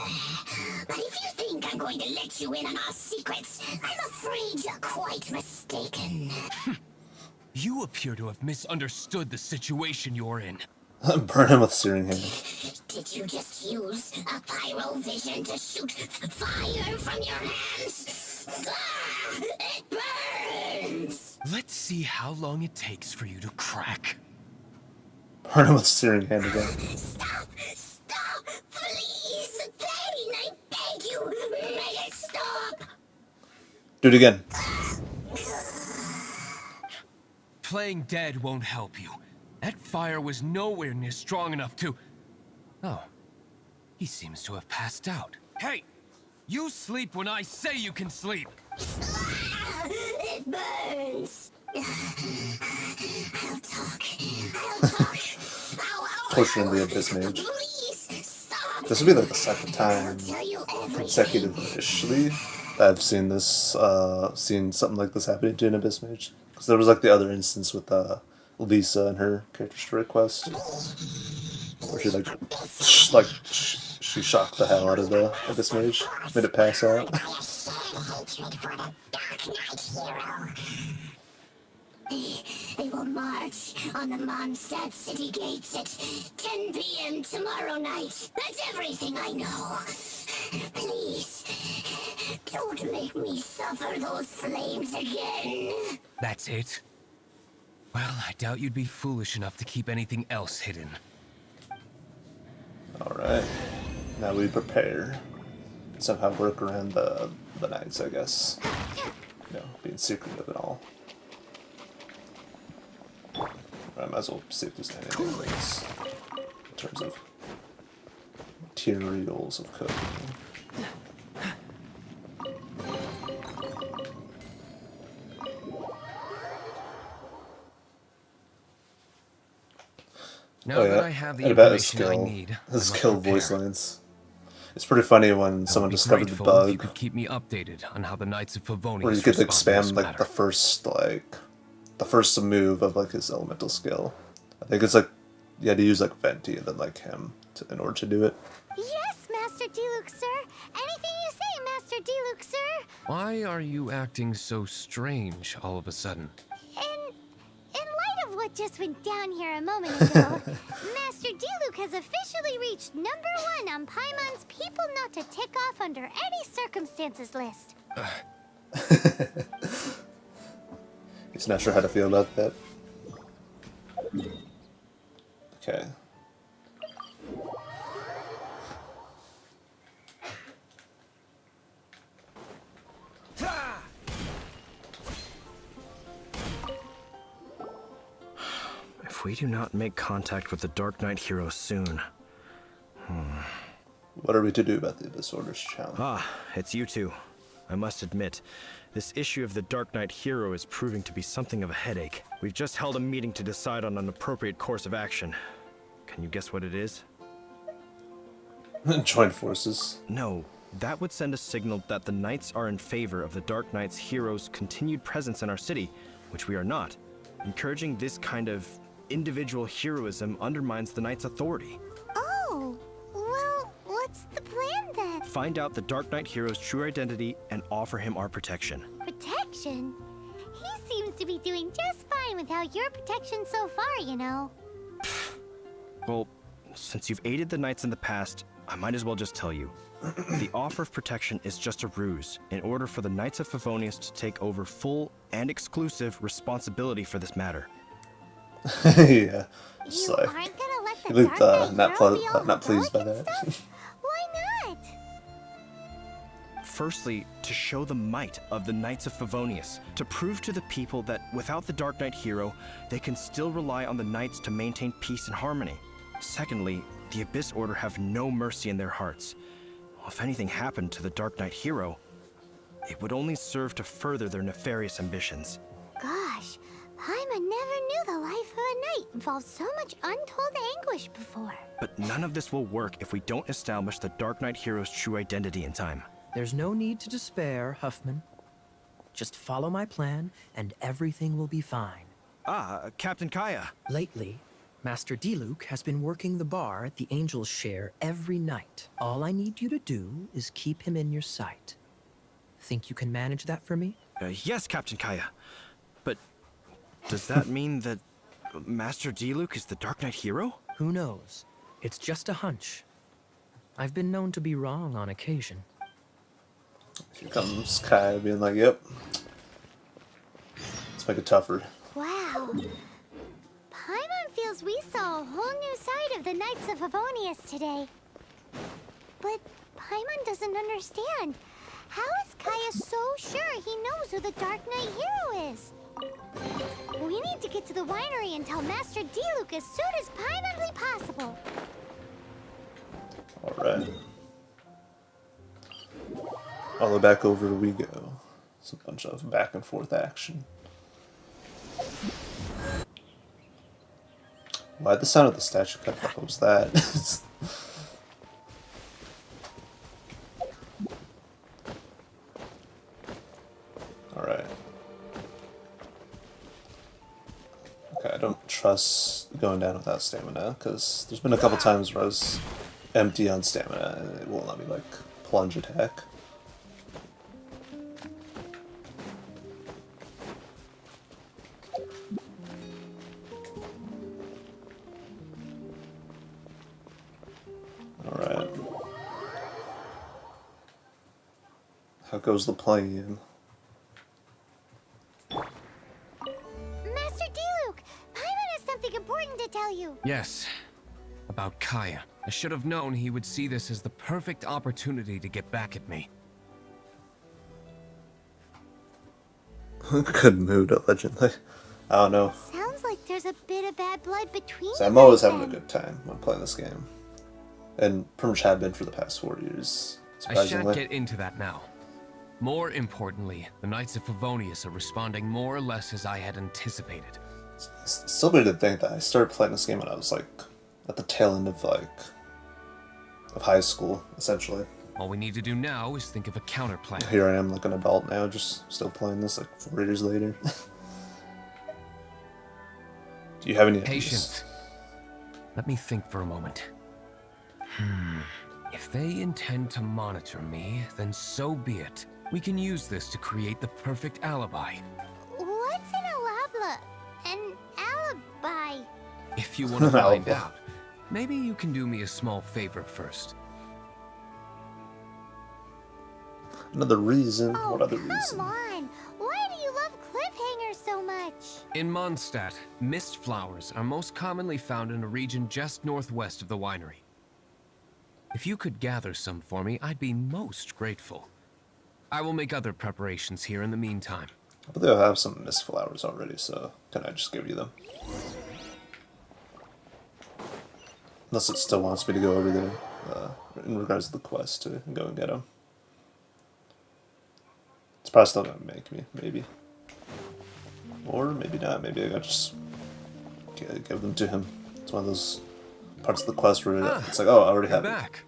But if you think I'm going to let you in on our secrets, I'm afraid you're quite mistaken.
You appear to have misunderstood the situation you're in.
Burn him with searing hand.
Did you just use a pyro vision to shoot fire from your hands? Ah, it burns!
Let's see how long it takes for you to crack.
Burn him with searing hand again.
Stop! Stop! Please! Pain, I beg you! Make it stop!
Do it again.
Playing dead won't help you. That fire was nowhere near strong enough to... Oh. He seems to have passed out. Hey! You sleep when I say you can sleep!
It burns! I'll talk. I'll talk.
pushing in the Abyss Mage. This would be like the second time consecutively that I've seen this, seen something like this happening to an Abyss Mage. Because there was like the other instance with Lisa and her character story quest, where she shocked the hell out of the Abyss Mage, made it pass out.
They will march on the Mondstadt city gates at 10 p.m. tomorrow night. That's everything I know. Please, don't make me suffer those flames again.
That's it? Well, I doubt you'd be foolish enough to keep anything else hidden.
Alright. Now we prepare. Somehow work around the knights, I guess. You know, being secretive and all. I might as well see if there's anything else in terms of materials of cooking.
Now that I have the information I need,
his skill voice lines. It's pretty funny when someone discovered the bug.
You could keep me updated on how the Knights of Favonius
where you could like spam like the first move of like his elemental skill. I think it's like you had to use like Venti and then like him in order to do it.
Yes, Master Diluc, sir. Anything you say, Master Diluc, sir.
Why are you acting so strange all of a sudden?
In light of what just went down here a moment ago, Master Diluc has officially reached #1 on Paimon's people not to tick off under any circumstances list.
He's not sure how to feel about that. Okay.
If we do not make contact with the Dark Knight hero soon...
What are we to do about the Abyss Order's challenge?
Ah, it's you two. I must admit, this issue of the Dark Knight hero is proving to be something of a headache. We've just held a meeting to decide on an appropriate course of action. Can you guess what it is?
Join forces.
No, that would send a signal that the Knights are in favor of the Dark Knight's hero's continued presence in our city, which we are not. Encouraging this kind of individual heroism undermines the Knight's authority.
Oh, well, what's the plan then?
Find out the Dark Knight hero's true identity and offer him our protection.
Protection? He seems to be doing just fine without your protection so far, you know.
Well, since you've aided the Knights in the past, I might as well just tell you. The offer of protection is just a ruse in order for the Knights of Favonius to take over full and exclusive responsibility for this matter.
Yeah.
You
like,
aren't gonna let the
you looked
Dark Knight hero be all
not pleased by
heroic
that.
and stuff? Why not?
Firstly, to show the might of the Knights of Favonius, to prove to the people that without the Dark Knight hero, they can still rely on the Knights to maintain peace and harmony. Secondly, the Abyss Order have no mercy in their hearts. If anything happened to the Dark Knight hero, it would only serve to further their nefarious ambitions.
Gosh, Paimon never knew the life of a knight involved so much untold anguish before.
But none of this will work if we don't establish the Dark Knight hero's true identity in time.
There's no need to despair, Huffman. Just follow my plan, and everything will be fine.
Ah, Captain Kaya.
Lately, Master Diluc has been working the bar at the Angel's Share every night. All I need you to do is keep him in your sight. Think you can manage that for me?
Yes, Captain Kaya. But does that mean that Master Diluc is the Dark Knight hero?
Who knows? It's just a hunch. I've been known to be wrong on occasion.
Here comes Kai being like, yep. Let's make it tougher.
Wow. Paimon feels we saw a whole new side of the Knights of Favonius today. But Paimon doesn't understand. How is Kaya so sure he knows who the Dark Knight hero is? We need to get to the winery and tell Master Diluc as soon as Paimonly possible.
Alright. All the way back over we go. It's a bunch of back and forth action. Why the sound of the statue cut off? What was that? Alright. Okay, I don't trust going down without stamina, because there's been a couple times where I was empty on stamina and it won't let me, like, plunge attack. Alright. How goes the plane?
Master Diluc, Paimon has something important to tell you.
Yes, about Kaya. I should have known he would see this as the perfect opportunity to get back at me.
Good mood, allegedly. I don't know.
Sounds like there's a bit of bad blood between
So
you
I'm always
guys
having a
then.
good time when playing this game. And pretty much have been for the past 4 years,
I
surprisingly.
shan't get into that now. More importantly, the Knights of Favonius are responding more or less as I had anticipated.
It's still weird to think that I started playing this game when I was like at the tail end of high school, essentially.
All we need to do now is think of a counterplan.
Here I am, like an adult now, just still playing this like 4 years later. Do you have any ideas?
Patience. Let me think for a moment. If they intend to monitor me, then so be it. We can use this to create the perfect alibi.
What's an alabla? An alibi?
If you want to find
Alibi.
out, maybe you can do me a small favor first.
Another reason?
Oh,
What other
come
reason?
on. Why do you love cliffhangers so much?
In Mondstadt, mist flowers are most commonly found in a region just northwest of the winery. If you could gather some for me, I'd be most grateful. I will make other preparations here in the meantime.
I believe I have some mist flowers already, so can I just give you them? Unless it still wants me to go over there in regards to the quest to go and get them. It's probably still gonna make me, maybe. Or maybe not, maybe I gotta just give them to him. It's one of those parts of the quest where it's like, oh, I already
You're
have it.
back.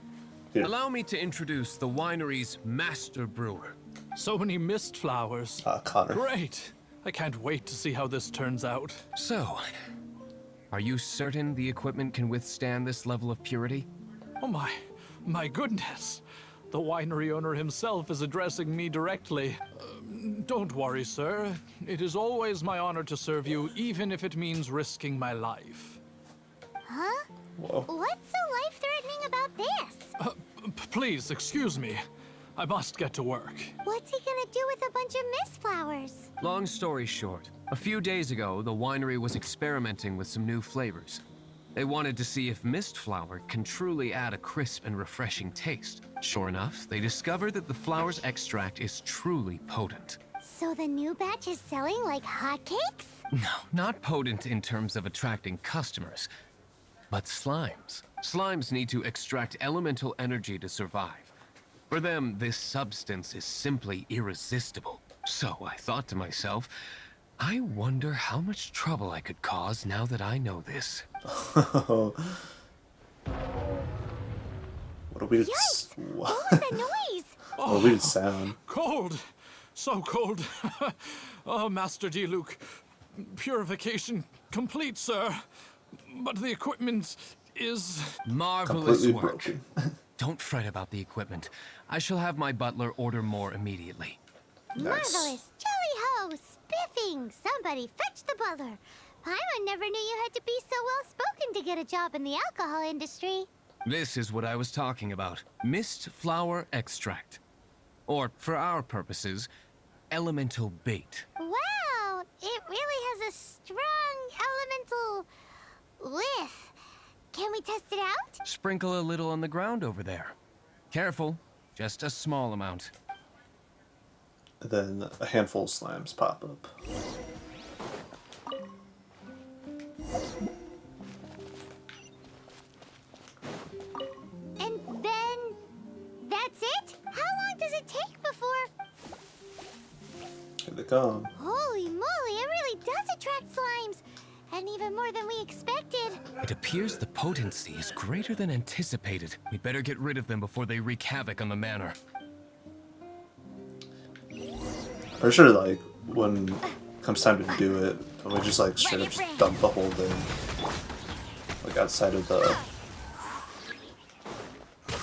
Here.
Allow me to introduce the winery's master brewer.
So many mist flowers.
Connor.
Great. I can't wait to see how this turns out.
So, are you certain the equipment can withstand this level of purity?
Oh my goodness. The winery owner himself is addressing me directly. Don't worry, sir. It is always my honor to serve you, even if it means risking my life.
Huh?
Whoa.
What's so life-threatening about this?
Please, excuse me. I must get to work.
What's he gonna do with a bunch of mist flowers?
Long story short, a few days ago, the winery was experimenting with some new flavors. They wanted to see if mist flower can truly add a crisp and refreshing taste. Sure enough, they discovered that the flower's extract is truly potent.
So the new batch is selling like hotcakes?
No, not potent in terms of attracting customers, but slimes. Slimes need to extract elemental energy to survive. For them, this substance is simply irresistible. So I thought to myself, I wonder how much trouble I could cause now that I know this.
What a weird,
What was that noise?
what a weird sound.
Cold! So cold! Oh, Master Diluc. Purification complete, sir. But the equipment is...
Marvelous
Completely
work.
broken.
Don't fret about the equipment. I shall have my butler order more immediately.
Marvelous! Jolly ho! Spiffing! Somebody fetch the butler! Paimon never knew you had to be so well-spoken to get a job in the alcohol industry.
This is what I was talking about. Mist flower extract. Or, for our purposes, elemental bait.
Wow! It really has a strong elemental whiff. Can we test it out?
Sprinkle a little on the ground over there. Careful, just a small amount.
And then a handful of slimes pop up.
And then... that's it? How long does it take before...
Here they come.
Holy moly, it really does attract slimes! And even more than we expected.
I It appears the potency is greater than anticipated. We'd better get rid of them before they wreak havoc on the manor.
Pretty sure, like, when it comes time to do it, we just, like, straight up just dump the whole thing. Like, outside of the...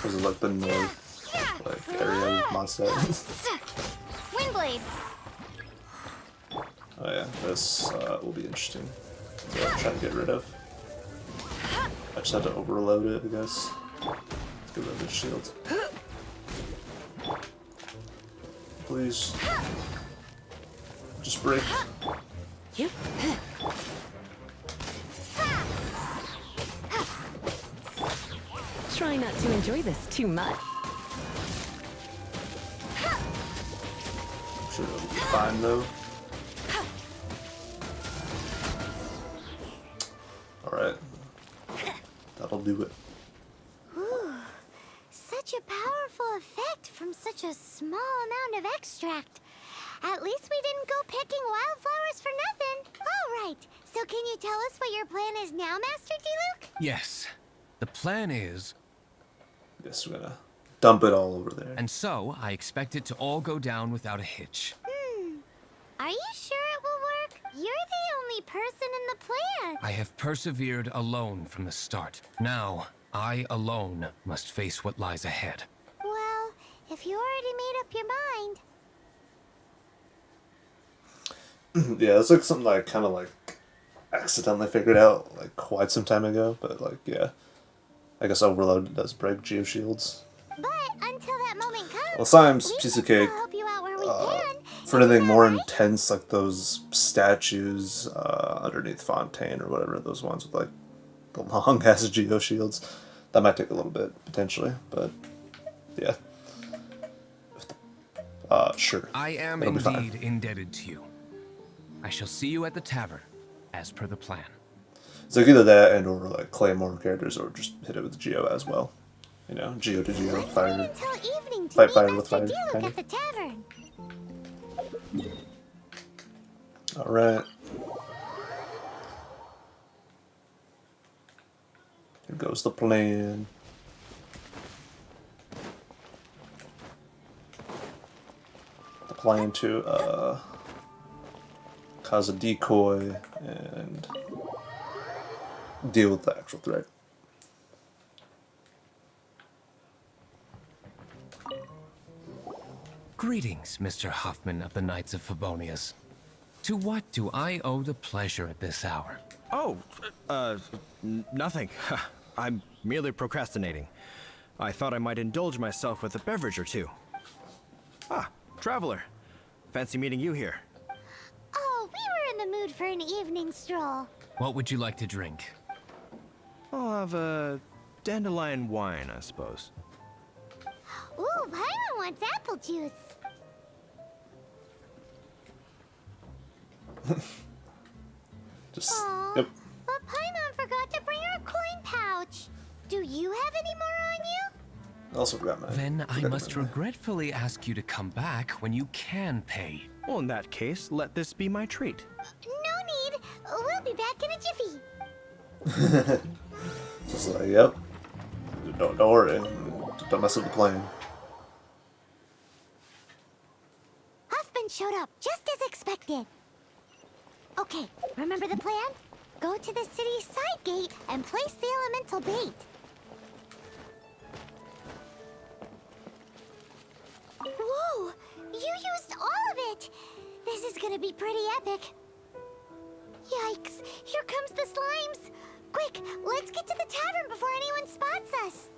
Was it, like, the north, like, area of Mondstadt?
Windblade.
Oh yeah, this will be interesting to try to get rid of. I just had to overload it, I guess. Let's get rid of the shield. Please. Just break.
Try not to enjoy this too much.
I'm sure it'll be fine though. Alright. That'll do it.
Ooh, such a powerful effect from such a small amount of extract. At least we didn't go picking wildflowers for nothing. All right, so can you tell us what your plan is now, Master D-Luke?
Yes. The plan is...
Guess we're gonna dump it all over there.
And so, I expect it to all go down without a hitch.
Are you sure it will work? You're the only person in the plan.
I have persevered alone from the start. Now, I alone must face what lies ahead.
Well, if you already made up your mind.
Yeah, it's like something I kind of like accidentally figured out like quite some time ago, but like, yeah. I guess Overload does break geoshields.
But until that moment comes,
Well, sometimes piece of cake.
help you out where we can.
For anything more intense, like those statues underneath Fontaine or whatever, those ones with like the long ass geoshields, that might take a little bit potentially, but yeah. Sure.
I am
It'll be fine.
indeed indebted to you. I shall see you at the tavern, as per the plan.
It's like either that and or like claymore characters, or just hit it with Geo as well. You know, Geo to Geo, fire,
Until evening to
fight
meet
fire with
Master
fire.
D-Luke
Kind
at
of.
the tavern.
All right. Here goes the plan. The plan to cause a decoy and deal with the actual threat.
Greetings, Mr. Hoffman of the Knights of Favonius. To what do I owe the pleasure at this hour?
Oh, nothing. I'm merely procrastinating. I thought I might indulge myself with a beverage or two. Ah, traveler. Fancy meeting you here.
Oh, we were in the mood for an evening stroll.
What would you like to drink?
I'll have a dandelion wine, I suppose.
Ooh, Paimon wants apple juice.
Just
Aww,
yep.
but Paimon forgot to bring her coin pouch. Do you have any more on you?
Also forgot my.
Then I must regretfully ask you to come back when you can pay.
Well, in that case, let this be my treat.
No need. We'll be back in a jiffy.
Just like, yep. Don't worry. Don't mess with the plane.
Huffman showed up, just as expected. Okay, remember the plan? Go to the city's side gate and place the elemental bait. Whoa! You used all of it! This is gonna be pretty epic. Yikes! Here comes the slimes! Quick, let's get to the tavern before anyone spots us!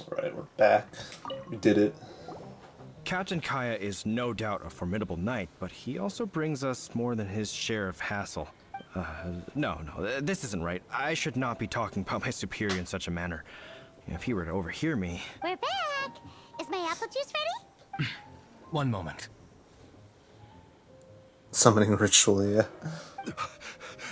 Alright, we're back. We did it.
Captain Kaya is no doubt a formidable knight, but he also brings us more than his share of hassle. No, this isn't right. I should not be talking about my superior in such a manner. If he were to overhear me...
We're back! Is my apple juice ready?
One moment.
Summoning ritual, yeah.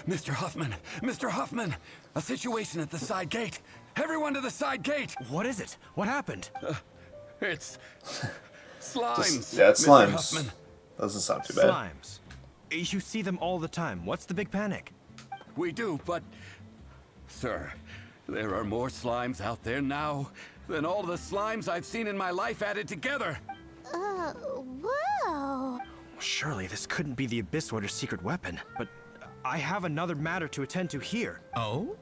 Mr. Huffman! Mr. Huffman! A situation at the side gate! Everyone to the side gate!
What is it? What happened?
It's... slimes!
Yeah, it's
Mr.
slimes.
Huffman.
Doesn't sound too bad.
Slimes. You see them all the time. What's the big panic?
We do, but... Sir, there are more slimes out there now than all the slimes I've seen in my life added together.
Whoa.
Surely this couldn't be the Abyss Order's secret weapon, but I have another matter to attend to here.
Oh?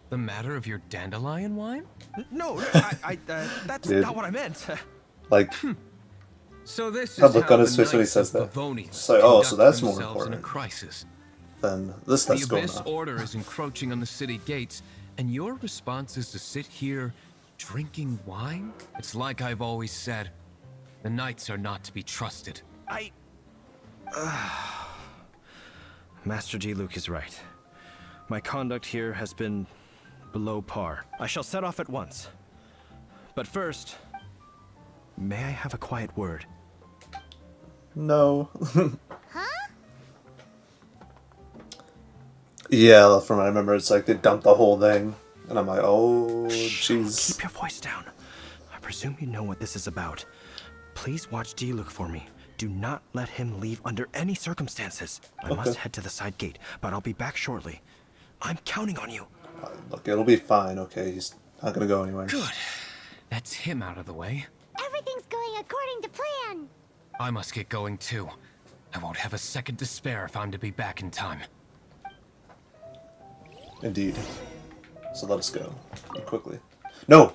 The matter of your dandelion wine?
No, that's
Dude.
not what I meant.
Like,
So this
that
is
look
how
on his
the
face when he
Knights
says
of
that.
Favonius
It's like, oh, so
conduct
that's more
themselves in a
important
crisis.
than this
The
that's going
Abyss
on.
Order is encroaching on the city gates, and your response is to sit here drinking wine? It's like I've always said, the Knights are not to be trusted.
Master D-Luke is right. My conduct here has been below par. I shall set off at once. But first, may I have a quiet word?
No. Yeah, from what I remember, it's like they dumped the whole thing. And I'm like, oh, jeez.
Keep your voice down. I presume you know what this is about. Please watch D-Luke for me. Do not let him leave under any circumstances. I must head to the side gate, but I'll be back shortly. I'm counting on you.
Look, it'll be fine, okay? He's not gonna go anywhere.
Good. That's him out of the way.
Everything's going according to plan.
I must get going too. I won't have a second to spare if I'm to be back in time.
Indeed. So let us go. And quickly. No!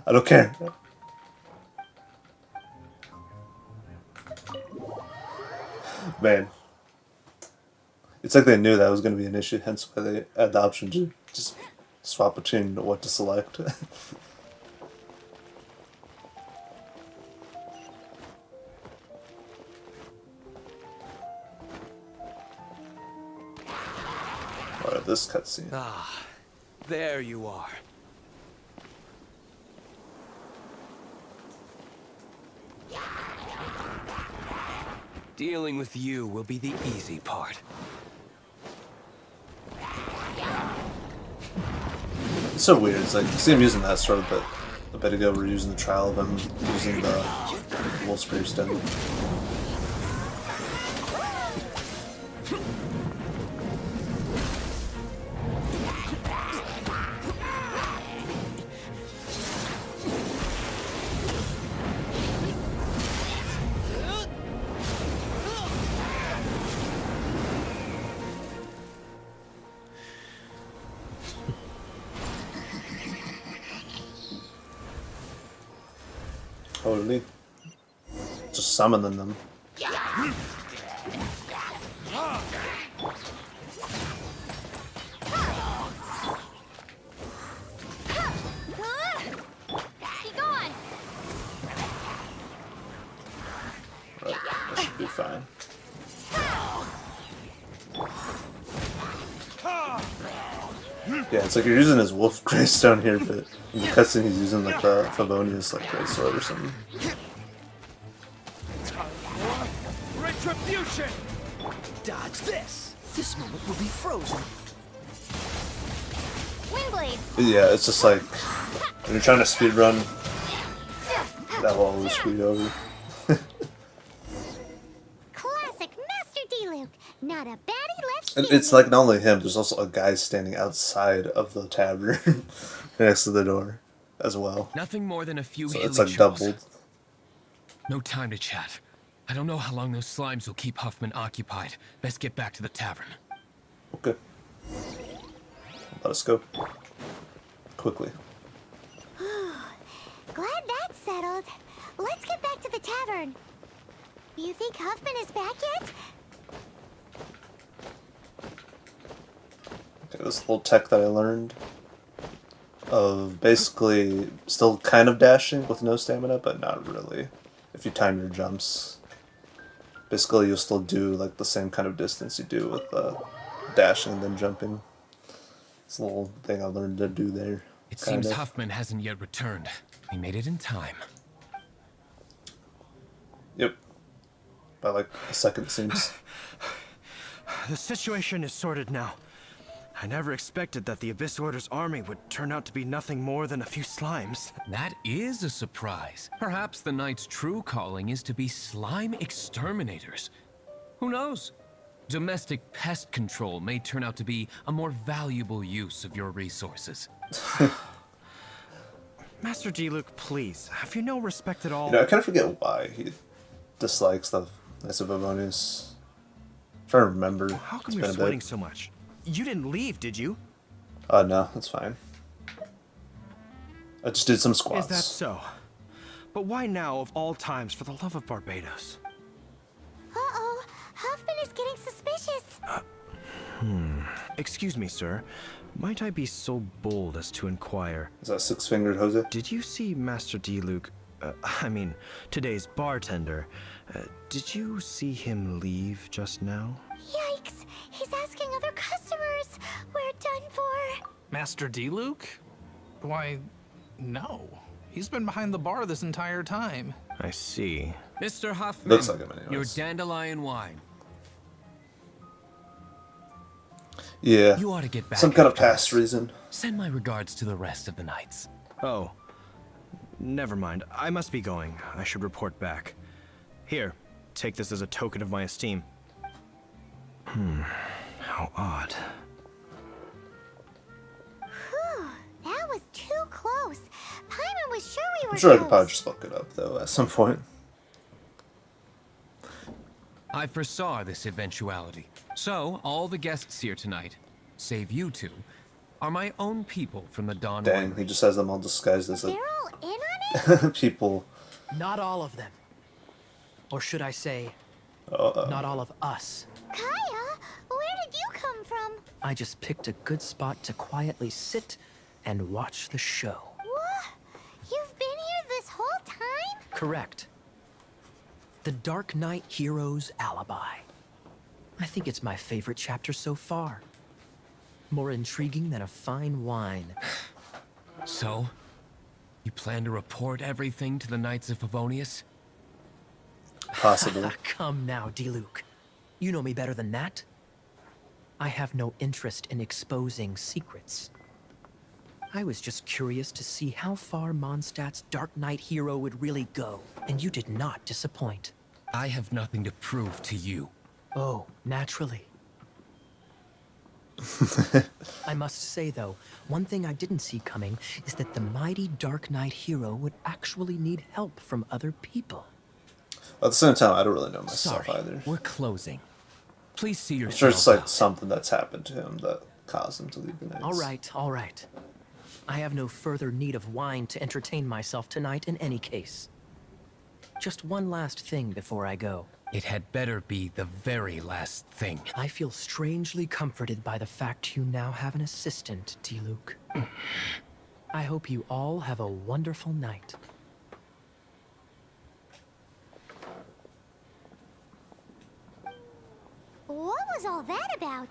I don't care. Man. It's like they knew that was going to be an issue, hence why they had the option to just swap between what to select. Alright, this cutscene.
Ah, there you are. Dealing with you will be the easy part.
It's so weird. It's like, you see him using that sword, but a bit ago we were using the trial of him using the wolf's gravestone. Totally. Just summoning them.
Be gone.
Right, that should be fine. Yeah, it's like you're using his wolf gravestone here, but in the cutscene he's using like the Favonius like greatsword or something.
Retribution!
Dodge this! This moment will be frozen.
Windblade.
Yeah, it's just like when you're trying to speedrun, that will always screw you over.
Classic Master D-Luke. Not a baddie left
And
standing.
it's like not only him, there's also a guy standing outside of the tavern next to the door as well.
Nothing more than a few
So
hilly
it's like
chills.
doubled.
No time to chat. I don't know how long those slimes will keep Huffman occupied. Best get back to the tavern.
Okay. Let us go. Quickly.
Glad that's settled. Let's get back to the tavern. You think Huffman is back yet?
Okay, this little tech that I learned of basically still kind of dashing with no stamina, but not really. If you time your jumps, basically you'll still do like the same kind of distance you do with dashing and then jumping. It's a little thing I learned to do there.
It
kind
seems
of.
Huffman hasn't yet returned. We made it in time.
Yep. By like a second, it seems.
The situation is sorted now. I never expected that the Abyss Order's army would turn out to be nothing more than a few slimes.
That is a surprise. Perhaps the Knight's true calling is to be slime exterminators. Who knows? Domestic pest control may turn out to be a more valuable use of your resources.
Master Diluc, please, have you no respect at all?
You know, I kind of forget why he dislikes the Knights of Favonius. I'm trying to remember.
How come
It's
you're
been a bit.
sweating so much? You didn't leave, did you?
No, that's fine. I just did some squats.
Is that so? But why now, of all times, for the love of Barbados?
Uh-oh, Huffman is getting suspicious.
Excuse me, sir. Might I be so bold as to inquire?
Is that six-fingered Jose?
Did you see Master Diluc, today's bartender? Did you see him leave just now?
Yikes, he's asking other customers. We're done for.
Master Diluc? Why, no. He's been behind the bar this entire time.
I see.
Mr. Huffman,
Looks like him
your
anyways.
dandelion wine.
Yeah.
You ought to get back.
Some kind of
after
past
this.
reason.
Send my regards to the rest of the knights.
Oh. Never mind. I must be going. I should report back. Here, take this as a token of my esteem. How odd.
Whew, that was too close. Paimon was sure we were
I'm sure I could
close.
probably just look it up, though, at some point.
I foresaw this eventuality. So, all the guests here tonight, save you two, are my own people from the Dawn
Dang,
Winery.
he just has them all disguised as
They're all in on it?
people.
Not all of them. Or should I say, not all of us.
Kaya, where did you come from?
I just picked a good spot to quietly sit and watch the show.
What? You've been here this whole time?
Correct. The Dark Knight Hero's Alibi. I think it's my favorite chapter so far. More intriguing than a fine wine.
So, you plan to report everything to the Knights of Favonius?
Possibly.
Come now, Diluc. You know me better than that. I have no interest in exposing secrets. I was just curious to see how far Mondstadt's Dark Knight hero would really go, and you did not disappoint.
I have nothing to prove to you.
Oh, naturally. I must say, though, one thing I didn't see coming is that the mighty Dark Knight hero would actually need help from other people.
At the same time, I don't really know myself
Sorry,
either.
we're closing. Please see
I'm
yourself
sure it's like
out.
something that's happened to him that caused him to leave the Knights.
All right, all right. I have no further need of wine to entertain myself tonight in any case. Just one last thing before I go.
It had better be the very last thing.
I feel strangely comforted by the fact you now have an assistant, Diluc. I hope you all have a wonderful night.
What was all that about?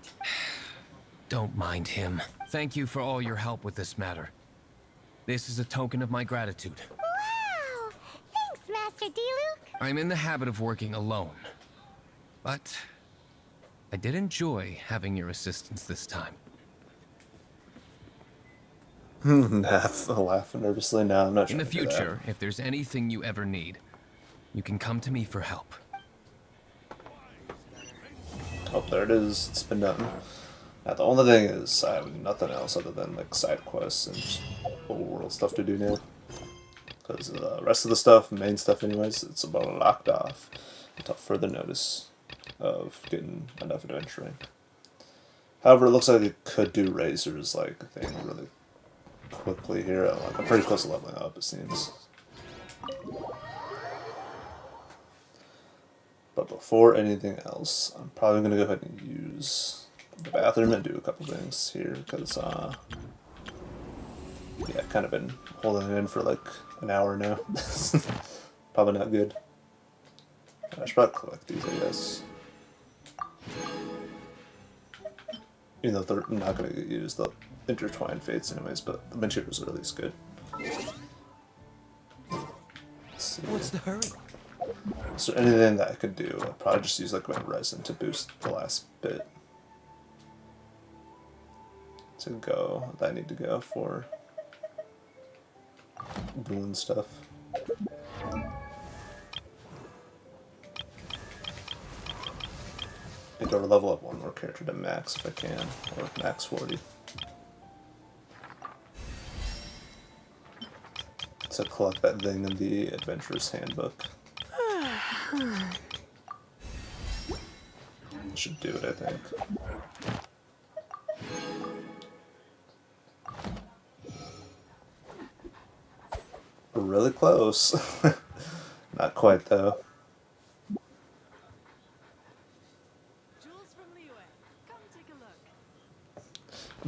Don't mind him. Thank you for all your help with this matter. This is a token of my gratitude.
Wow! Thanks, Master Diluc.
I'm in the habit of working alone. But I did enjoy having your assistance this time.
Laugh nervously. No, I'm not
In
sure.
the future, if there's anything you ever need, you can come to me for help.
Oh, there it is. It's been done. Now, the only thing is, I have nothing else other than like side quests and just overworld stuff to do now. Because the rest of the stuff, main stuff anyways, it's about locked off until further notice of getting enough adventuring. However, it looks like it could do Razor's like thing really quickly here. Like, I'm pretty close to leveling up, it seems. But before anything else, I'm probably going to go ahead and use the bathroom and do a couple things here, because, yeah, I've kind of been holding it in for like an hour now. Probably not good. I should probably collect these, I guess. Even though they're not going to get used, the intertwined fates anyways, but the materials are at least good. Let's see.
What's the hurry?
Is there anything that I could do? I'd probably just use like my resin to boost the last bit. to go, that I need to go for doing stuff. I need to level up one more character to max if I can, or max 40. To collect that thing in the Adventurer's Handbook. Should do it, I think. We're really close. Not quite, though.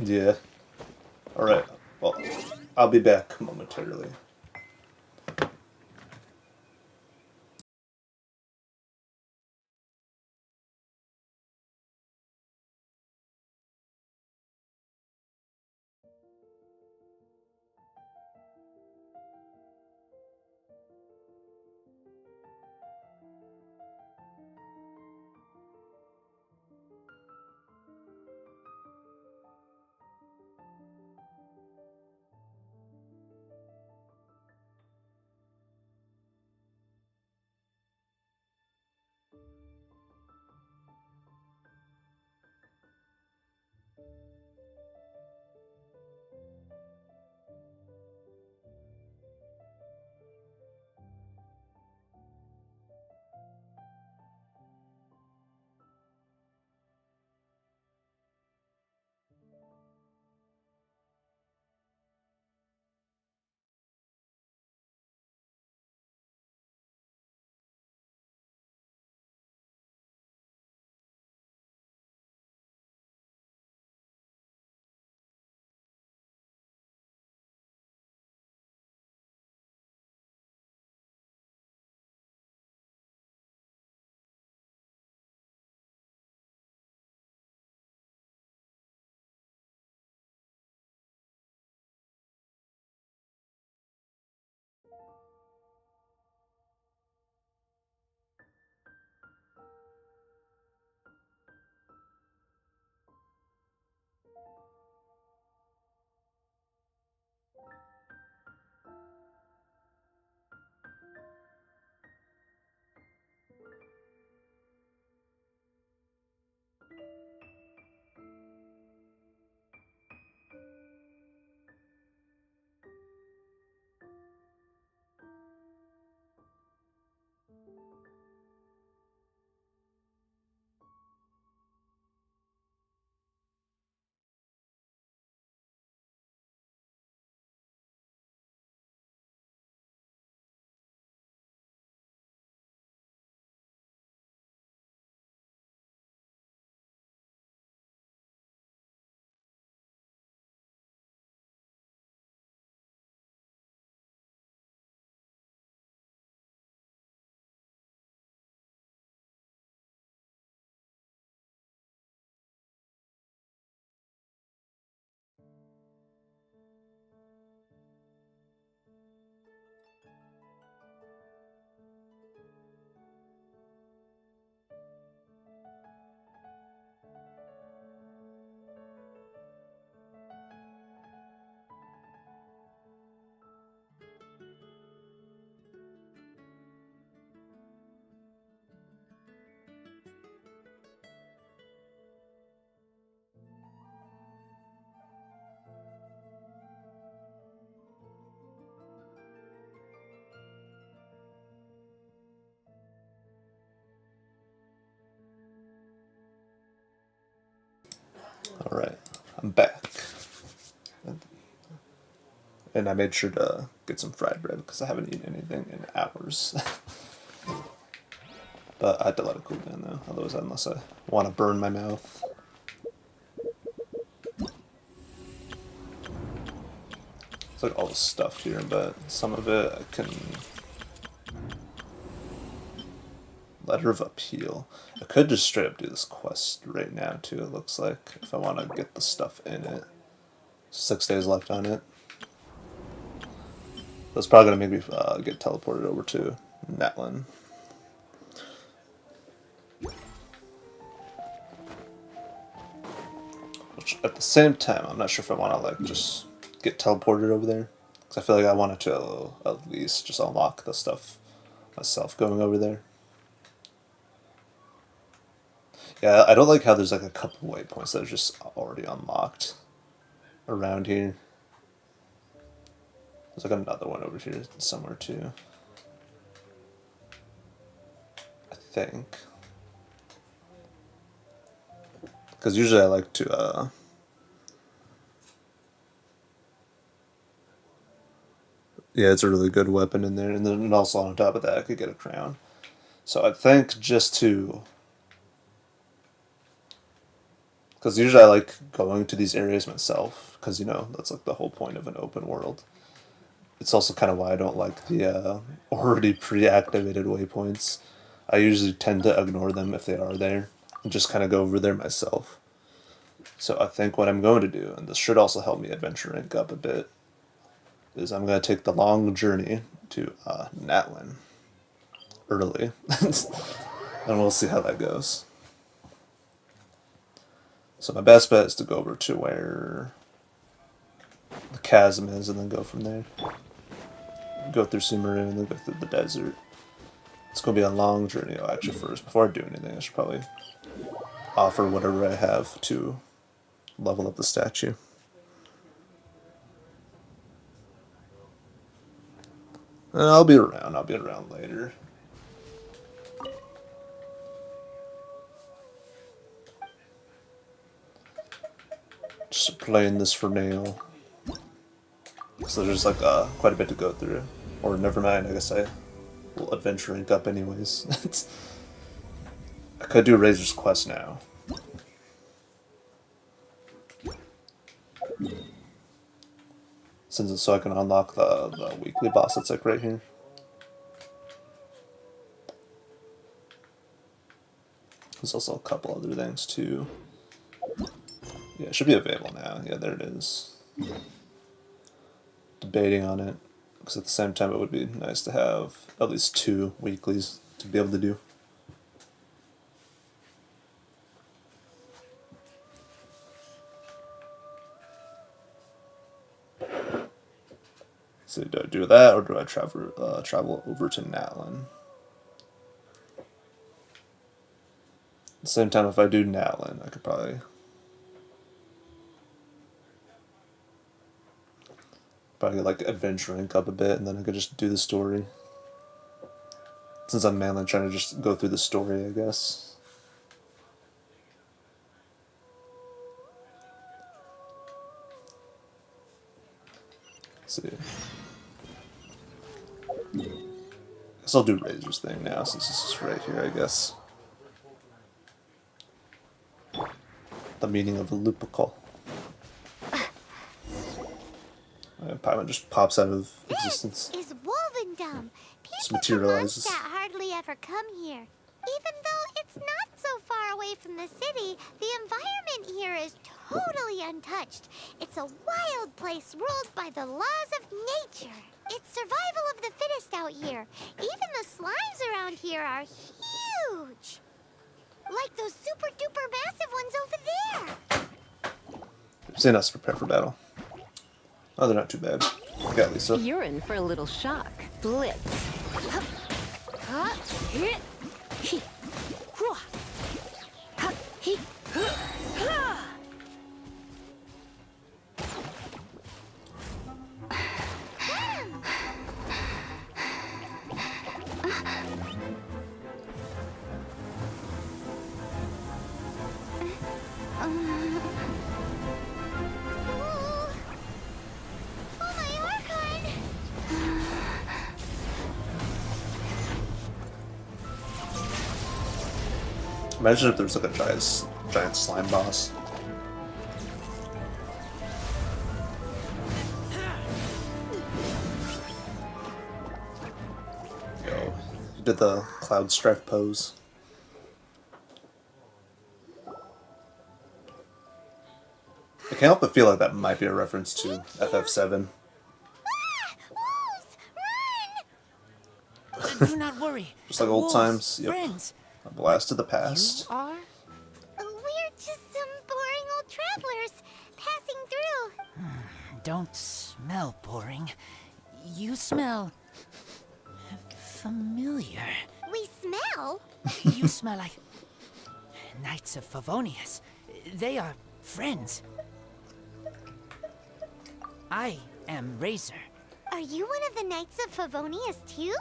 Yeah. Alright. Well, I'll be back momentarily. Alright, I'm back. And I made sure to get some fried bread because I haven't eaten anything in hours. But I had to let it cool down though, otherwise unless I want to burn my mouth. It's like all the stuff here, but some of it I can... Letter of Appeal. I could just straight up do this quest right now too, it looks like, if I want to get the stuff in it. 6 days left on it. That's probably going to make me get teleported over to Netlin. Which, at the same time, I'm not sure if I want to, like, just get teleported over there. Because I feel like I wanted to at least just unlock the stuff myself going over there. Yeah, I don't like how there's, like, a couple waypoints that are just already unlocked around here. There's, like, another one over here somewhere, too. I think. Because usually I like to, yeah, it's a really good weapon in there. And then also on top of that, I could get a crown. So I think just to... Because usually I like going to these areas myself. Because, you know, that's like the whole point of an open world. It's also kind of why I don't like the already pre-activated waypoints. I usually tend to ignore them if they are there. And just kind of go over there myself. So I think what I'm going to do, and this should also help me adventure rank up a bit, is I'm going to take the long journey to Natlin early. And we'll see how that goes. So my best bet is to go over to where the chasm is and then go from there. Go through Sumeru and then go through the desert. It's going to be a long journey. Oh, actually, first, before I do anything, I should probably offer whatever I have to level up the statue. And I'll be around later. Just playing this for now. So there's like quite a bit to go through. Or never mind, I guess I will adventure rank up anyways. I could do Razor's Quest now. Since it's so I can unlock the weekly boss that's like right here. There's also a couple other things too. Yeah, it should be available now. Yeah, there it is. Debating on it. Because at the same time it would be nice to have at least 2 weeklies to be able to do. So do I do that, or do I travel over to Natlin? At the same time, if I do Natlin, I could probably like adventure rank up a bit, and then I could just do the story. Since I'm mainly trying to just go through the story, I guess. Let's see. Guess I'll do Razor's thing now, since this is right here, I guess. The meaning of a lupical. And Paimon just pops out of existence.
This is Wolvendom.
Just
People from
materializes.
Mondstadt hardly ever come here. Even though it's not so far away from the city, the environment here is totally untouched. It's a wild place ruled by the laws of nature. It's survival of the fittest out here. Even the slimes around here are huge. Like those super duper massive ones over there.
Seeing us prepare for battle. Oh, they're not too bad. I got Lisa.
You're in for a little shock. Blitz.
Imagine if there was like a giant slime boss. Yo, he did the cloud strife pose. I can't help but feel like that might be a reference to FF7.
Do not worry.
Just like old
Wolves,
times. Yep.
Friends.
A blast to the past.
We're just some boring old travelers
don't smell boring. You smell familiar.
We smell?
You smell like Knights of Favonius. They are friends. I am Razor.
Are you one of the Knights of Favonius too?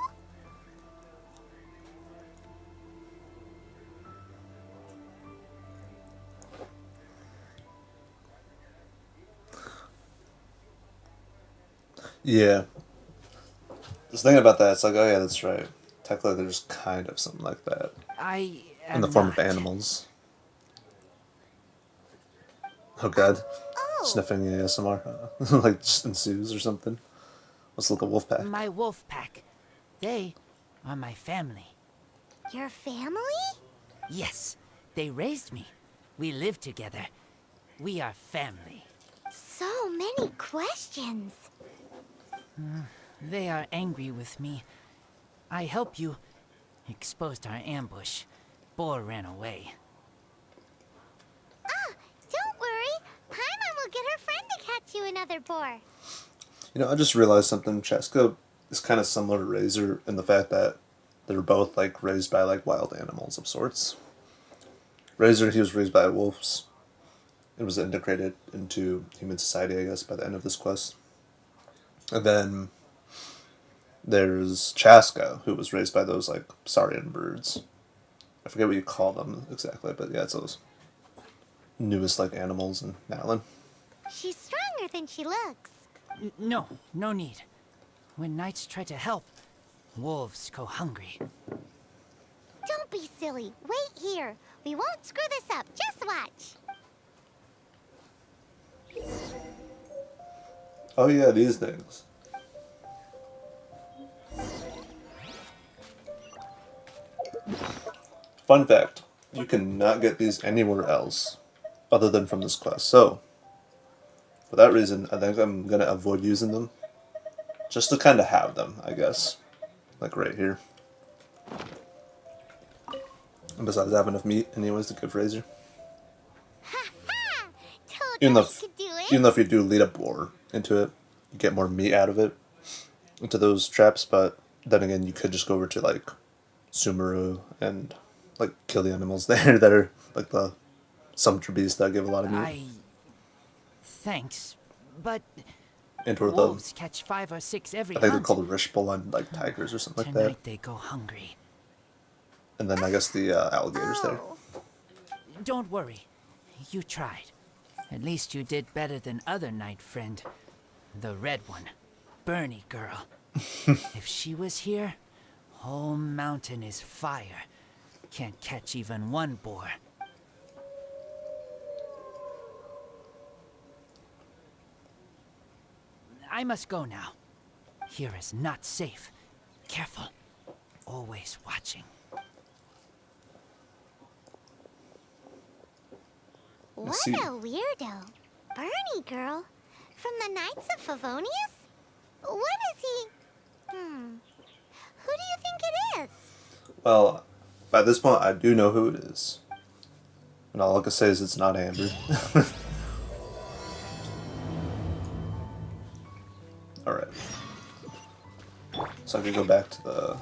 Yeah. Just thinking about that, it's like, oh yeah, that's right. Technically, there's kind of something like that.
I am
In the form
not.
of animals. Oh god. Sniffing ASMR. Like, just ensues or something. Let's look at wolf pack.
My wolf pack. They are my family.
Your family?
Yes, they raised me. We live together. We are family.
So many questions.
They are angry with me. I helped you. Exposed our ambush. Boar ran away.
Ah, don't worry. Paimon will get her friend to catch you another boar.
You know, I just realized something. Chaska is kind of similar to Razor in the fact that they're both, like, raised by, like, wild animals of sorts. Razor, he was raised by wolves. It was integrated into human society, I guess, by the end of this quest. And then there's Chaska, who was raised by those, like, saurian birds. I forget what you call them exactly, but yeah, it's those newest, like, animals in Nalin.
She's stronger than she looks.
No need. When knights try to help, wolves go hungry.
Don't be silly. Wait here. We won't screw this up. Just watch.
Oh yeah, these things. Fun fact, you cannot get these anywhere else other than from this quest. So, for that reason, I think I'm going to avoid using them. Just to kind of have them, I guess. Like right here. And besides, I have enough meat anyways to give Razor. Even though if you do lead a boar into it, you get more meat out of it, into those traps, but then again, you could just go over to, like, Sumeru and, like, kill the animals there that are, like, the sumpter beasts that give a lot of meat.
Thanks, but
Into
wolves catch 5 or 6 every
I think they're
hunt.
called Rishpol on, like, tigers or something like that.
Tonight they go hungry.
And then I guess the alligators there.
Don't worry. You tried. At least you did better than other knight friend. The red one. Bernie girl. If she was here, whole mountain is fire. Can't catch even one boar. I must go now. Here is not safe. Careful. Always watching.
What a weirdo. Bernie girl. From the Knights of Favonius? What is he? Who do you think it is?
Well, by this point, I do know who it is. And all I can say is it's not Amber. Alright. So I could go back to the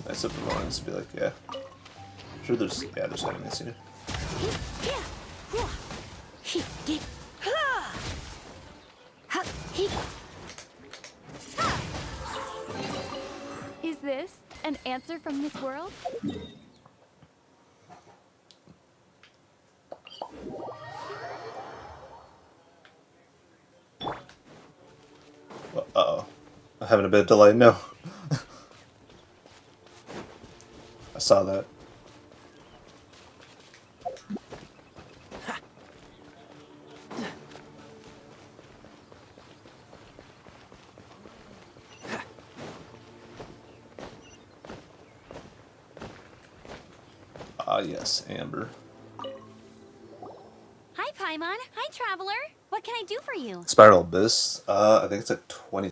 Knights of Favonius and be like, yeah. Sure, there's enemies here.
Is this an answer from this world?
Uh-oh. I'm having a bit of delay. No. I saw that. Ah, yes, Amber.
Hi, Paimon. Hi, Traveler. What can I do for you?
Spiral Abyss, I think it's at 20.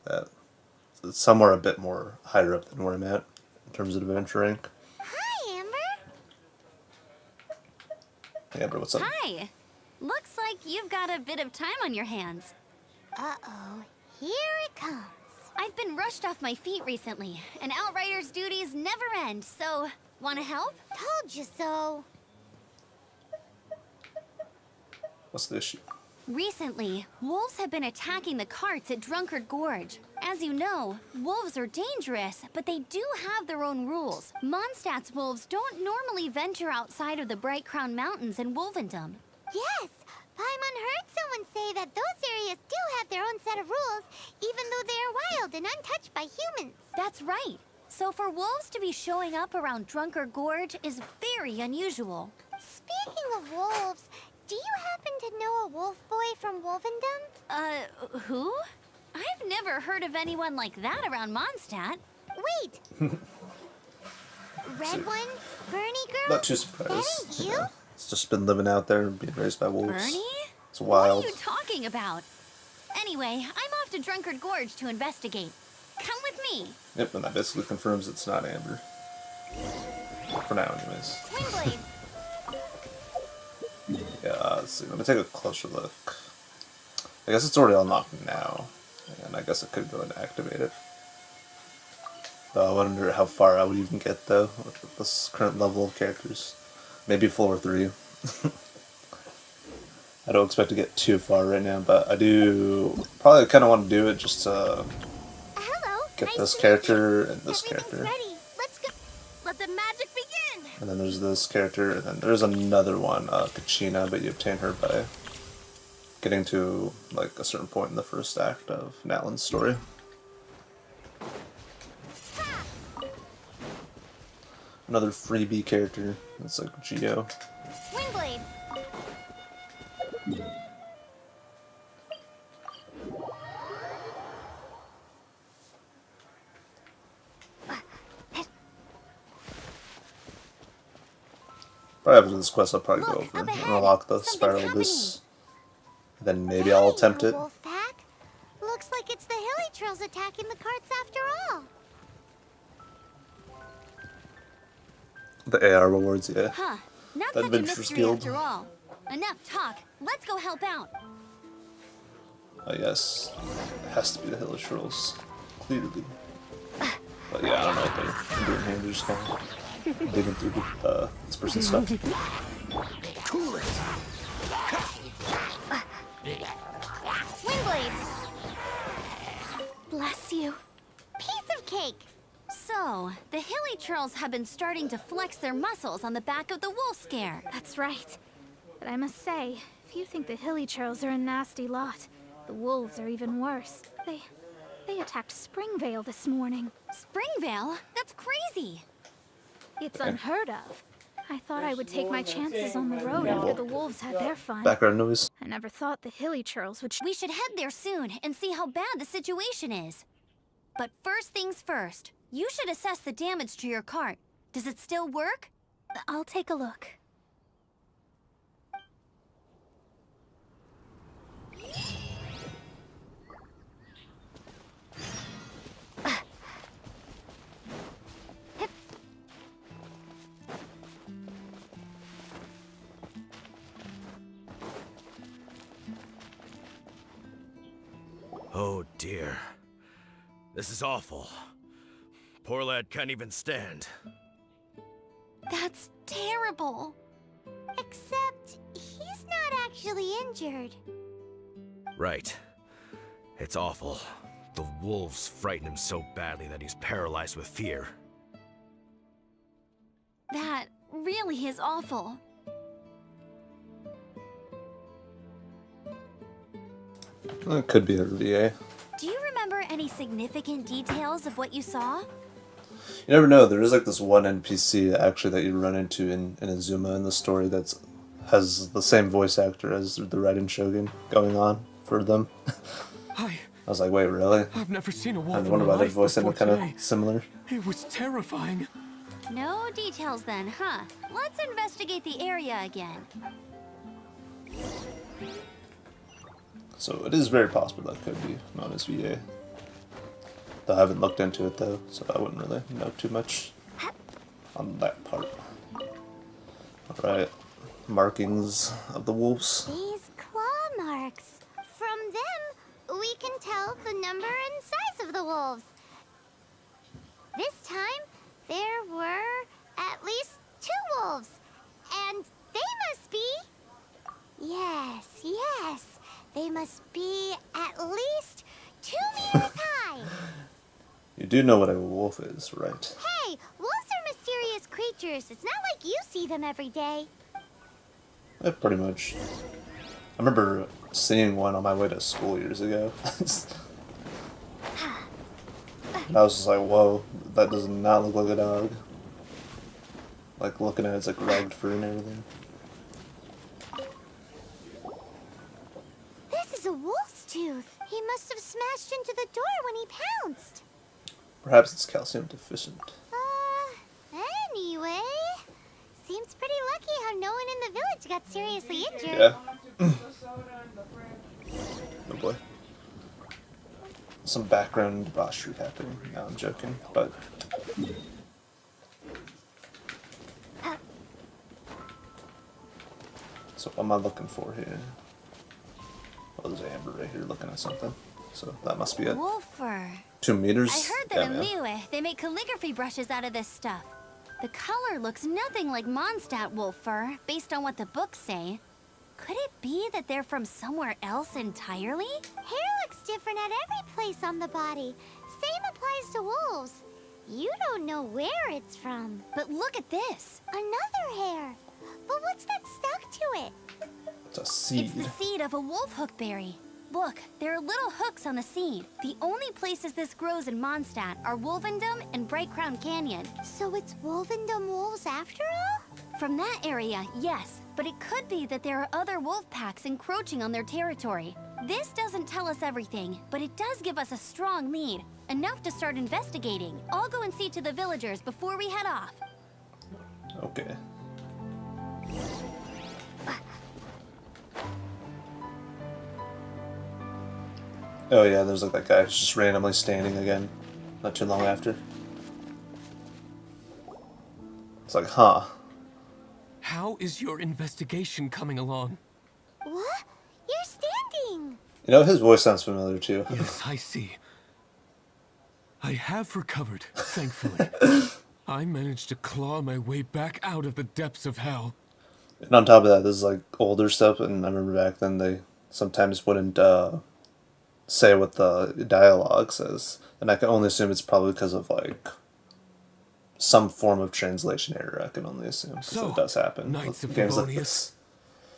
It's somewhere a bit more higher up than where I'm at in terms of adventure rank.
Hi, Amber.
Hey, Amber, what's up?
Hi. Looks like you've got a bit of time on your hands.
Uh-oh, here it comes. I've been rushed off my feet recently, and Outrider's duties never end, so wanna help? Told you so.
What's the issue?
Recently, wolves have been attacking the carts at Drunkard Gorge. As you know, wolves are dangerous, but they do have their own rules. Mondstadt's wolves don't normally venture outside of the Bright Crown Mountains in Wolvendom.
Yes, Paimon heard someone say that those areas do have their own set of rules, even though they are wild and untouched by humans.
That's right. So for wolves to be showing up around Drunkard Gorge is very unusual.
Speaking of wolves, do you happen to know a wolf boy from Wolvendom?
Who? I've never heard of anyone like that around Mondstadt.
Wait! Red one? Bernie girl?
Not too surprised.
That ain't you?
Yeah. It's just been living out there and being raised by wolves.
Bernie?
It's wild.
What are you talking about? Anyway, I'm off to Drunkard Gorge to investigate. Come with me.
Yep, and that basically confirms it's not Amber. For now, anyways.
Windblade.
Yeah, let's see. Let me take a closer look. I guess it's already unlocked now. And I guess I could go and activate it. Though I wonder how far I would even get, though, with this current level of characters. Maybe floor 3. I don't expect to get too far right now, but I do probably kind of want to do it just to get this character and this character.
Ready. Let's go. Let the magic begin.
And then there's this character, and then there's another one, Kachina, but you obtain her by getting to like a certain point in the first act of Natlan's story. Another freebie character. It's like Geo.
Windblade.
Probably after this quest, I'll probably go over and unlock the Spiral Abyss. Then maybe I'll attempt it.
Wolfpack. Looks like it's the Hilly Trails attacking the carts after all.
The AR rewards, yeah.
Huh. Not
The
such a
Adventurers
mystery
Guild.
after all. Enough talk. Let's go help out.
Oh yes, it has to be the Hilly Trolls, clearly. But yeah, I don't know what they're doing here. They're just kind of digging through this person's stuff.
Windblade.
Bless you. Piece of cake.
So, the Hilly Trolls have been starting to flex their muscles on the back of the wolf scare.
That's right. But I must say, if you think the Hilly Trolls are a nasty lot, the wolves are even worse. They attacked Springvale this morning.
Springvale? That's crazy.
It's unheard of. I thought I would take my chances on the road after the wolves had their fun.
Background noise.
I never thought the Hilly Trolls would.
We should head there soon and see how bad the situation is. But first things first, you should assess the damage to your cart. Does it still work?
I'll take a look.
Oh dear. This is awful. Poor lad can't even stand.
That's terrible.
Except, he's not actually injured.
Right. It's awful. The wolves frighten him so badly that he's paralyzed with fear.
That really is awful.
It could be a VA.
Do you remember any significant details of what you saw?
You never know. There is like this one NPC actually that you run into in Azuma in the story that has the same voice actor as the Raiden Shogun going on for them. I was like, wait, really?
I've never seen a wolf
And
in
one of
my
my other
life
voice
before
acted kind
today.
of similar.
It was terrifying.
No details then, huh? Let's investigate the area again.
So it is very possible that could be known as VA. Though I haven't looked into it though, so I wouldn't really know too much on that part. Alright, markings of the wolves.
These claw marks. From them, we well, the number and size of the wolves. This time, there were at least 2 wolves. And they must be... Yes, yes. They must be at least 2 meters high.
You do know what a wolf is, right?
Hey, wolves are mysterious creatures. It's not like you see them every day.
Yeah, pretty much. I remember seeing one on my way to school years ago. And I was just like, whoa, that does not look like a dog. Like, looking at it, it's like rubbed fur and everything.
This is a wolf's tooth. He must have smashed into the door when he pounced.
Perhaps it's calcium deficient.
Anyway, seems pretty lucky how no one in the village got seriously injured.
Yeah. Oh boy. Some background debauchery happening. No, I'm joking, but... So what am I looking for here? Well, there's Amber right here looking at something. So that must be it.
Wolfer.
2 meters?
I heard that
Yeah,
in
man.
Liyue, they make calligraphy brushes out of this stuff. The color looks nothing like Mondstadt wolf fur, based on what the books say. Could it be that they're from somewhere else entirely?
Hair looks different at every place on the body. Same applies to wolves. You don't know where it's from.
But look at this.
Another hair. But what's that stuck to it?
It's a seed.
It's the seed of a wolf hookberry. Look, there are little hooks on the seed. The only places this grows in Mondstadt are Wolvendom and Bright Crown Canyon.
So it's Wolvendom wolves after all?
From that area, yes. But it could be that there are other wolf packs encroaching on their territory. This doesn't tell us everything, but it does give us a strong lead. Enough to start investigating. I'll go and see to the villagers before we head off.
Okay. Oh yeah, there's like that guy who's just randomly standing again, not too long after. It's like, huh.
How is your investigation coming along?
What? You're standing!
You know, his voice sounds familiar too.
Yes, I see. I have recovered, thankfully. I managed to claw my way back out of the depths of hell.
And on top of that, this is like older stuff, and I remember back then they sometimes wouldn't say what the dialogue says. And I can only assume it's probably because of like some form of translation error, I can only assume. Because
So,
it does happen
Knights
with
of
games like
Favonius,
this.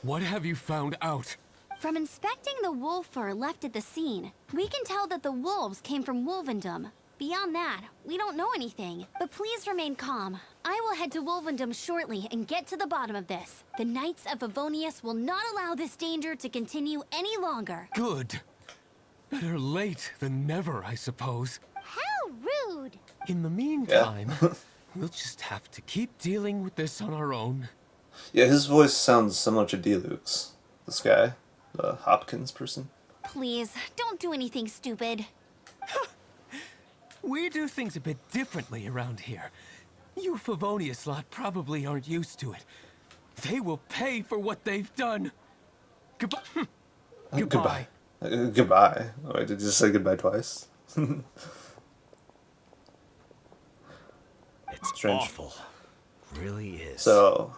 what have you found out?
From inspecting the wolf fur left at the scene, we can tell that the wolves came from Wolvendom. Beyond that, we don't know anything. But please remain calm. I will head to Wolvendom shortly and get to the bottom of this. The Knights of Favonius will not allow this danger to continue any longer.
Good. Better late than never, I suppose.
How rude!
In the meantime, we'll just have to keep dealing with this on our own.
Yeah, his voice sounds similar to D-Luke's. This guy, the Hopkins person.
Please, don't do anything stupid.
We do things a bit differently around here. You Favonius lot probably aren't used to it. They will pay for what they've done. Goodbye. Goodbye.
Goodbye. Oh, wait, did you say goodbye twice?
It's
Strange.
awful. Really is.
So,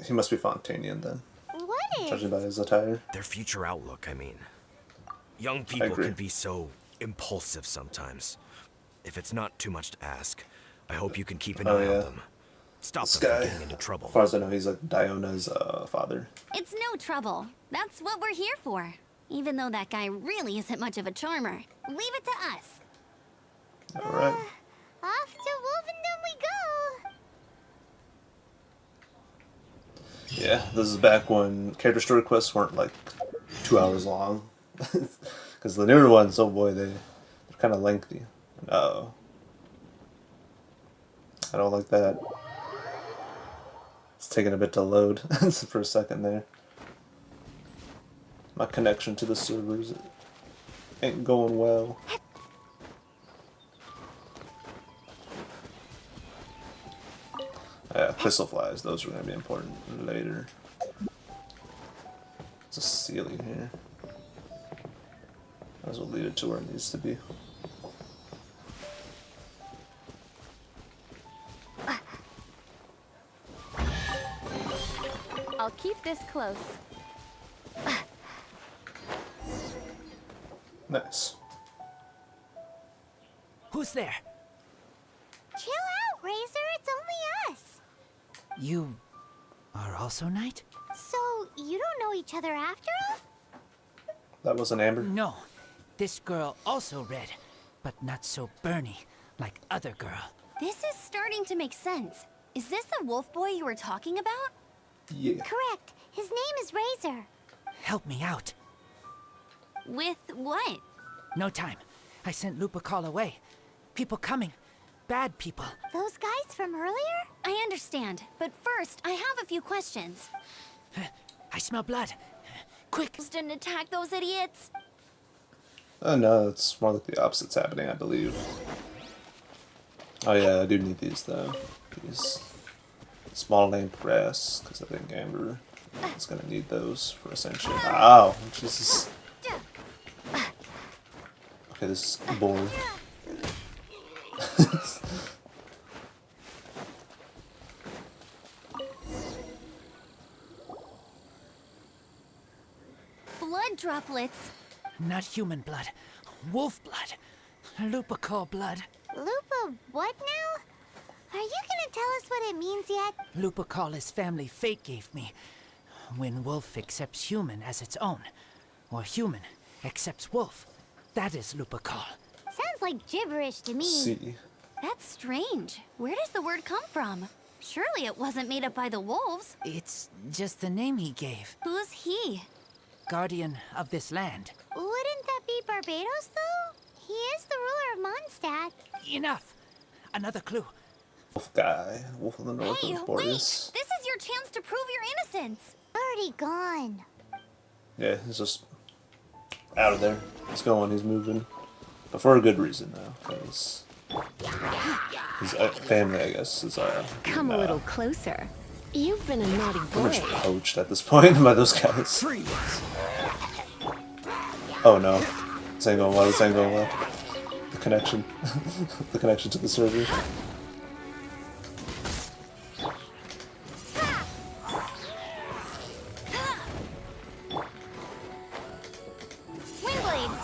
he must be Fontanian then.
What is?
Judging by his attire.
Their future outlook, I mean. Young people
agree.
can be so impulsive sometimes. If it's not too much to ask, I hope you can keep an eye on them. Stop
This
them
guy,
from getting into trouble.
as far as I know, he's like Diona's father.
It's no trouble. That's what we're here for. Even though that guy really isn't much of a charmer. Leave it to us.
Alright.
Off to Wolvendom we go!
Yeah, this is back when character story quests weren't like 2 hours long. Because the newer ones, oh boy, they're kind of lengthy. No. I don't like that. It's taking a bit to load for a second there. My connection to the servers ain't going well. Yeah, pistol flies, those are going to be important later. There's a ceiling here. Might as well lead it to where it needs to be.
I'll keep this close.
Nice.
Who's there?
Chill out, Razor. It's only us.
You are also Knight?
So, you don't know each other after all?
That was an Amber?
No. This girl also red, but not so burny like other girl.
This is starting to make sense. Is this the wolf boy you were talking about?
Yeah.
Correct. His name is Razor.
Help me out.
With what?
No time. I sent Lupa call away. People coming. Bad people.
Those guys from earlier?
I understand, but first, I have a few questions.
I smell blood. Quick!
Didn't attack those idiots?
No, it's more like the opposite's happening, I believe. Oh yeah, I do need these though. These small named grass, because I think Amber is gonna need those for ascension. Ow! Jesus. Okay, this is boring.
Blood droplets.
Not human blood. Wolf blood. Lupical blood.
Lupa what now? Are you gonna tell us what it means yet?
Lupical is family fate gave me. When wolf accepts human as its own, or human accepts wolf, that is Lupical.
Sounds like gibberish to me.
See.
That's strange. Where does the word come from? Surely it wasn't made up by the wolves.
It's just the name he gave.
Who's he?
Guardian of this land.
Wouldn't that be Barbados, though? He is the ruler of Mondstadt.
Enough! Another clue.
Wolf guy. Wolf of the North
Hey,
of
wait!
Boreas.
This is your chance to prove your innocence.
Already gone.
Yeah, he's just out of there. He's going, he's moving. But for a good reason, though, because his family, I guess, is
Come a little closer. You've been a naughty
pretty
boy.
much poached at this point by those guys. Oh no. This ain't going well, this ain't going well. The connection. The connection to the server.
Windblade.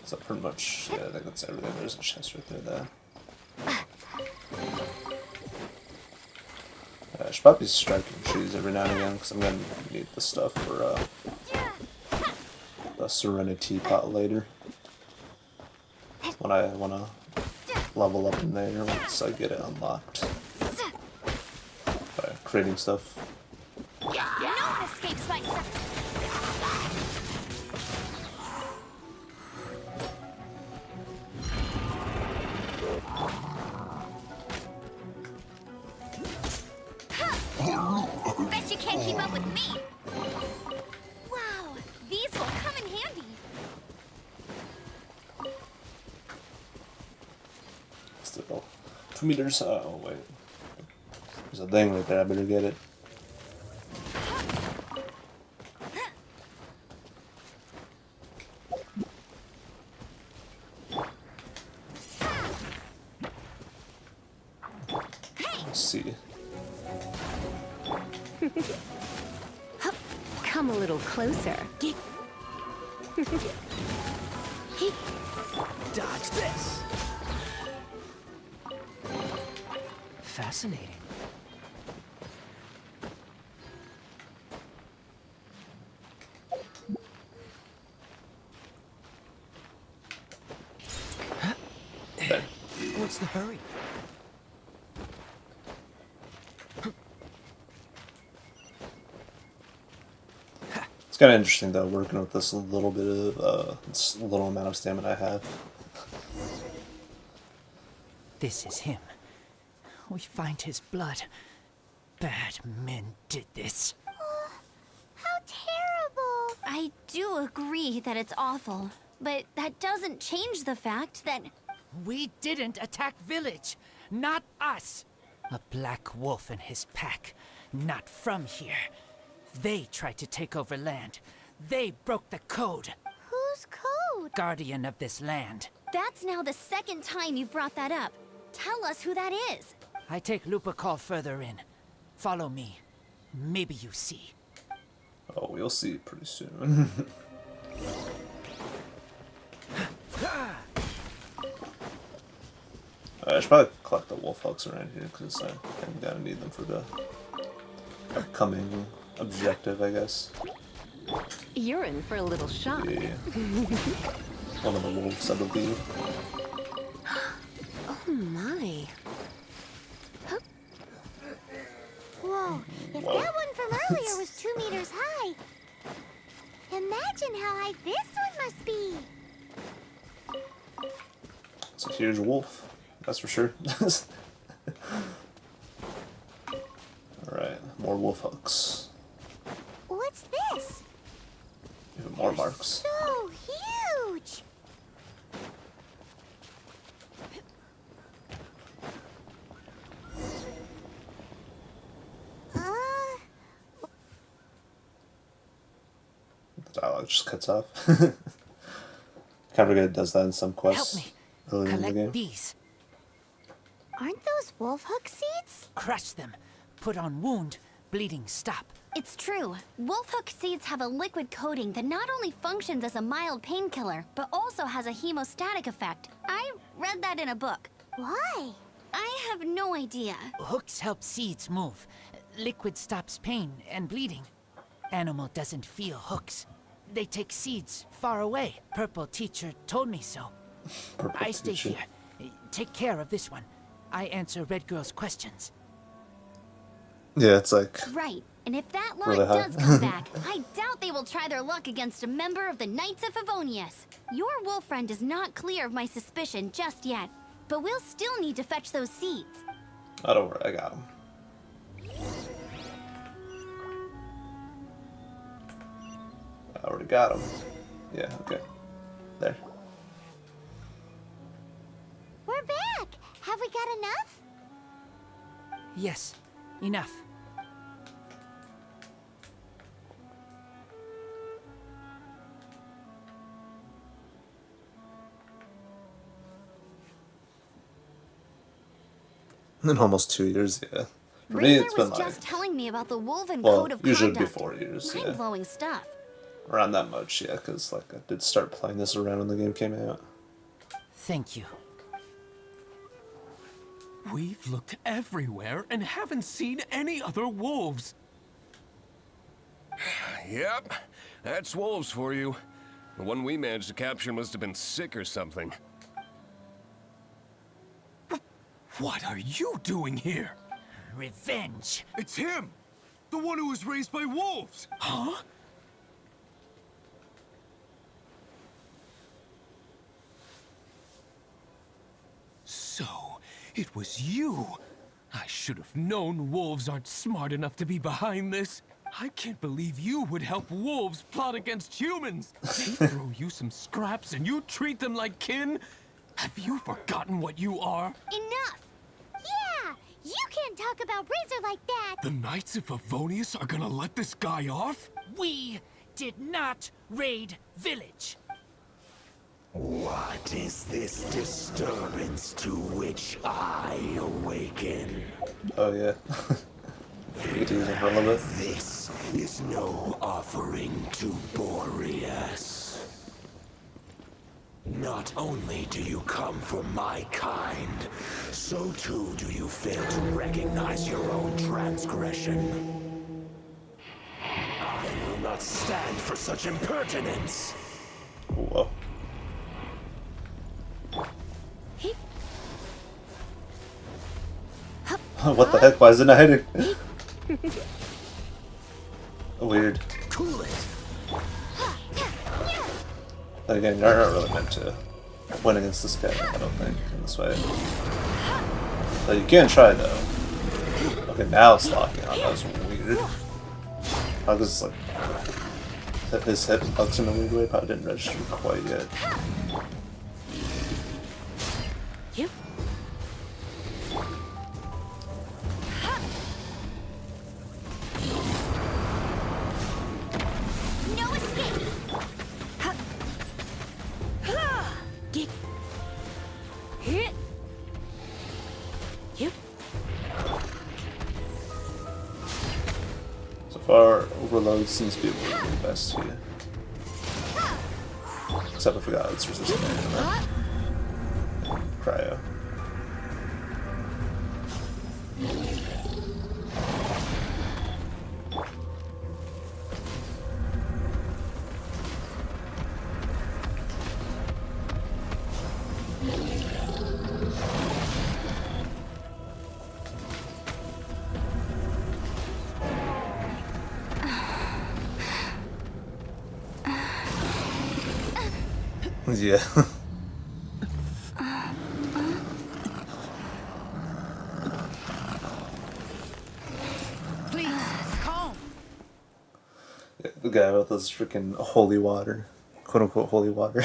So pretty much, yeah, I think that's everything. There's a chest right there, though. I should probably striking trees every now and again, because I'm going to need the stuff for the Serenity pot later. When I want to level up in there once I get it unlocked. By creating stuff.
No one escapes my sight. Bet you can't keep up with me. Wow, these will come in handy.
Still 2 meters. Oh, wait. There's a thing right there. I better get it. Let's see.
Come a little closer.
Dodge this! Fascinating. What's the hurry?
It's kind of interesting though, working with this little bit of, this little amount of stamina I have.
This is him. We find his blood. Bad men did this.
How terrible.
I do agree that it's awful, but that doesn't change the fact that...
We didn't attack village. Not us. A black wolf and his pack. Not from here. They tried to take over land. They broke the code.
Whose code?
Guardian of this land.
That's now the second time you've brought that up. Tell us who that is.
I take Lupercal further in. Follow me. Maybe you see.
Oh, we'll see pretty soon. I should probably collect the wolf hooks around here because I'm gonna need them for the upcoming objective, I guess.
You're in for a little shock.
Yeah. One of the wolves, I believe.
Oh my.
Whoa, if
Whoa.
that one from earlier was 2 meters high, imagine how high this one must be.
It's a huge wolf, that's for sure. Alright, more wolf hooks.
What's this?
Even more marks.
So huge!
The dialogue just cuts off. Kind of good does that in some quests earlier in the game.
Collect these.
Aren't those wolf hook seeds?
Crush them. Put on wound. Bleeding stop.
It's true. Wolfhook seeds have a liquid coating that not only functions as a mild painkiller, but also has a hemostatic effect. I read that in a book.
Why?
I have no idea.
Hooks help seeds move. Liquid stops pain and bleeding. Animal doesn't feel hooks. They take seeds far away. Purple teacher told me so. I stay here. Take care of this one. I answer Red Girl's questions.
Yeah, it's like...
Right. And if that lot
Really high.
does come back, I doubt they will try their luck against a member of the Knights of Favonius. Your wolf friend is not clear of my suspicion just yet, but we'll still need to fetch those seeds.
Oh, don't worry, I got him. I already got him. Yeah, okay. There.
We're back! Have we got enough?
Yes, enough.
In almost 2 years, yeah. For me,
Razor
it's been
was
like...
just telling me about the Woven
Well,
Code of
usually
Conduct.
before years, yeah.
Mind-blowing stuff.
Around that much, yeah, because like I did start playing this around when the game came out.
Thank you.
We've looked everywhere and haven't seen any other wolves.
Yep, that's wolves for you. The one we managed to capture must have been sick or something.
What are you doing here?
Revenge.
It's him! The one who was raised by wolves!
Huh? So, it was you. I should have known wolves aren't smart enough to be behind this. I can't believe you would help wolves plot against humans. They throw you some scraps and you treat them like kin? Have you forgotten what you are?
Enough! Yeah! You can't talk about Razor like that!
The Knights of Favonius are gonna let this guy off?
We did not raid village.
What is this disturbance to which I awaken?
Oh yeah. It is irrelevant.
This is no offering to Boreas. Not only do you come from my kind, so too do you fail to recognize your own transgression. I will not stand for such impertinence.
Whoa. What the heck? Why is it not hitting? Weird.
Cool it.
Again, you're not really meant to win against this guy, I don't think, in this way. But you can try, though. Okay, now it's locking on. That was weird. How does this, like, his hitbox in a weird way? Probably didn't register quite yet. far, Overload seems to be working best here. Except I forgot it's resistant anyway. Cryo. Yeah.
Please, calm.
Yeah, the guy with this freaking holy water, quote unquote holy water.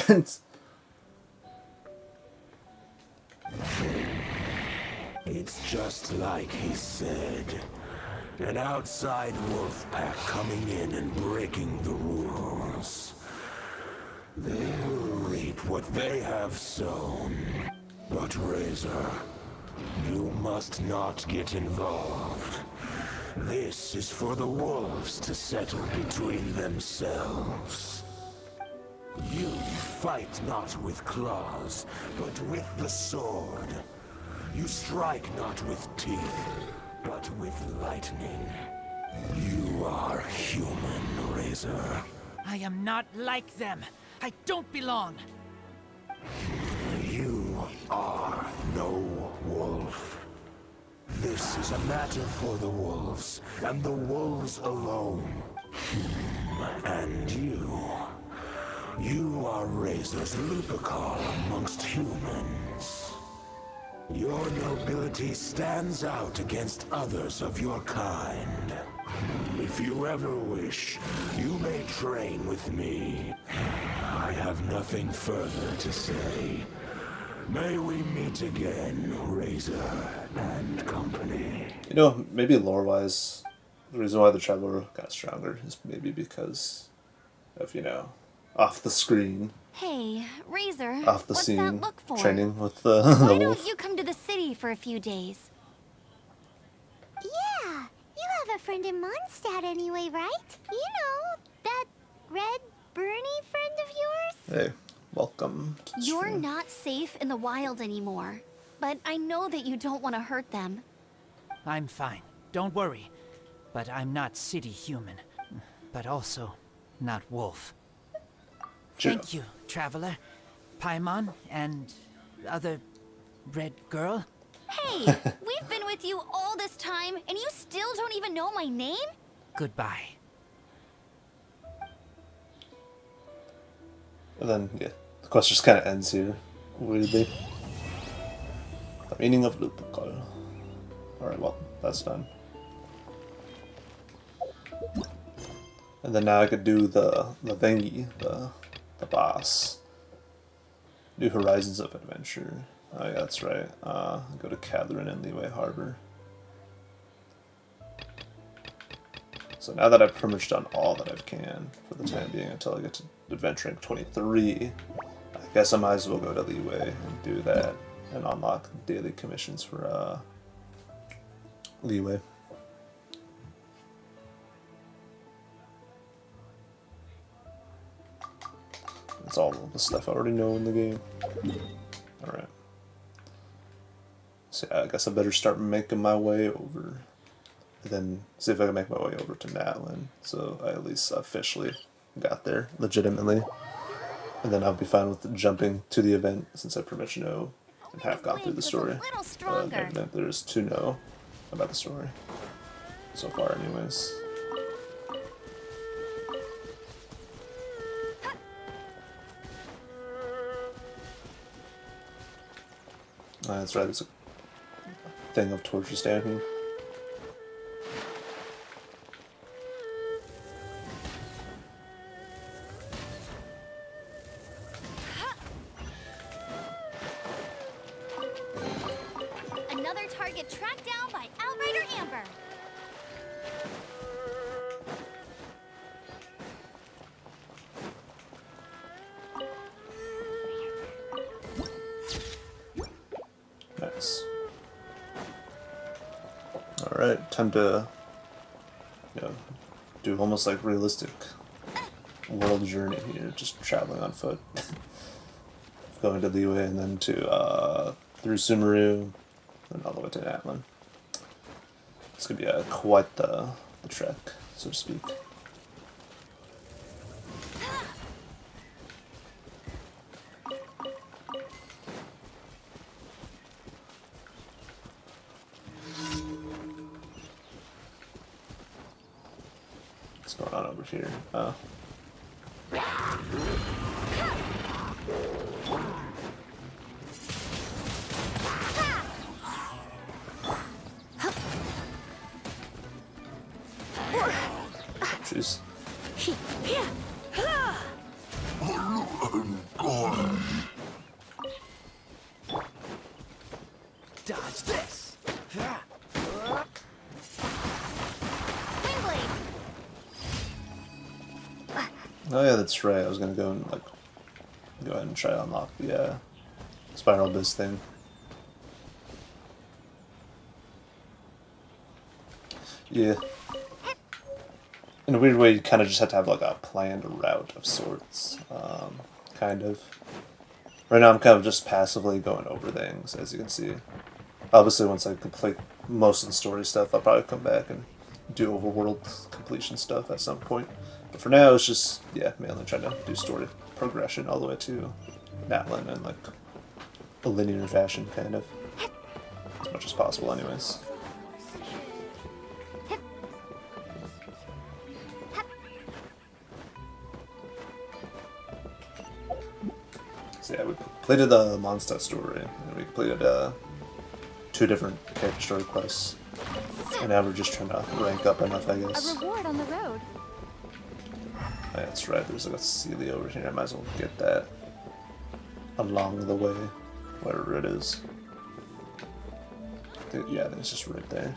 It's just like he said. An outside wolf pack coming in and breaking the rules. They will reap what they have sown. But Razor, you must not get involved. This is for the wolves to settle between themselves. You fight not with claws, but with the sword. You strike not with teeth, but with lightning. You are human, Razor.
I am not like them. I don't belong.
You are no wolf. This is a matter for the wolves, and the wolves alone. And you are Razor's Lupercal amongst humans. Your nobility stands out against others of your kind. If you ever wish, you may train with me. I have nothing further to say. May we meet again, Razor and company.
You know, maybe lore-wise, the reason why the Traveler got stronger is maybe because of, you know, off the screen,
Hey, Razor,
off the
what's
scene,
that look for?
training with the
Why
wolf.
don't you come to the city for a few days?
Yeah, you have a friend in Mondstadt anyway, right? You know, that red Bernie friend of yours?
Hey, welcome to the
You're
stream.
not safe in the wild anymore, but I know that you don't want to hurt them.
I'm fine. Don't worry. But I'm not city human. But also not wolf. Thank you, Traveler. Paimon and other red girl.
Hey, we've been with you all this time, and you still don't even know my name?
Goodbye.
And then, yeah, the quest just kind of ends here, weirdly. The meaning of Lupercal. Alright, well, that's done. And then now I could do the thingy, the boss. New Horizons of Adventure. Oh yeah, that's right. Go to Catherine and Leeway Harbor. So now that I've pretty much done all that I can for the time being until I get to Adventure Rank 23, I guess I might as well go to Leeway and do that and unlock daily commissions for Leeway. That's all the stuff I already know in the game. Alright. So yeah, I guess I better start making my way over. And then see if I can make my way over to Natlin. So I at least officially got there, legitimately. And then I'll be fine with jumping to the event since I pretty much know and have gone through the story. Everything there is to know about the story. So far, anyways. That's right, there's a thing of torches down here.
Another target tracked down by Outrider Amber.
Nice. Alright, time to, you know, do almost like realistic world journey here, just traveling on foot. Going to Liyue and then to through Sumeru and all the way to Atlan. It's gonna be quite the trek, so to speak. What's going on over here? Jeez.
Dodge this.
Oh yeah, that's right. I was gonna go and like go ahead and try to unlock the spiral biz thing. Yeah. In a weird way, you kind of just have to have like a planned route of sorts, kind of. Right now, I'm kind of just passively going over things, as you can see. Obviously, once I complete most of the story stuff, I'll probably come back and do overworld completion stuff at some point. But for now, it's just, yeah, mainly trying to do story progression all the way to Natlan in like a linear fashion, kind of. As much as possible, anyways. So yeah, we completed the Mondstadt story, and we completed 2 different character story quests. And now we're just trying to rank up enough, I guess.
A reward on the road.
Oh, yeah, that's right, there's like a Celia over here. I might as well get that along the way, wherever it is. Yeah, I think it's just right there.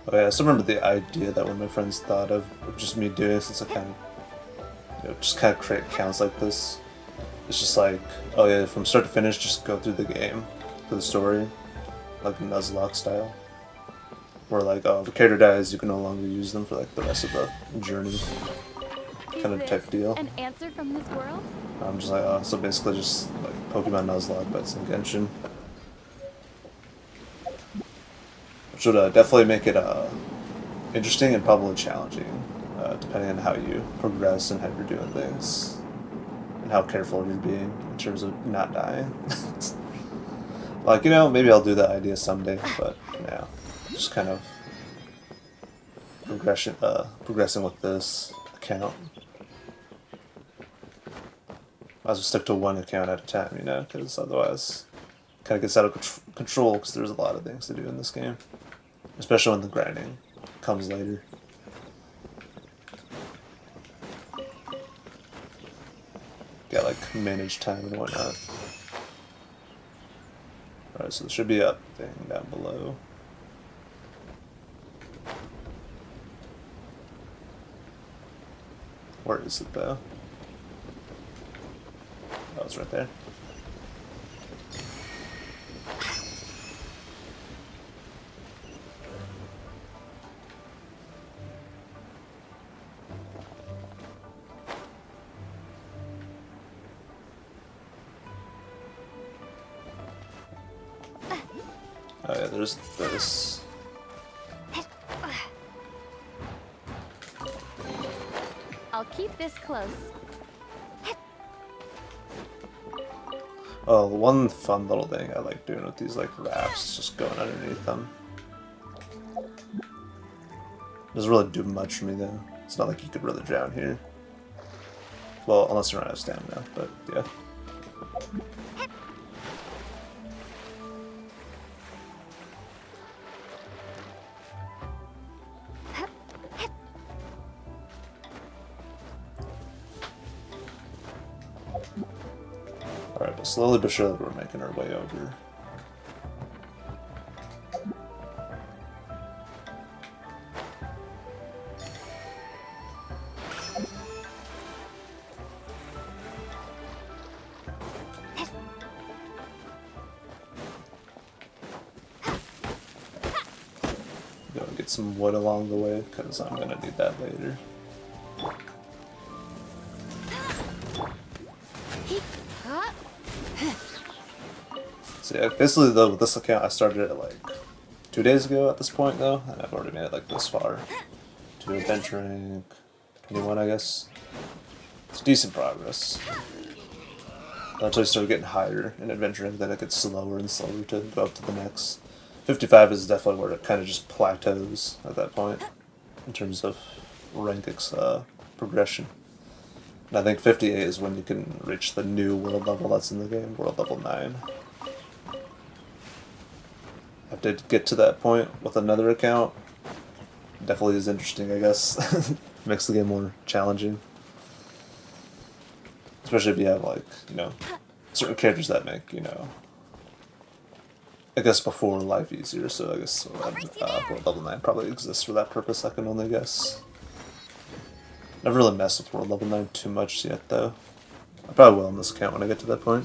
Oh yeah, I still remember the idea that one of my friends thought of just me doing since I kind of, just kind of create accounts like this. It's just like, oh yeah, from start to finish, just go through the game, through the story, like Nuzlocke style. Where like, oh, if a character dies, you can no longer use them for like the rest of the journey, kind of type deal.
An answer from this world?
I'm just like, oh, so basically just like Pokemon Nuzlocke, but it's in Genshin. Which would definitely make it interesting and probably challenging, depending on how you progress and how you're doing things, and how careful you're being in terms of not dying. Like, you know, maybe I'll do that idea someday, but for now, just kind of progressing with this account. Might as well stick to one account at a time, you know, because otherwise it kind of gets out of control, because there's a lot of things to do in this game. Especially when the grinding comes later. Got like manage time and whatnot. Alright, so there should be a thing down below. Where is it though? Oh, it's right there. Oh yeah, there's this.
I'll keep this close.
Oh, one fun little thing I like doing with these like rafts, just going underneath them. Doesn't really do much for me though. It's not like you could really drown here. Well, unless you run out of stamina, but yeah. Alright, but slowly but surely we're making our way over. Go and get some wood along the way, because I'm gonna need that later. So yeah, basically though, with this account I started it like 2 days ago at this point though, and I've already made it like this far. To adventure rank 21 I guess. It's decent progress. Until I start getting higher in adventure rank, then it gets slower and slower to go up to the next. 55 is definitely where it kind of just plateaus at that point in terms of rank progression. And I think 58 is when you can reach the new world level that's in the game, world level 9. I did get to that point with another account. Definitely is interesting, I guess. Makes the game more challenging. Especially if you have, like, you know, certain characters that make, you know, I guess before life easier, so I guess World Level 9 probably exists for that purpose, I can only guess. Never really messed with World Level 9 too much yet, though. I probably will on this account when I get to that point.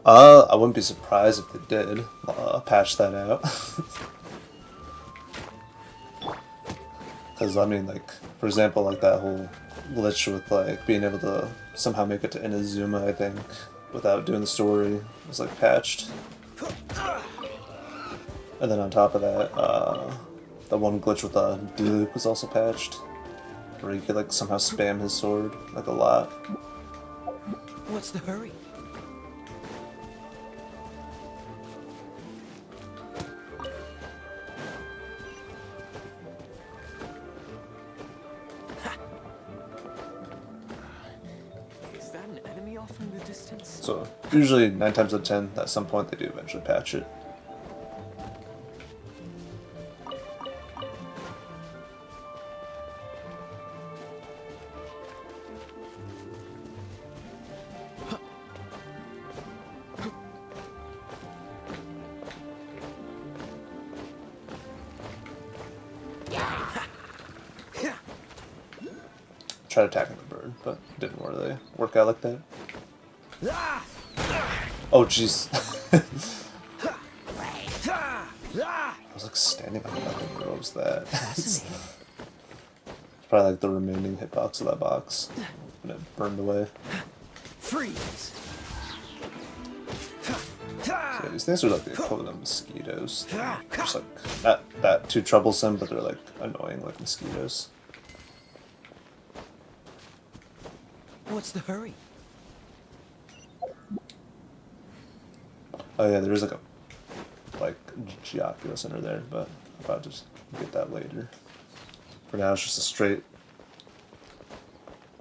I wouldn't be surprised if they did patch that out. Because, I mean, like, for example, like that whole glitch with, like, being able to somehow make it to Inazuma, I think, without doing the story was, like, patched. And then on top of that, the one glitch with D-Loop was also patched. Where you could, like, somehow spam his sword, like, a lot.
What's the hurry?
So, usually 9 times out of 10, at some point they do eventually patch it. Tried attacking the bird, but it didn't really work out like that. Oh jeez. I was like standing on nothing. What was that? It's probably like the remaining hitbox of that box. And it burned away.
Freeze.
So yeah, these things are like the equivalent of mosquitoes. They're just like not that too troublesome, but they're like annoying like mosquitoes.
What's the hurry?
Oh yeah, there is like a Geoculus under there, but I'll probably just get that later. For now, it's just a straight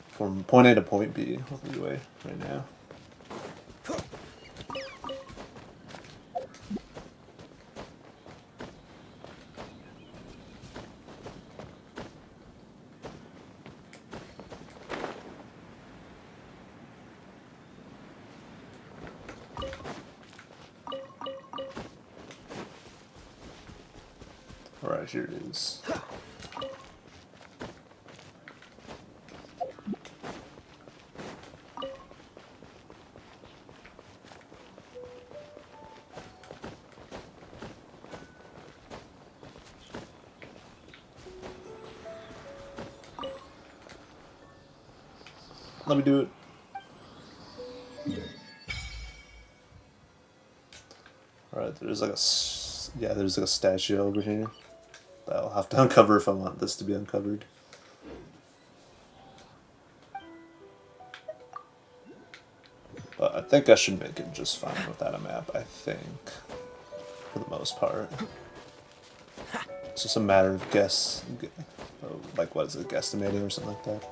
from point A to point B leeway right now. Alright, here it is. Let me do it. Alright, there's like there's like a statue over here that I'll have to uncover if I want this to be uncovered. But I think I should make it just fine without a map, I think. For the most part. It's just a matter of like what is it, guesstimating or something like that.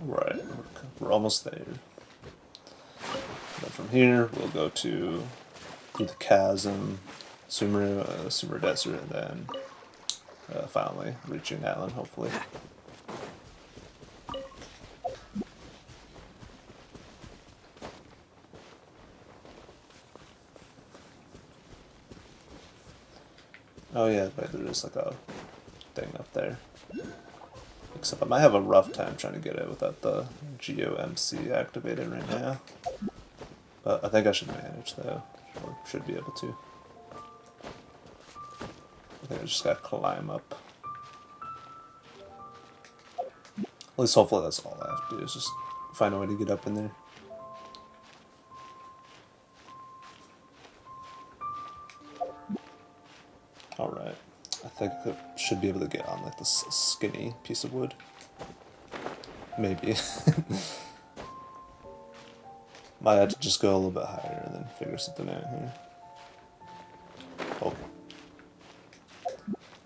Right, we're almost there. Then from here, we'll go to through the chasm, Sumer Desert, and then finally reaching Atlan, hopefully. Oh yeah, but there is like a thing up there. Except I might have a rough time trying to get it without the GOMC activated right now. But I think I should manage though, or should be able to. I think I just gotta climb up. At least hopefully that's all I have to do, is just find a way to get up in there. Alright, I think I should be able to get on like this skinny piece of wood. Maybe. Might have to just go a little bit higher and then figure something out here. Oh.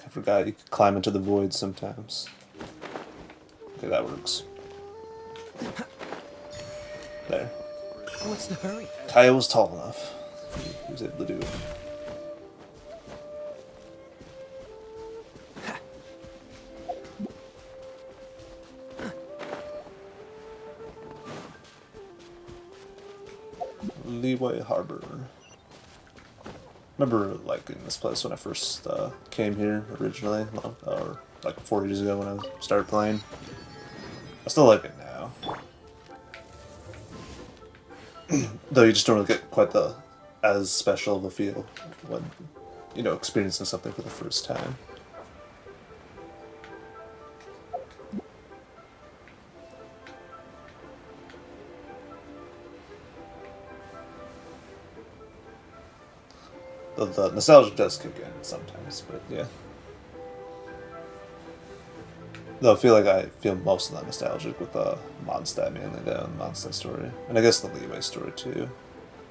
I forgot you could climb into the void sometimes. Okay, that works. There.
What's the hurry?
Kaya was tall enough. He was able to do it. Leeway Harbor. Remember, like, in this place when I first came here originally, or like 4 years ago when I started playing. I still like it now. Though you just don't really get quite the as special of a feel when, you know, experiencing something for the first time. The nostalgia does kick in sometimes, but yeah. Though I feel like I feel most of that nostalgic with Mondstadt mainly, though, the Mondstadt story. And I guess the Leeway story too.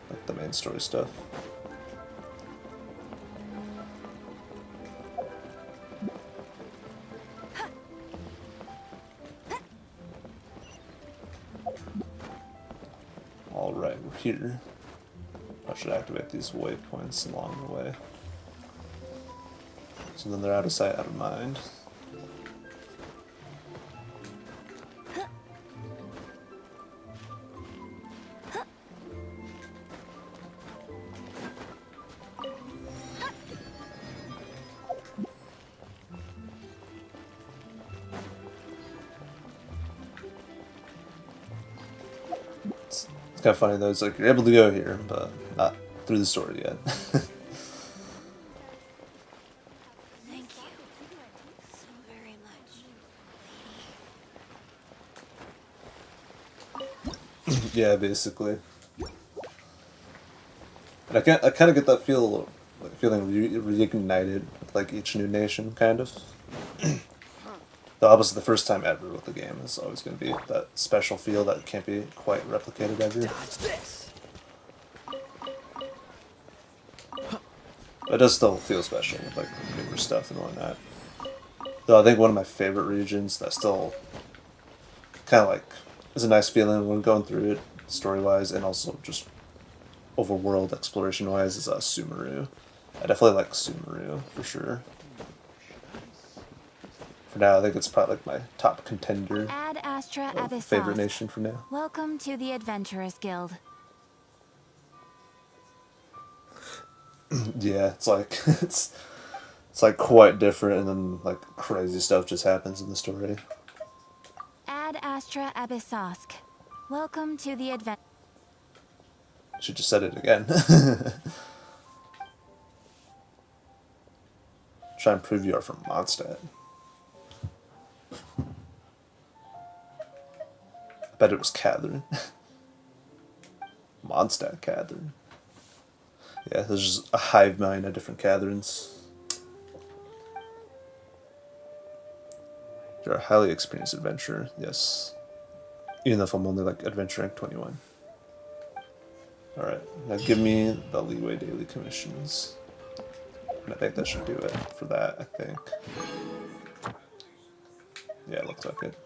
Like the main story stuff. Alright, we're here. I should activate these waypoints along the way. So then they're out of sight, out of mind. It's kind of funny though, it's like you're able to go here, but not through the story yet.
Thank you so very much,
Yeah, basically. And I kind of get that feeling reignited with like each new nation, kind of. Though obviously the first time ever with the game is always going to be that special feel that can't be quite replicated ever. But it does still feel special with like newer stuff and whatnot. Though I think one of my favorite regions that still kind of like is a nice feeling when going through it story-wise and also just overworld exploration-wise is Sumeru. I definitely like Sumeru for sure. For now, I think it's probably like my top contender
Ad Astra
of
Abyssos.
favorite nation for now.
Welcome to the Adventurers Guild.
Yeah, it's like it's like quite different, and then like crazy stuff just happens in the story.
Ad Astra Abyssos. Welcome to the adventure.
Should just said it again. Try and prove you are from Mondstadt. I bet it was Catherine. Mondstadt Catherine. Yeah, there's just a hive mind of different Catherines. You're a highly experienced adventurer, yes. Even if I'm only like adventure rank 21. Alright, now give me the Leeway daily commissions. And I think that should do it for that, I think. Yeah, it looks like it.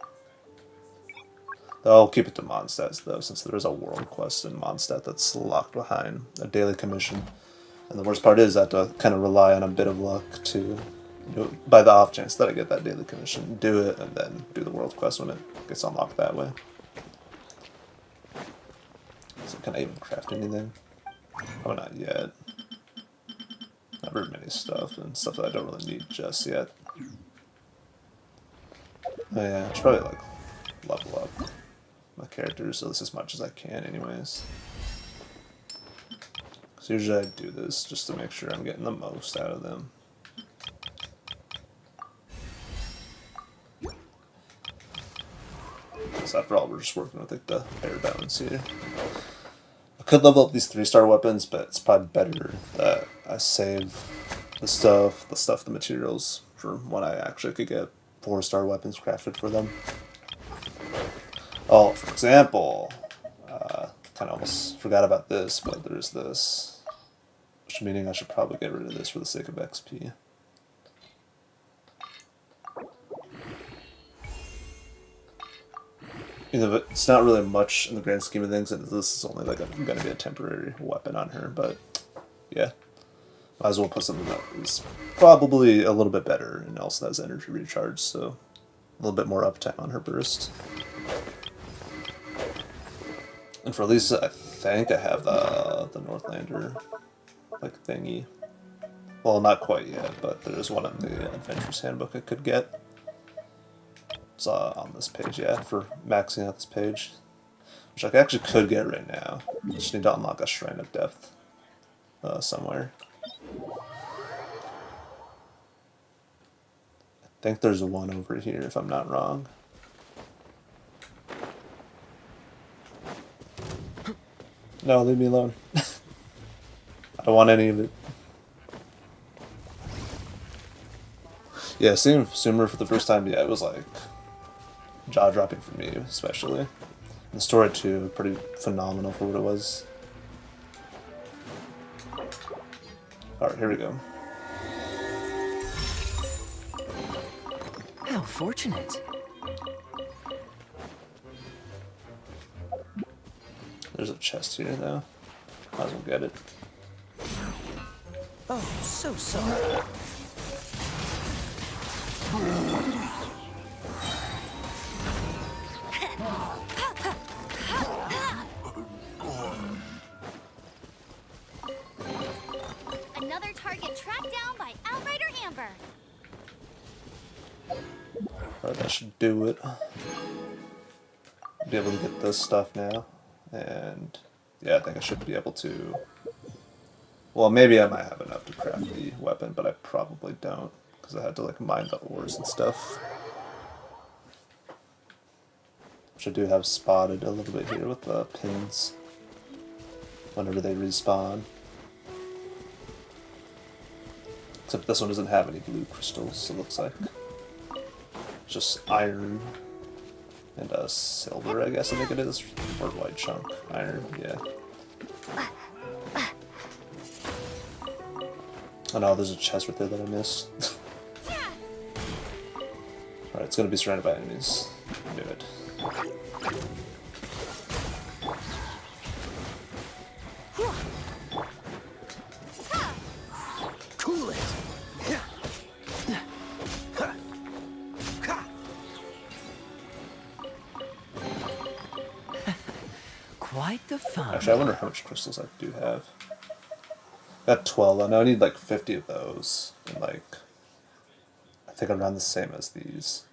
I'll keep it to Mondstadt though, since there is a world quest in Mondstadt that's locked behind a daily commission. And the worst part is I have to kind of rely on a bit of luck to do it, by the off chance that I get that daily commission, do it, and then do the world quest when it gets unlocked that way. So can I even craft anything? Oh, not yet. Not very many stuff, and stuff that I don't really need just yet. Oh yeah, I should probably like level up my characters at least as much as I can anyways. So usually I do this just to make sure I'm getting the most out of them. So after all, we're just working with like the air balance here. I could level up these 3-star weapons, but it's probably better that I save the materials for when I actually could get 4-star weapons crafted for them. Oh, for example, kind of almost forgot about this, but there's this, which meaning I should probably get rid of this for the sake of XP. You know, but it's not really much in the grand scheme of things, and this is only like going to be a temporary weapon on her, but yeah. Might as well put something that is probably a little bit better and also has energy recharge, so a little bit more uptime on her burst. And for Lisa, I think I have the Northlander like thingy. Well, not quite yet, but there's one in the Adventurer's Handbook I could get. It's on this page, yeah, for maxing out this page. Which I actually could get right now. I just need to unlock a Shrine of Depth somewhere. I think there's one over here, if I'm not wrong. No, leave me alone. I don't want any of it. Yeah, seeing Sumer for the first time, yeah, it was like jaw-dropping for me, especially. The story too, pretty phenomenal for what it was. Alright, here we go.
How fortunate.
There's a chest here, though. Might as well get it.
Oh, so sorry.
Another target tracked down by Outrider Amber.
Alright, that should do it. Be able to get this stuff now. And yeah, I think I should be able to. Well, maybe I might have enough to craft the weapon, but I probably don't, because I had to like mine the ores and stuff. Which I do have spotted a little bit here with the pins whenever they respawn. Except this one doesn't have any blue crystals, it looks like. Just iron and silver, I guess I think it is, or white chunk. Iron, yeah. Oh no, there's a chest right there that I missed. Alright, it's gonna be surrounded by enemies. I knew it.
Cool it. Quite the fun.
Actually, I wonder how much crystals I do have. Got 12. I know I need like 50 of those, and like I think around the same as these,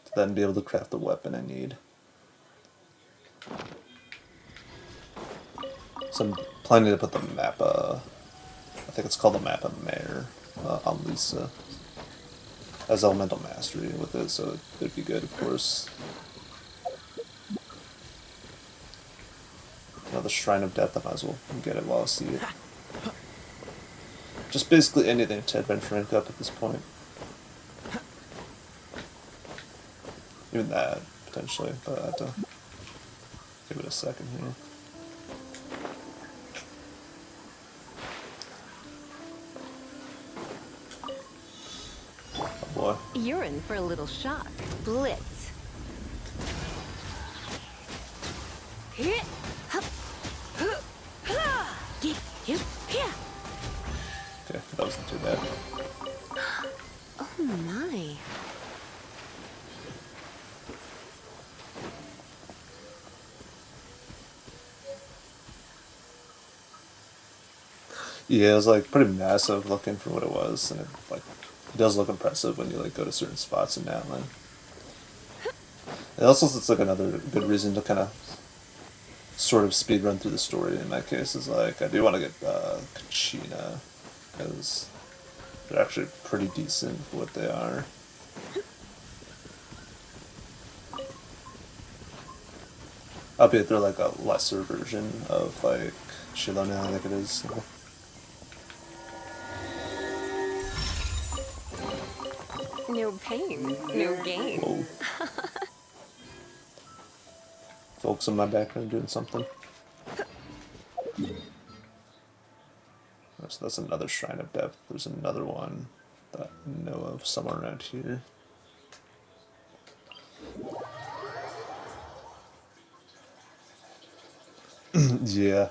to then be able to craft the weapon I need. So I'm planning to put the map. I think it's called the map of Mare on Lisa. Has elemental mastery with it, so it'd be good, of course. The Shrine of Death, I might as well get it while I see it. Just basically anything to adventure rank up at this point. Even that, potentially, but I have to give it a second here. Oh boy.
You're in for a little shock. Blitz.
Okay, that wasn't too bad.
Oh my.
Yeah, it was like pretty massive looking for what it was, and it does look impressive when you like go to certain spots in Natlan. It also looks like another good reason to kind of sort of speed run through the story. In my case, is like I do want to get Kachina because they're actually pretty decent for what they are. Albeit they're like a lesser version of like Shilona, I think it is.
No pain, no gain.
Whoa. Folks in my background doing something. So that's another Shrine of Depth. There's another one that I know of somewhere around here. Yeah.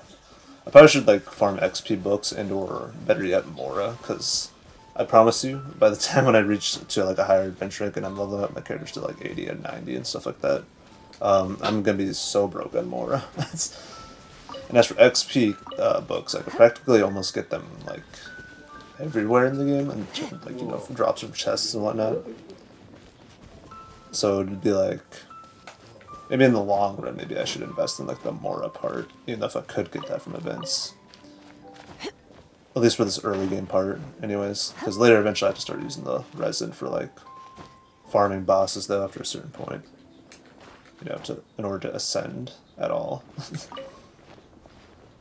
I probably should like farm XP books and or better yet Mora, because I promise you, by the time when I reach to like a higher adventure rank and I'm leveling up my characters to like 80 and 90 and stuff like that, I'm gonna be so broke on Mora. And as for XP books, I could practically almost get them like everywhere in the game, and like from drops from chests and whatnot. So it'd be like maybe in the long run, maybe I should invest in like the Mora part, even if I could get that from events. At least for this early game part, anyways. Because later, eventually, I have to start using the resin for like farming bosses, though. After a certain point, in order to ascend at all.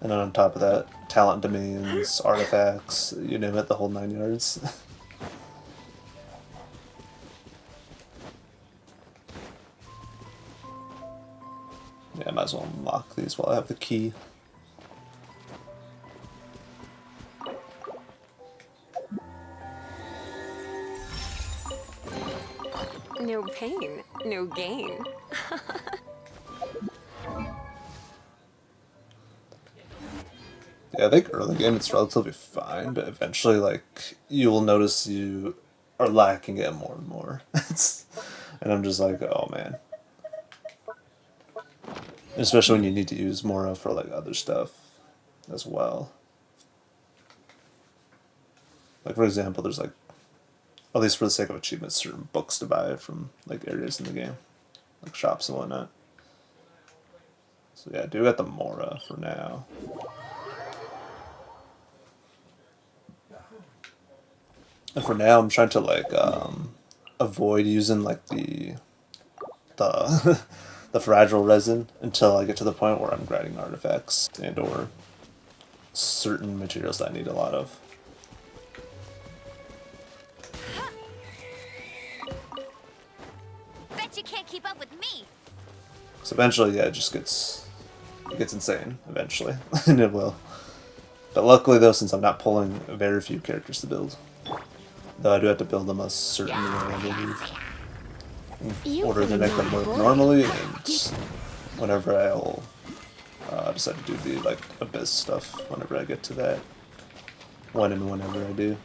And then on top of that, talent domains, artifacts, you name it, the whole 9 yards. Yeah, I might as well unlock these while I have the key.
No pain, no gain.
Yeah, I think early game it's relatively fine, but eventually, like, you will notice you are lacking it more and more. And I'm just like, oh man. Especially when you need to use Mora for like other stuff as well. Like for example, there's like, at least for the sake of achievements, certain books to buy from like areas in the game, like shops and whatnot. So yeah, I do got the Mora for now. And for now, I'm trying to like avoid using like the the fragile resin until I get to the point where I'm grinding artifacts and or certain materials that I need a lot of.
Bet you can't keep up with me.
So eventually, yeah, it just gets insane eventually, and it will. But luckily, though, since I'm not pulling very few characters to build, though I do have to build them a certain way, I believe, in order to make them work normally, and whenever I'll decide to do the like abyss stuff, whenever I get to that, whenever I do.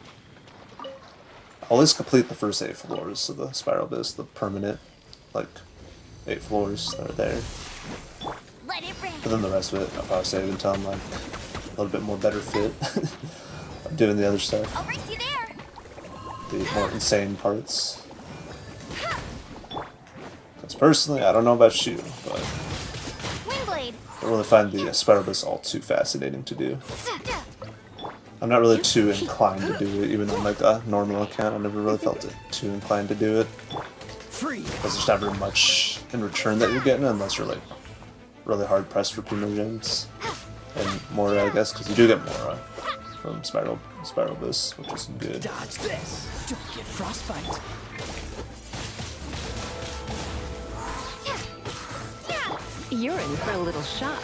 I'll at least complete the first 8 floors of the Spiral Abyss, the permanent, like, 8 floors that are there. But then the rest of it, I'll probably save until I'm like a little bit more better fit of doing the other stuff.
I'll race you there.
The more insane parts. Because personally, I don't know about you, but
Windblade.
I really find the Spiral Abyss all too fascinating to do. I'm not really too inclined to do it, even on like a normal account. I never really felt too inclined to do it. Because there's never much in return that you're getting unless you're like really hard pressed for primogems. And Mora, I guess, because you do get Mora from Spiral Abyss, which is good.
Dodge this. Don't get frostbite.
You're in for a little shock.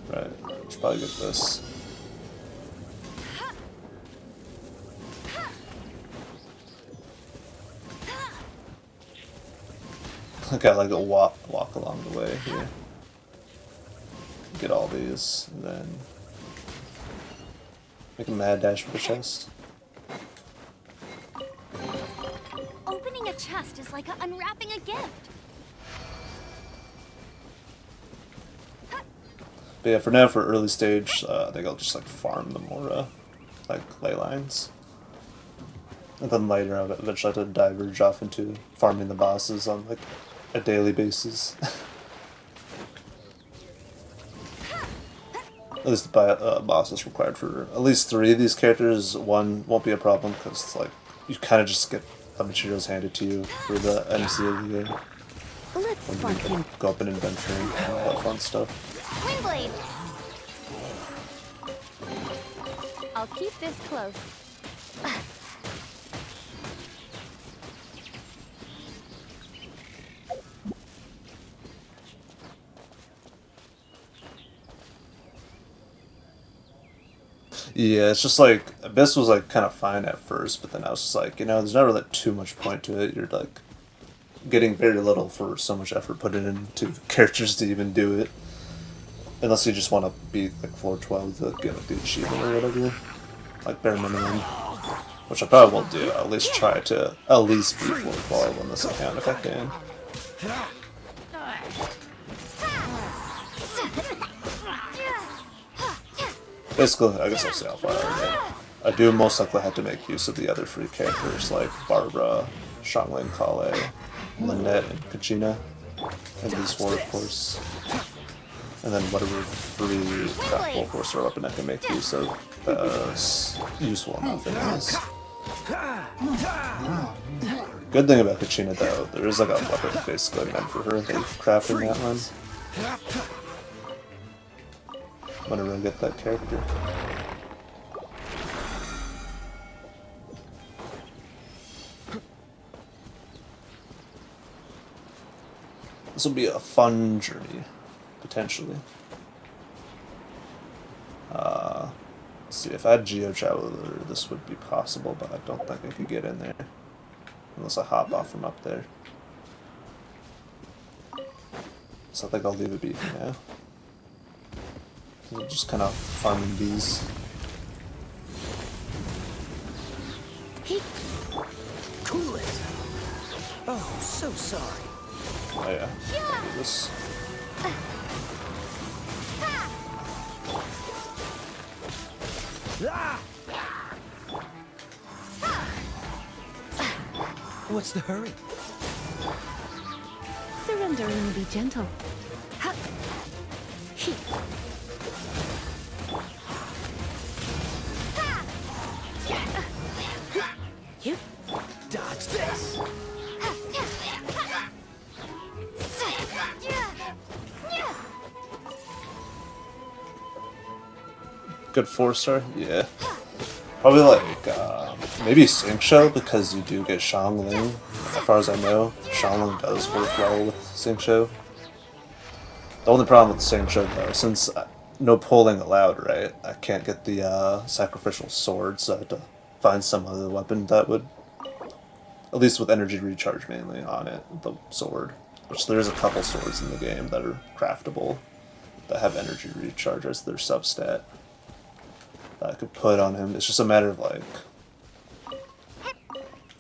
Right, should probably get this. I gotta like walk along the way here. Get all these, and then make a mad dash for the chest.
Opening a chest is like unwrapping a gift.
But yeah, for now, for early stage, I think I'll just like farm the more like ley lines. And then later I'll eventually have to diverge off into farming the bosses on like a daily basis. At least the bosses required for at least 3 of these characters. 1 won't be a problem because like you kind of just get the materials handed to you for the MC of the game. When you go up and adventuring and all that fun stuff.
Windblade! I'll keep this close.
Yeah, it's just like Abyss was like kind of fine at first, but then I was just like, you know, there's not really too much point to it. You're like getting very little for so much effort put into characters to even do it. Unless you just want to beat like floor 12 to get like the achievement or whatever. Like bare minimum. Which I probably won't do. I'll at least try to at least beat floor 12 on this account if I can. Basically, I guess I'll say how far I get. I do most likely have to make use of the other free characters like Barbara, Xiangling, Kale, Lynette, and Kachina. And these 4, of course. And then whatever free full force or weapon I can make use of useful enough anyways. Good thing about Kachina though, there is like a weapon basically meant for her that you craft in that one. Whenever I get that character. This will be a fun journey, potentially. Let's see, if I had Geo Traveler, this would be possible, but I don't think I could get in there. Unless I hop off from up there. So I think I'll leave it be for now. I'm just kind of farming these.
Cool it. Oh, so sorry.
Oh yeah. Do this.
What's the hurry?
Surrender and be gentle.
You dodge this.
Good 4-star? Yeah. Probably like, maybe Xingqiu, because you do get Xiangling. As far as I know, Xiangling does work well with Xingqiu. The only problem with Xingqiu though, since no pulling allowed, right? I can't get the sacrificial sword, so I have to find some other weapon that would, at least with energy recharge mainly on it, the sword. Which there's a couple swords in the game that are craftable, that have energy recharge as their substat. That I could put on him. It's just a matter of like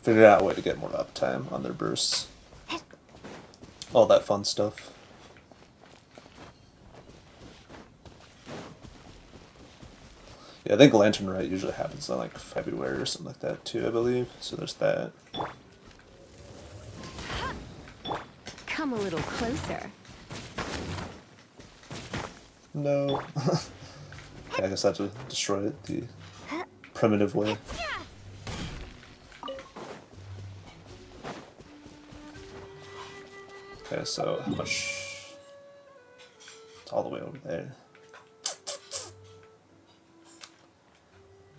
figuring out a way to get more uptime on their bursts. All that fun stuff. Yeah, I think Lantern Rite usually happens in like February or something like that too, I believe. So there's that.
Come a little closer.
No. I guess I have to destroy it the primitive way. Okay, so how much? It's all the way over there.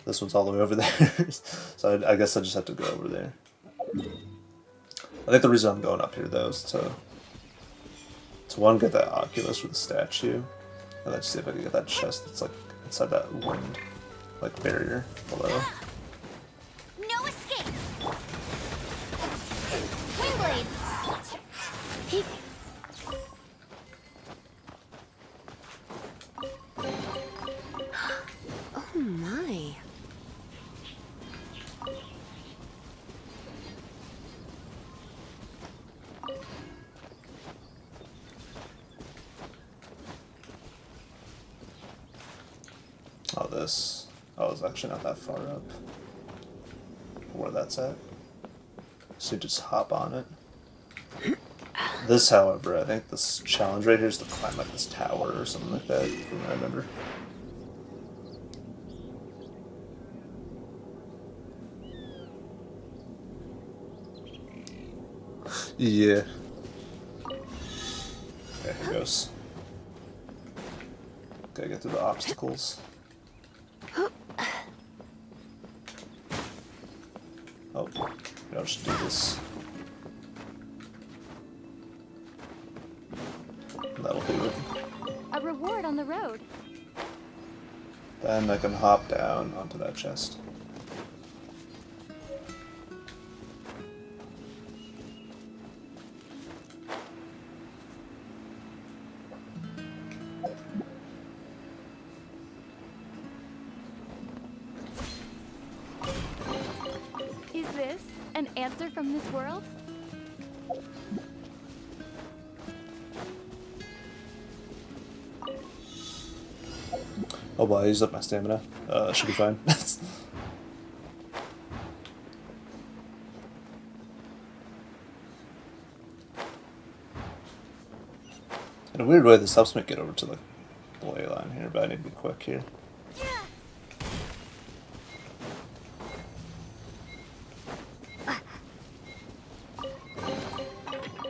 This one's all the way over there. So I guess I just have to go over there. I think the reason I'm going up here though is to one, get that Oculus with the statue, and then see if I can get that chest that's like inside that wind, like barrier below.
No escape. Windblade. Peek.
Oh, this. Oh, it's actually not that far up. Where that's at. So you just hop on it. This, however, I think this challenge right here is to climb like this tower or something like that, from what I remember. Yeah. Okay, here goes. Gotta get through the obstacles. Oh, I'll just do this. That'll do it.
A reward on the road.
Then I can hop down onto that chest.
Is this an answer from this world?
Oh boy, I used up my stamina. Should be fine. In a weird way, this helps me get over to the ley line here, but I need to be quick here.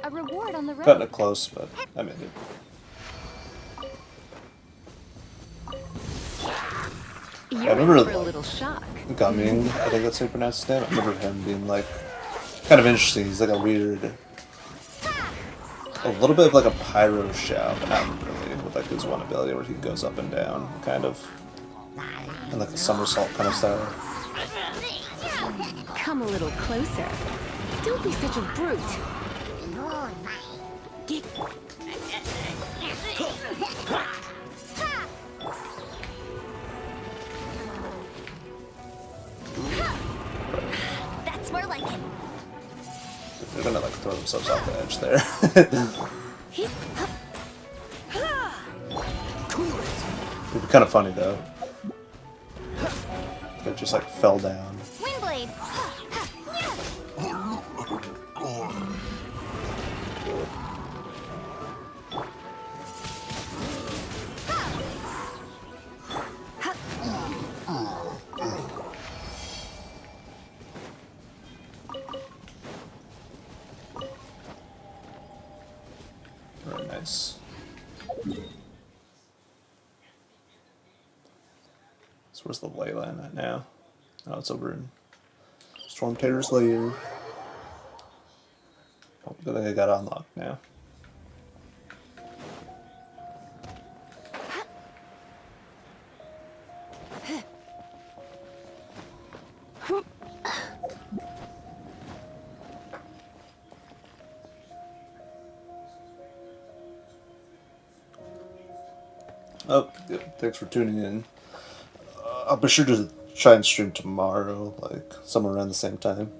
A reward on the road.
Cutting it close, but I made it.
You're
I remember
in for a little shock.
Gumming, I think that's how you pronounce his name. I remember him being like kind of interesting. He's like a weird, a little bit of like a pyro shell, but not really, with like his one ability where he goes up and down, kind of, and like a somersault kind of style.
Come a little closer. Don't be such a brute.
That's more like it.
They're gonna like throw themselves off the edge there. It'd be kind of funny though. They just like fell down.
Windblade.
Very nice. So where's the ley line at now? Oh, it's over in Storm Terror's lair. Oh, good thing I got it unlocked now. Oh, yeah, thanks for tuning in. I'll be sure to try and stream tomorrow, like somewhere around the same time.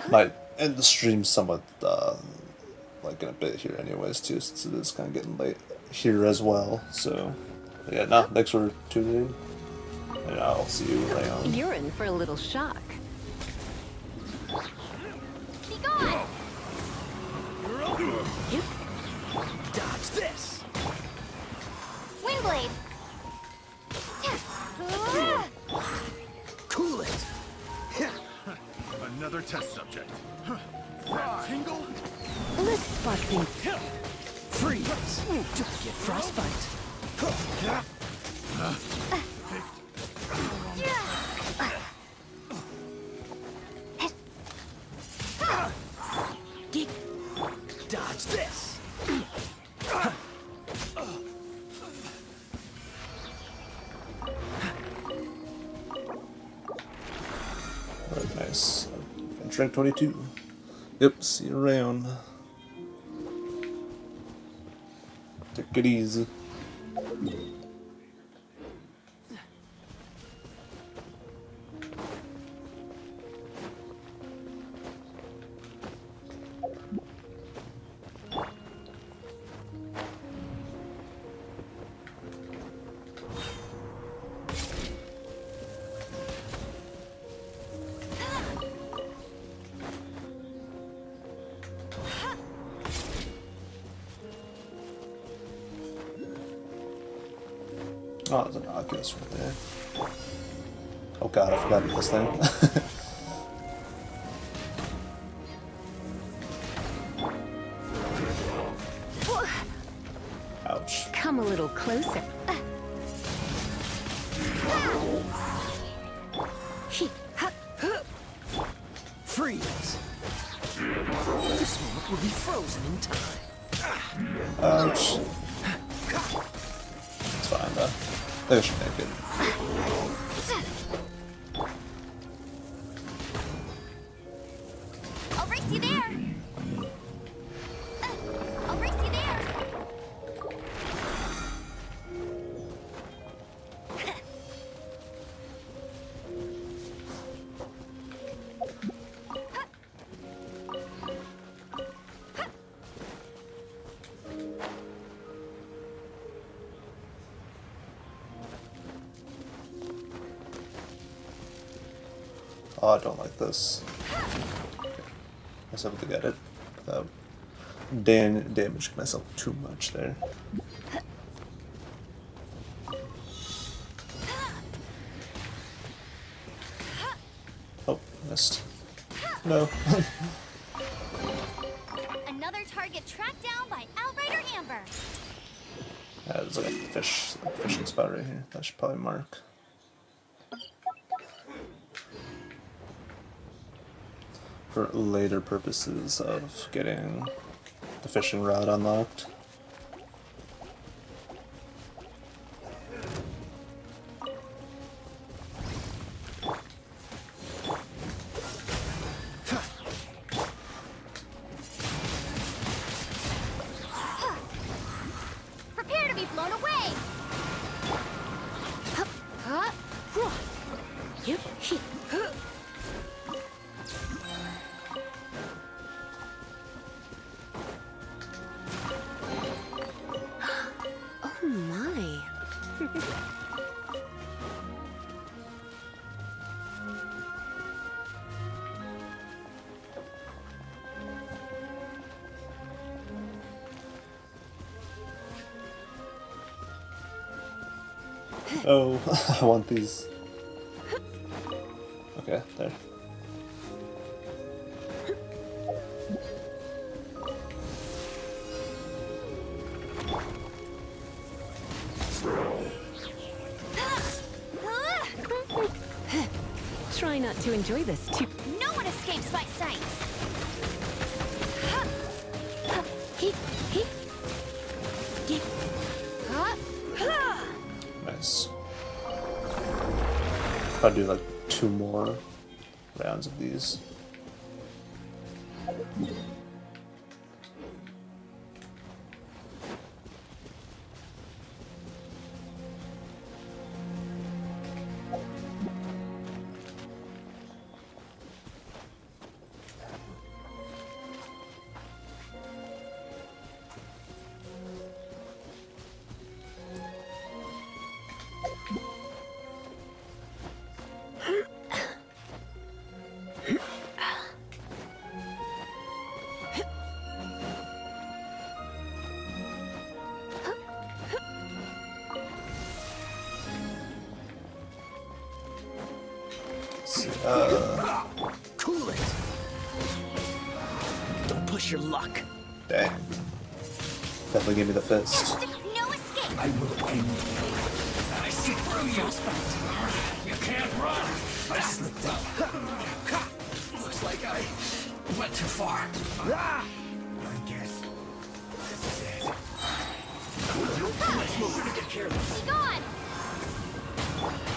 Might end the stream somewhat, like in a bit here, anyways, too, since it is kind of getting late here as well. So, yeah, no, thanks for tuning in, and I'll see you around.
You're in for a little shock.
Be gone!
Dodge this!
Windblade.
Cool it!
Another test subject. Tingle?
Let's spot things.
Freeze! Don't get frostbite. Dodge this!
Alright, nice. Adventure 22. Yep, see you around. Take it easy. not as innocuous right there. Oh god, I forgot this thing. Ouch.
Come a little closer.
Freeze! The smoke will be frozen in time.
Ouch. It's fine though. I think I should make it.
I'll race you there. I'll race you there.
Oh, I don't like this. Okay. I was able to get it without damaging myself too much there. Oh, missed. No.
Another target tracked down by Outrider Amber.
There's like a fishing spot right here. That should probably mark. For later purposes of getting the fishing rod unlocked.
Prepare to be blown away.
Oh my.
Oh, I want these. Okay, there.
Try not to enjoy this too.
No one escapes my sights.
Nice. I'll do like 2 more rounds of these.
Cool it. Don't push your luck.
Dang. Definitely give me the fist.
No escape.
I will end you. I see through you. You can't run. I slipped up. Looks like I went too far. I guess this is it. Let's move to get careless.
Be gone.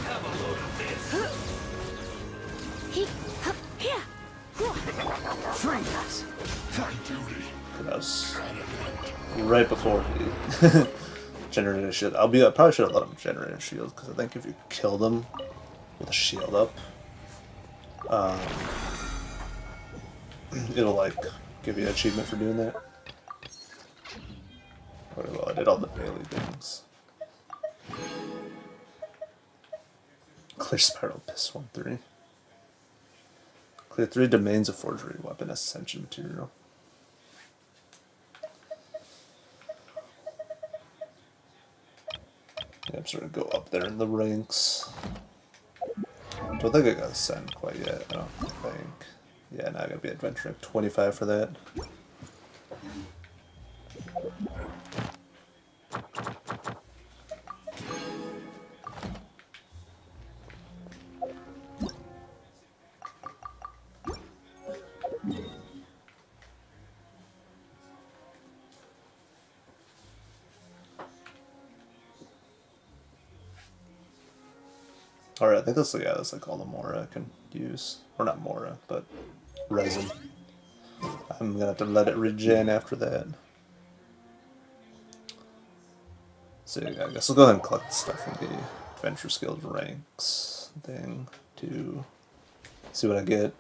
Have a load of this.
Freeze!
That was right before he generated a shield. I probably should have let him generate a shield, because I think if you kill them with a shield up, it'll like give you an achievement for doing that. Alright, well, I did all the daily things. Clear spiral piss 1-3. Clear 3 domains of forgery weapon ascension material. Yeah, I'm starting to go up there in the ranks. Don't think I got Ascend quite yet, I don't think. Yeah, now I gotta be Adventure 25 for that. Alright, I think that's like all the Mora I can use. Or not Mora, but resin. I'm gonna have to let it regen after that. So yeah, I guess I'll go ahead and collect stuff in the Adventure Skills ranks thing to see what I get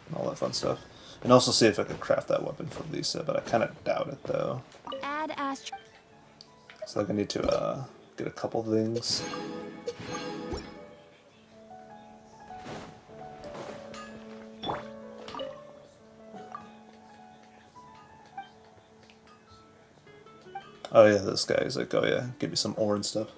and all that fun stuff. And also see if I could craft that weapon for Lisa, but I kind of doubt it though.
Add Astro.
So like I need to get a couple things. Oh yeah, this guy is like, oh yeah, give me some ore and stuff.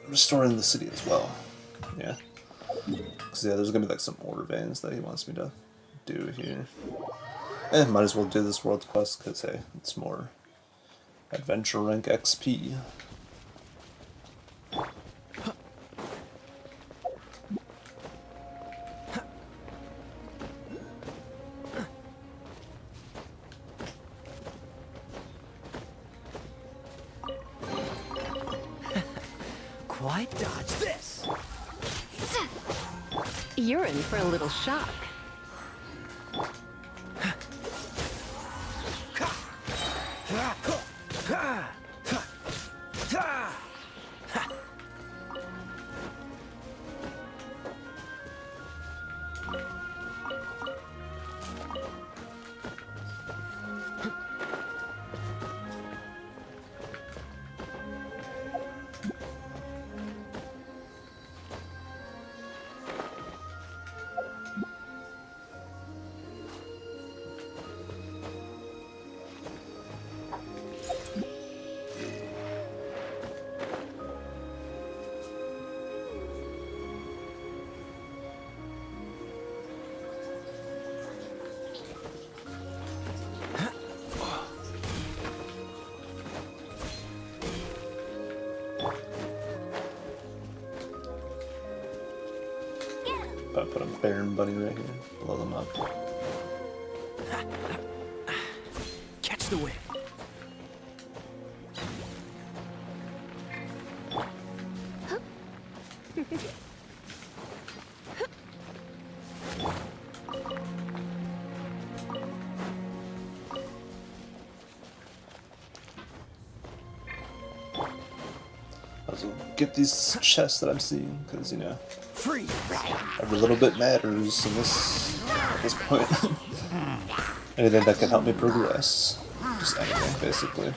Restoring the city as well. Yeah. Because yeah, there's gonna be like some ore veins that he wants me to do here. And might as well do this world quest because hey, it's more adventure rank XP.
Quite dodge this. You're in for a little shock. I'll put a Baron Bunny right here, blow them up.
Catch the wind.
Also, get these chests that I'm seeing, because, you know, every little bit matters in at this point. Anything that can help me progress. Just anything, basically.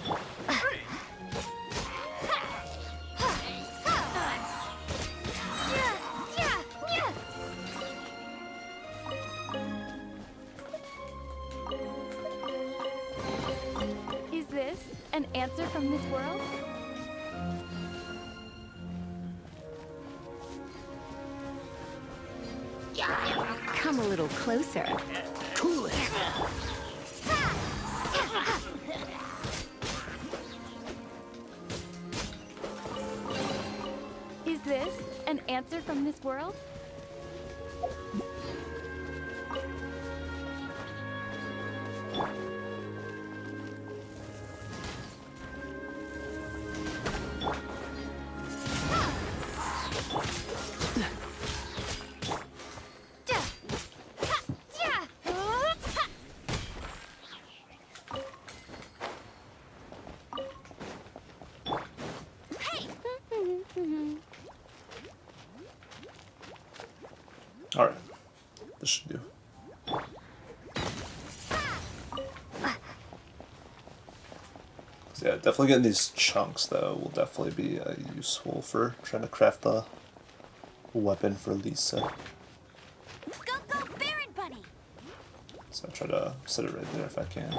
Is this an answer from this world?
Come a little closer.
Cool it.
Is this an answer from this world?
Alright. This should do. So yeah, definitely getting these chunks though will definitely be useful for trying to craft the weapon for Lisa.
Go, go, Baron Bunny!
So I'll try to set it right there if I can.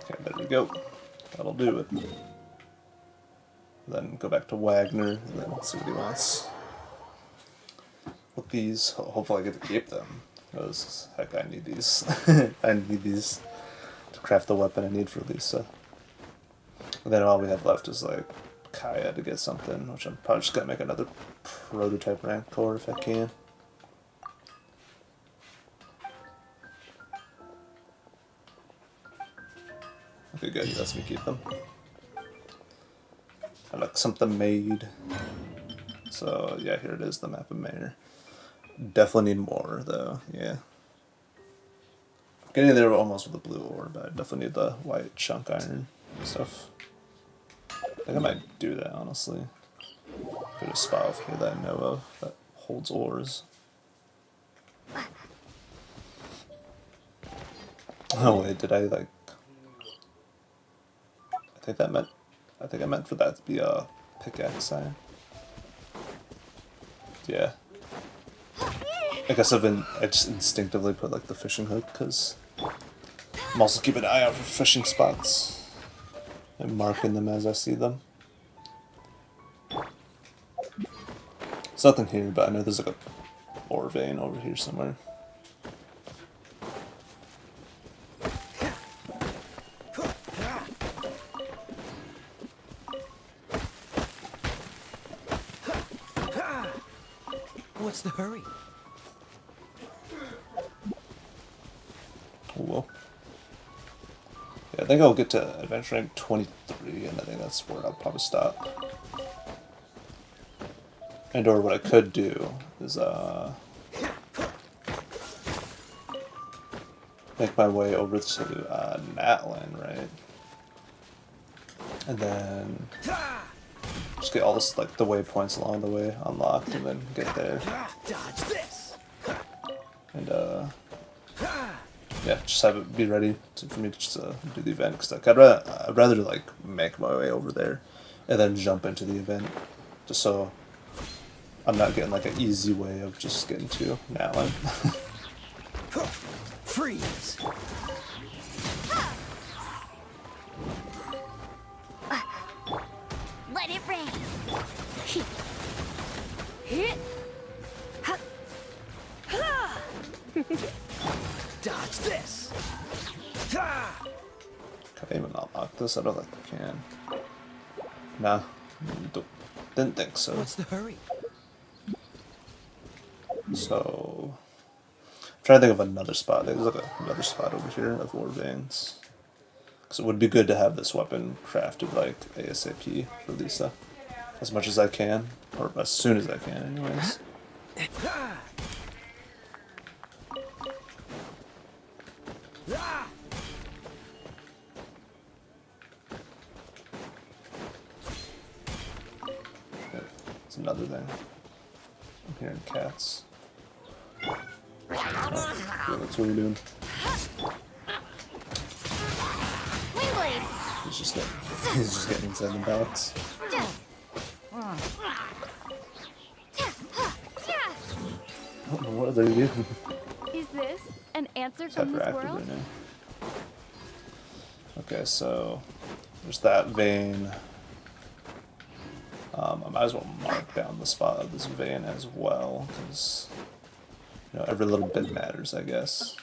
Okay, there we go. That'll do it. Then go back to Wagner and then see what he wants. With these, hopefully I get to keep them. Because, heck, I need these. I need these to craft the weapon I need for Lisa. And then all we have left is, like, Kaya to get something, which I'm probably just gonna make another prototype Rancor if I can. Okay, good. He lets me keep them. I like something made. So, yeah, here it is, the map of Mayor. Definitely need more, though, yeah. Getting there almost with the blue ore, but I definitely need the white chunk iron and stuff. I think I might do that, honestly. There's a spot over here that I know of that holds ores. Oh wait, did I like... I think I meant for that to be a pickaxe sign. Yeah. I guess I just instinctively put like the fishing hook because I'm also keeping an eye out for fishing spots and marking them as I see them. There's nothing here, but I know there's like a ore vein over here somewhere.
What's the hurry?
Whoa. Yeah, I think I'll get to adventure rank 23, and I think that's where I'll probably stop. And or what I could do is make my way over to Natlan, right? And then just get all this like the waypoints along the way unlocked, and then get there. And yeah, just have it be ready for me to just do the event, because like, I'd rather like make my way over there and then jump into the event, just so I'm not getting like an easy way of just getting to Natlan.
Freeze!
Let it rain!
Dodge this!
Can I even unlock this? I don't think I can. Nah, didn't think so.
What's the hurry?
So, I'm trying to think of another spot. There's like another spot over here of ore veins. Because it would be good to have this weapon crafted like ASAP for Lisa. As much as I can. Or as soon as I can, anyways. It's another thing. I'm hearing cats. Yeah, that's what we're doing. He's just getting inside the box. What are they doing?
Is this an answer
It's
from this
hyperactive
world?
right now. Okay, so there's that vein. I might as well mark down the spot of this vein as well, because you know, every little bit matters, I guess.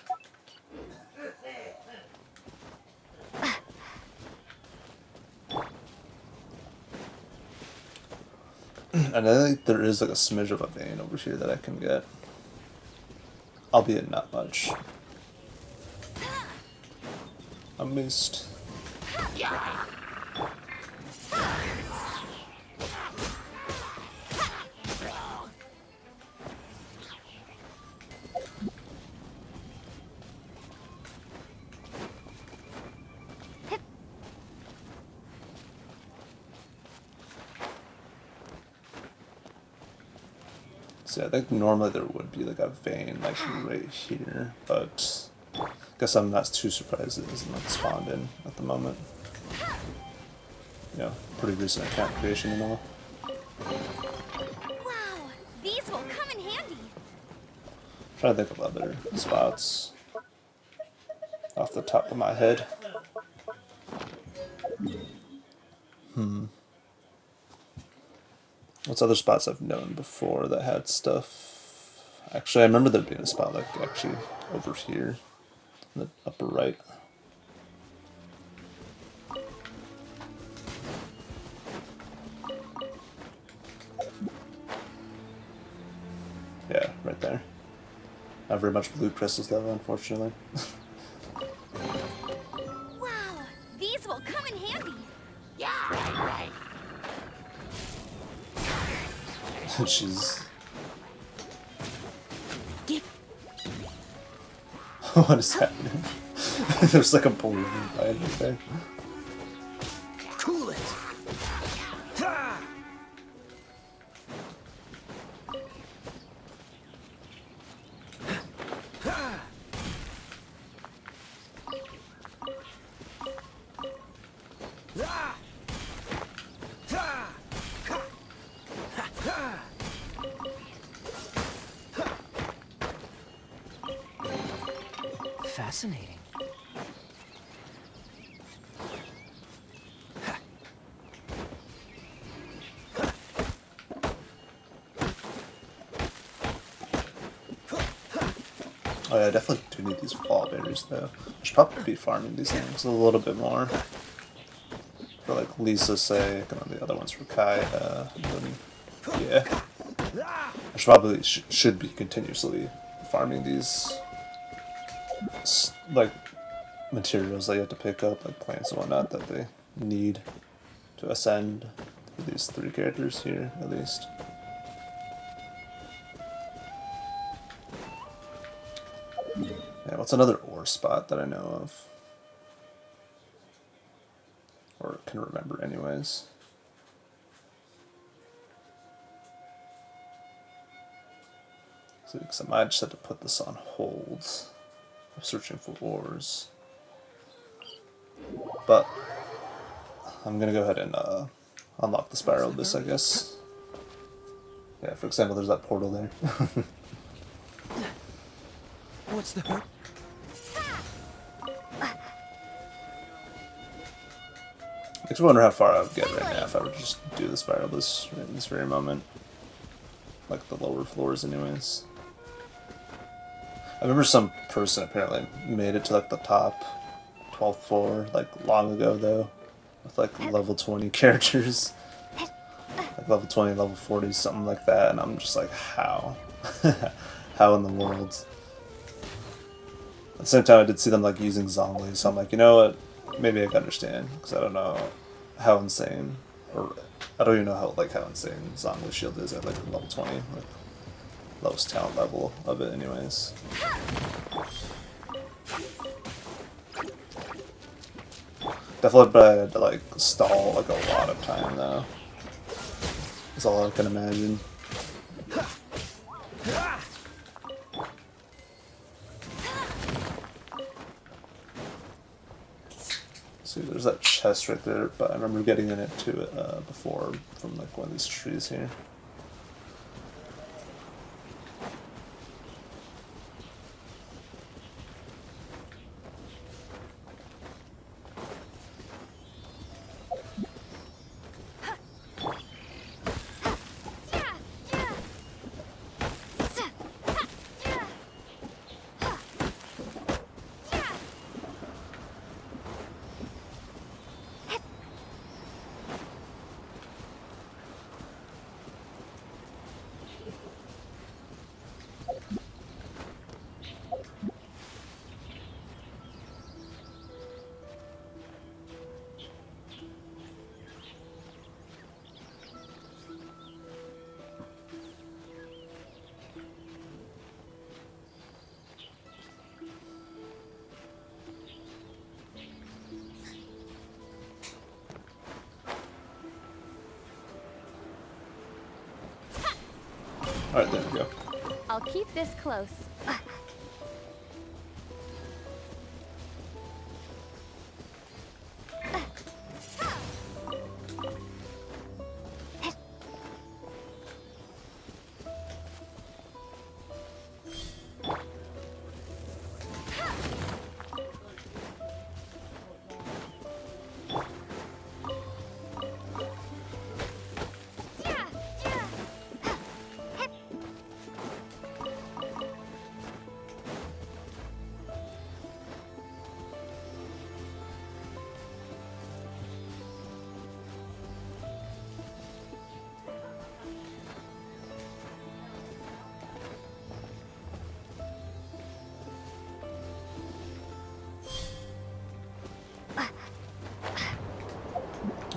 And I think there is like a smidge of a vein over here that I can get, albeit not much. I missed. See, I think normally there would be like a vein like right here, but I guess I'm not too surprised it isn't like spawned in at the moment. You know, pretty recent account creation and all.
Wow, these will come in handy.
Trying to think of other spots off the top of my head. What's other spots I've known before that had stuff? Actually, I remember there being a spot like actually over here in the upper right. Yeah, right there. Not very much blue crystals though, unfortunately.
Wow, these will come in handy.
Yeah, right.
She's... What is happening? There's like a balloon behind me there.
Cool it.
Fascinating.
Oh yeah, I definitely do need these fall berries though. I should probably be farming these things a little bit more. For like Lisa's sake, and then the other ones for Kaya. And then, yeah. I should probably should be continuously farming these like materials that you have to pick up, like plants and whatnot, that they need to ascend through these 3 characters here, at least. Yeah, what's another ore spot that I know of? Or can remember anyways. So, because I might just have to put this on hold. I'm searching for ores. But I'm gonna go ahead and unlock the spiral abyss, I guess. Yeah, for example, there's that portal there.
What's the hurt?
Makes me wonder how far I would get right now if I were to just do the spiral abyss right in this very moment. Like the lower floors anyways. I remember some person apparently made it to like the top 12th floor like long ago though, with like level 20 characters, like level 20, level 40, something like that, and I'm just like, how? How in the world? At the same time, I did see them like using Zongli, so I'm like, you know what? Maybe I can understand, because I don't know how insane, or I don't even know how insane Zongli shield is at like level 20, like lowest talent level of it anyways. Definitely, but I had to like stall like a lot of time though. That's all I can imagine. See, there's that chest right there, but I remember getting in it too before from like one of these trees here. Alright, there we go.
I'll keep this close.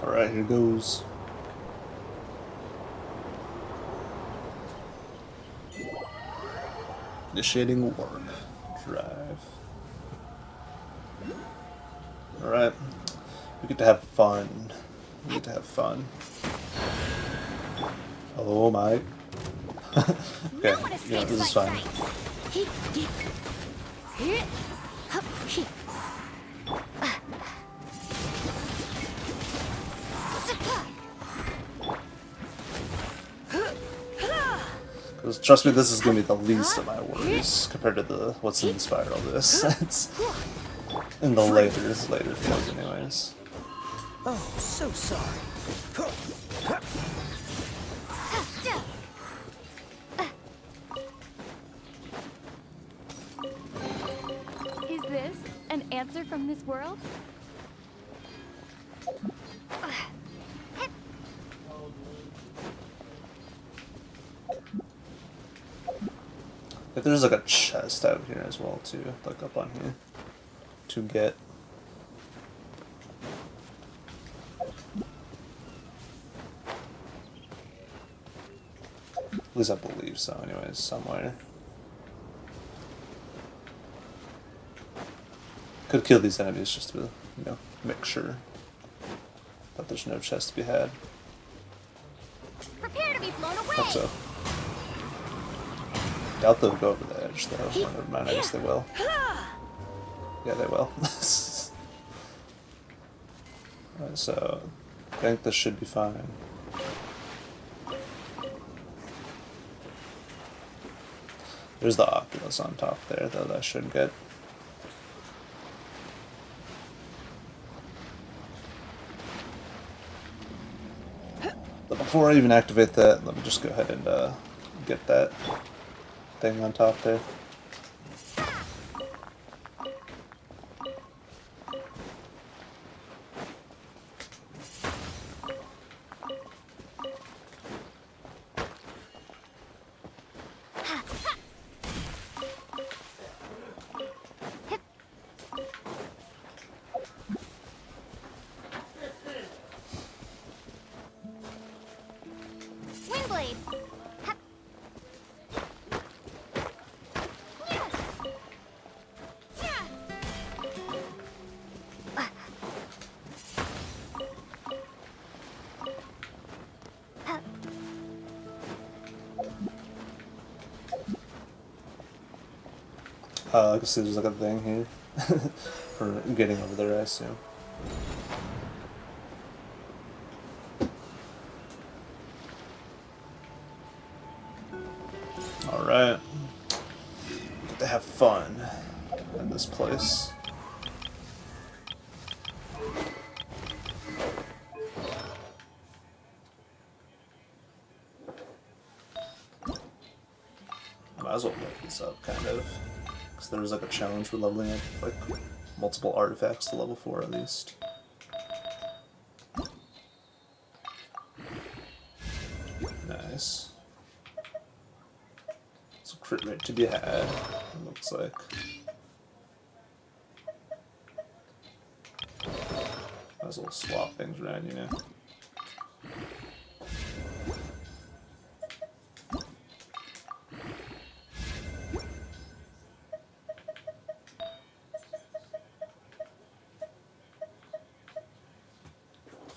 Alright, here goes. Initiating warp drive. Alright. We get to have fun. We get to have fun. Oh my. Okay, yeah, this is fine. Because trust me, this is gonna be the least of my worries compared to the what's inspired all this. It's in the later phase, anyways.
Oh, so sorry.
Is this an answer from this world?
If there's like a chest out here as well too, like up on here, to get. At least I believe so, anyways, somewhere. Could kill these enemies just to, make sure that there's no chest to be had.
Prepare to be blown away.
Hope so. Doubt they'll go over the edge though. Oh, never mind, I guess they will. Yeah, they will. Alright, so I think this should be fine. There's the Oculus on top there, though, that I should get. But before I even activate that, let me just go ahead and get that thing on top there.
Windblade.
I can see there's like a thing here for getting over there, I assume. Alright. Get to have fun in this place. Might as well look this up, kind of. Because there was like a challenge for leveling up like multiple artifacts to level 4 at least. Nice. It's a crit rate to be had, it looks like. Might as well swap things around, you know.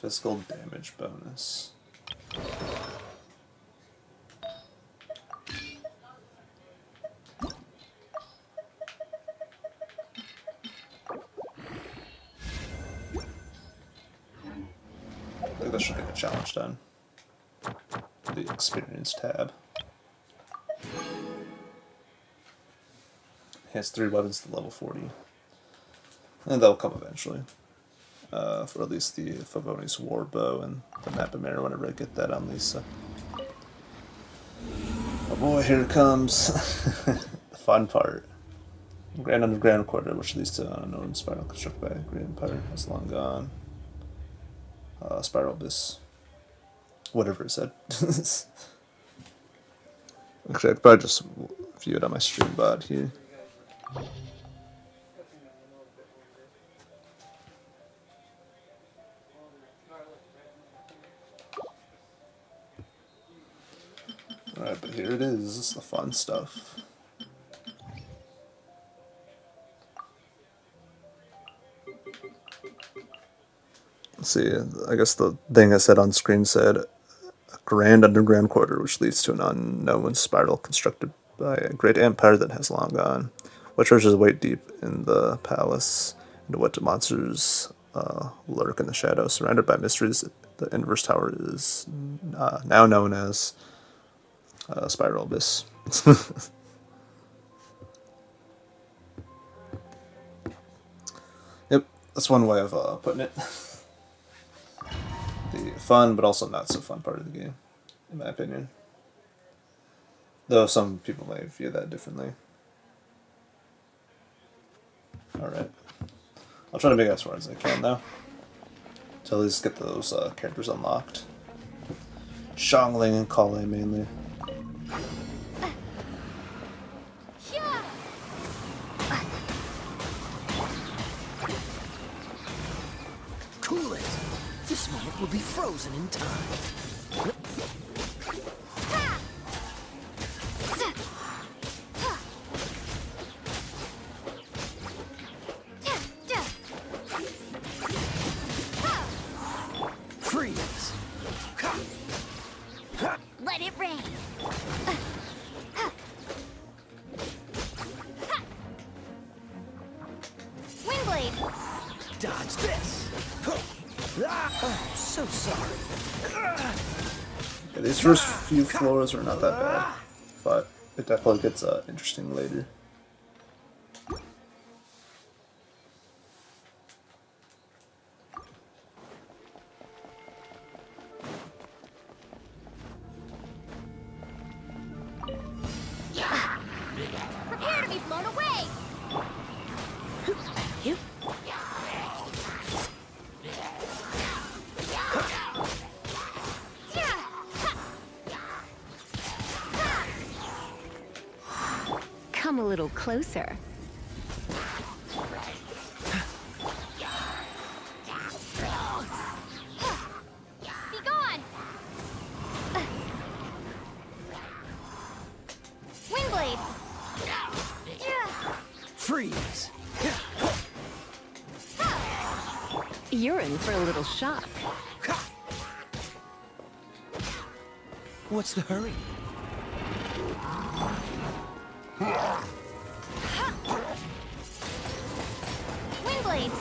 Physical damage bonus. like that should get a challenge done. The experience tab. Has 3 weapons to level 40. And that'll come eventually. For at least the Favoni's War Bow and the Map of Mirror whenever I get that on Lisa. Oh boy, here it comes. The fun part. Grand Underground Quarter, which leads to an unknown spiral constructed by Great Empire, has long gone. Spiral Abyss. Whatever it said. Actually, I could probably just view it on my stream bot here. Alright, but here it is. This is the fun stuff. Let's see, I guess the thing I said on screen said a grand underground quarter which leads to an unknown spiral constructed by a great empire that has long gone. What treasures wait deep in the palace, and what monsters lurk in the shadows. Surrounded by mysteries, the Inverse Tower is now known as Spiral Abyss. Yep, that's one way of putting it. The fun, but also not so fun part of the game, in my opinion. Though some people may view that differently. Alright. I'll try to make it as far as I can, though. To at least get those characters unlocked. Xiangling and Kale mainly.
Cool it! This moment will be frozen in time. Freeze!
Let it rain. Windblade.
Dodge this! Oh, so sorry.
Yeah, these first few floors are not that bad, but it definitely gets interesting later.
Prepare to be blown away.
You?
Come a little closer.
Be gone. Windblade.
Freeze!
You're in for a little shock.
What's the hurry?
Windblade.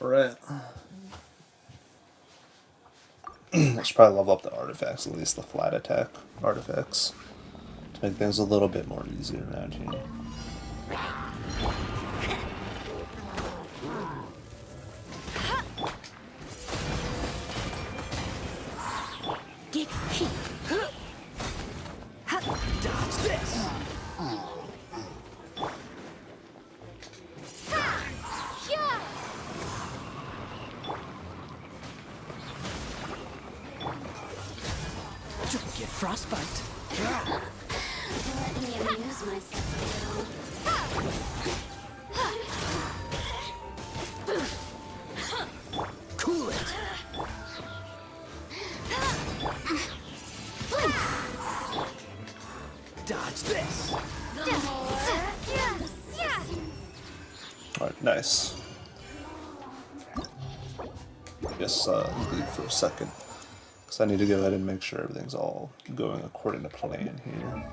Alright. I should probably level up the artifacts, at least the flat attack artifacts, to make things a little bit more easier around here.
Dodge this! Don't get frostbite.
Let me amuse myself a little.
Cool it! Dodge this!
Alright, nice. guys leave for a second, because I need to go ahead and make sure everything's all going according to plan here.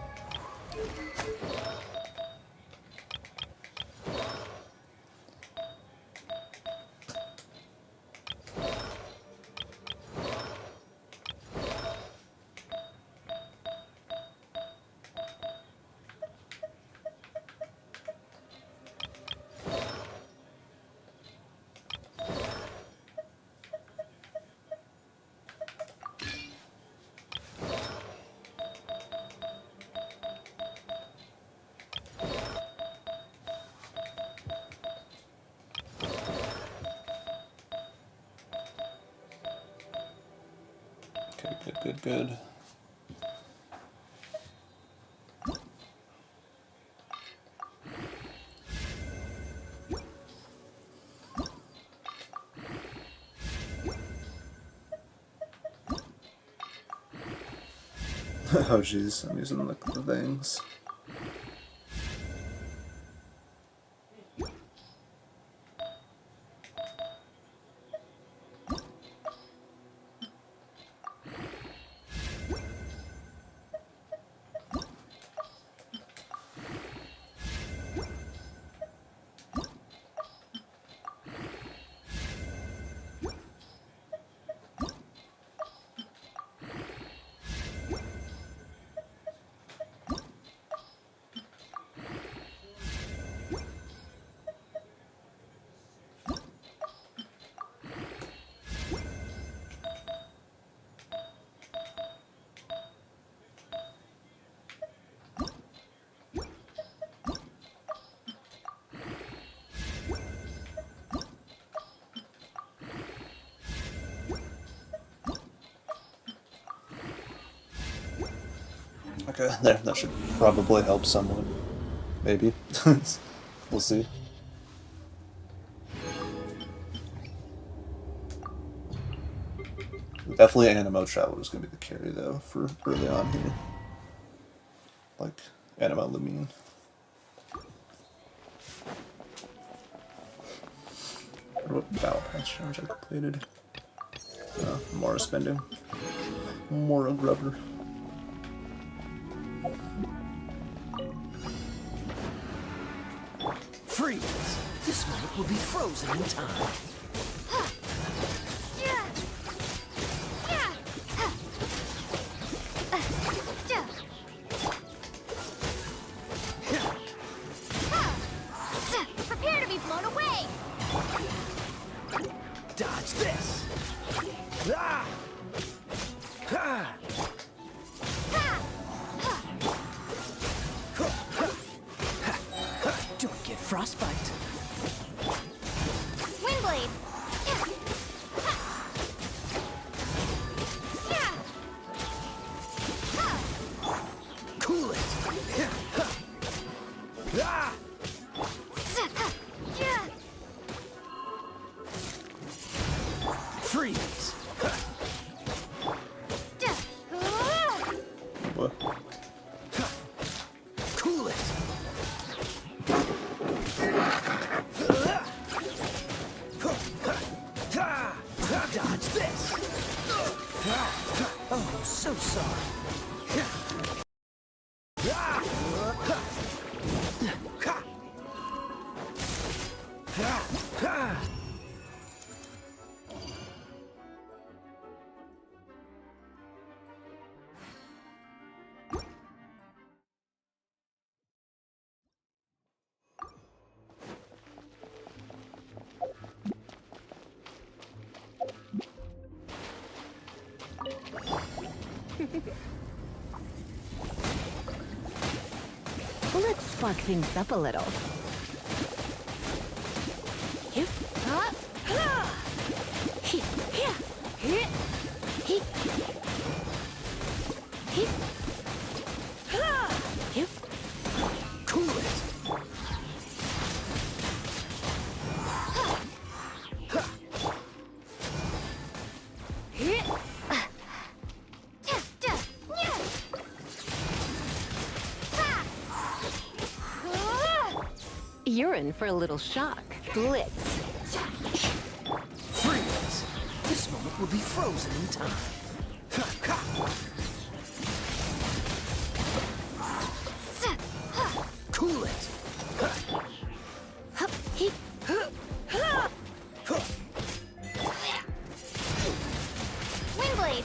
Okay, good. Oh jeez, I'm using like the things. Okay, there, that should probably help somewhat. Maybe. We'll see. Definitely Animo Traveler is going to be the carry, though, for early on here. Like, Animo Lumine. What battle pass challenge I completed? Mora spending. Mora Grubber.
Freeze! This night will be frozen in time.
Prepare to be blown away!
Dodge this! Ah! Ha! Don't get frostbite.
Windblade!
Cool it! Ah! Freeze!
What?
Cool it! Dodge this! Oh, so sorry.
Let's spark things up a little. Hip, hop, ha! Hip, yeah, hip, hip, hip, ha! Hip,
Cool it!
hip. You're in for a little shock. Blitz.
Freeze! This
moment will be frozen in time. Cool it.
Windblade.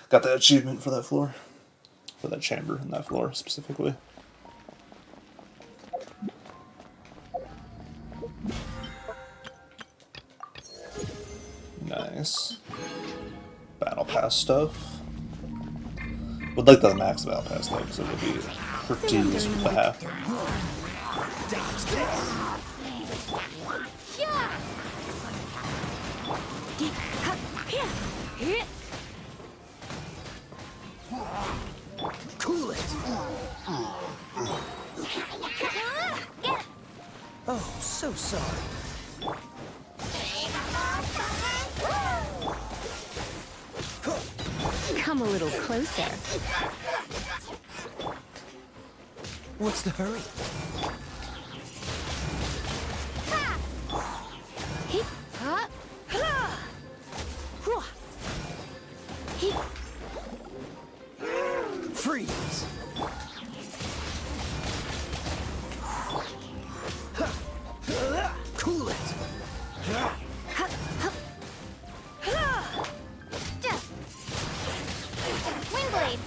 Got the achievement for that floor, for that chamber in that floor specifically. Nice. Battle pass stuff. Would like the max battle pass though, because it would be pretty useful to have.
Dodge this. Cool it. Oh, so sorry.
Come a little closer.
What's the hurry? Freeze! Cool it!
Windblade.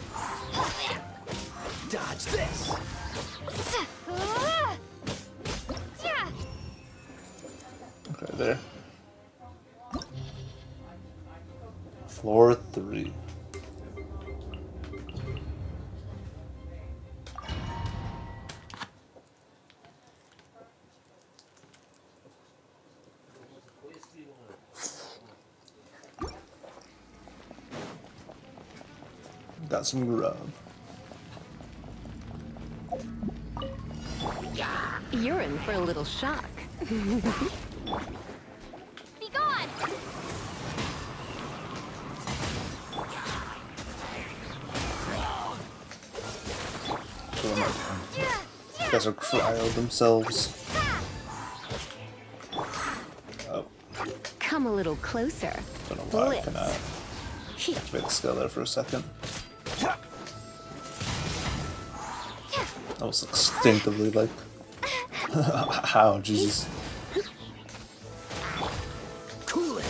Dodge this!
Okay, there. Floor 3. Got some grub.
You're in for a little shock.
Be gone.
You guys are cryo themselves. Oh.
Come a little closer.
Don't know why I cannot activate the skill there for a second. That was instinctively like, how, Jesus.
Cool it.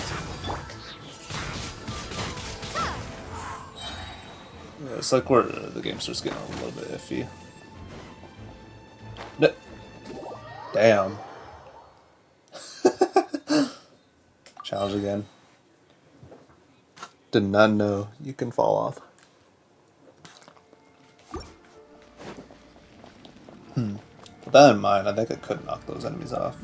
Yeah, it's like where the game starts getting a little bit iffy. No. Damn. Challenge again. Did not know you can fall off. With that in mind, I think I could knock those enemies off.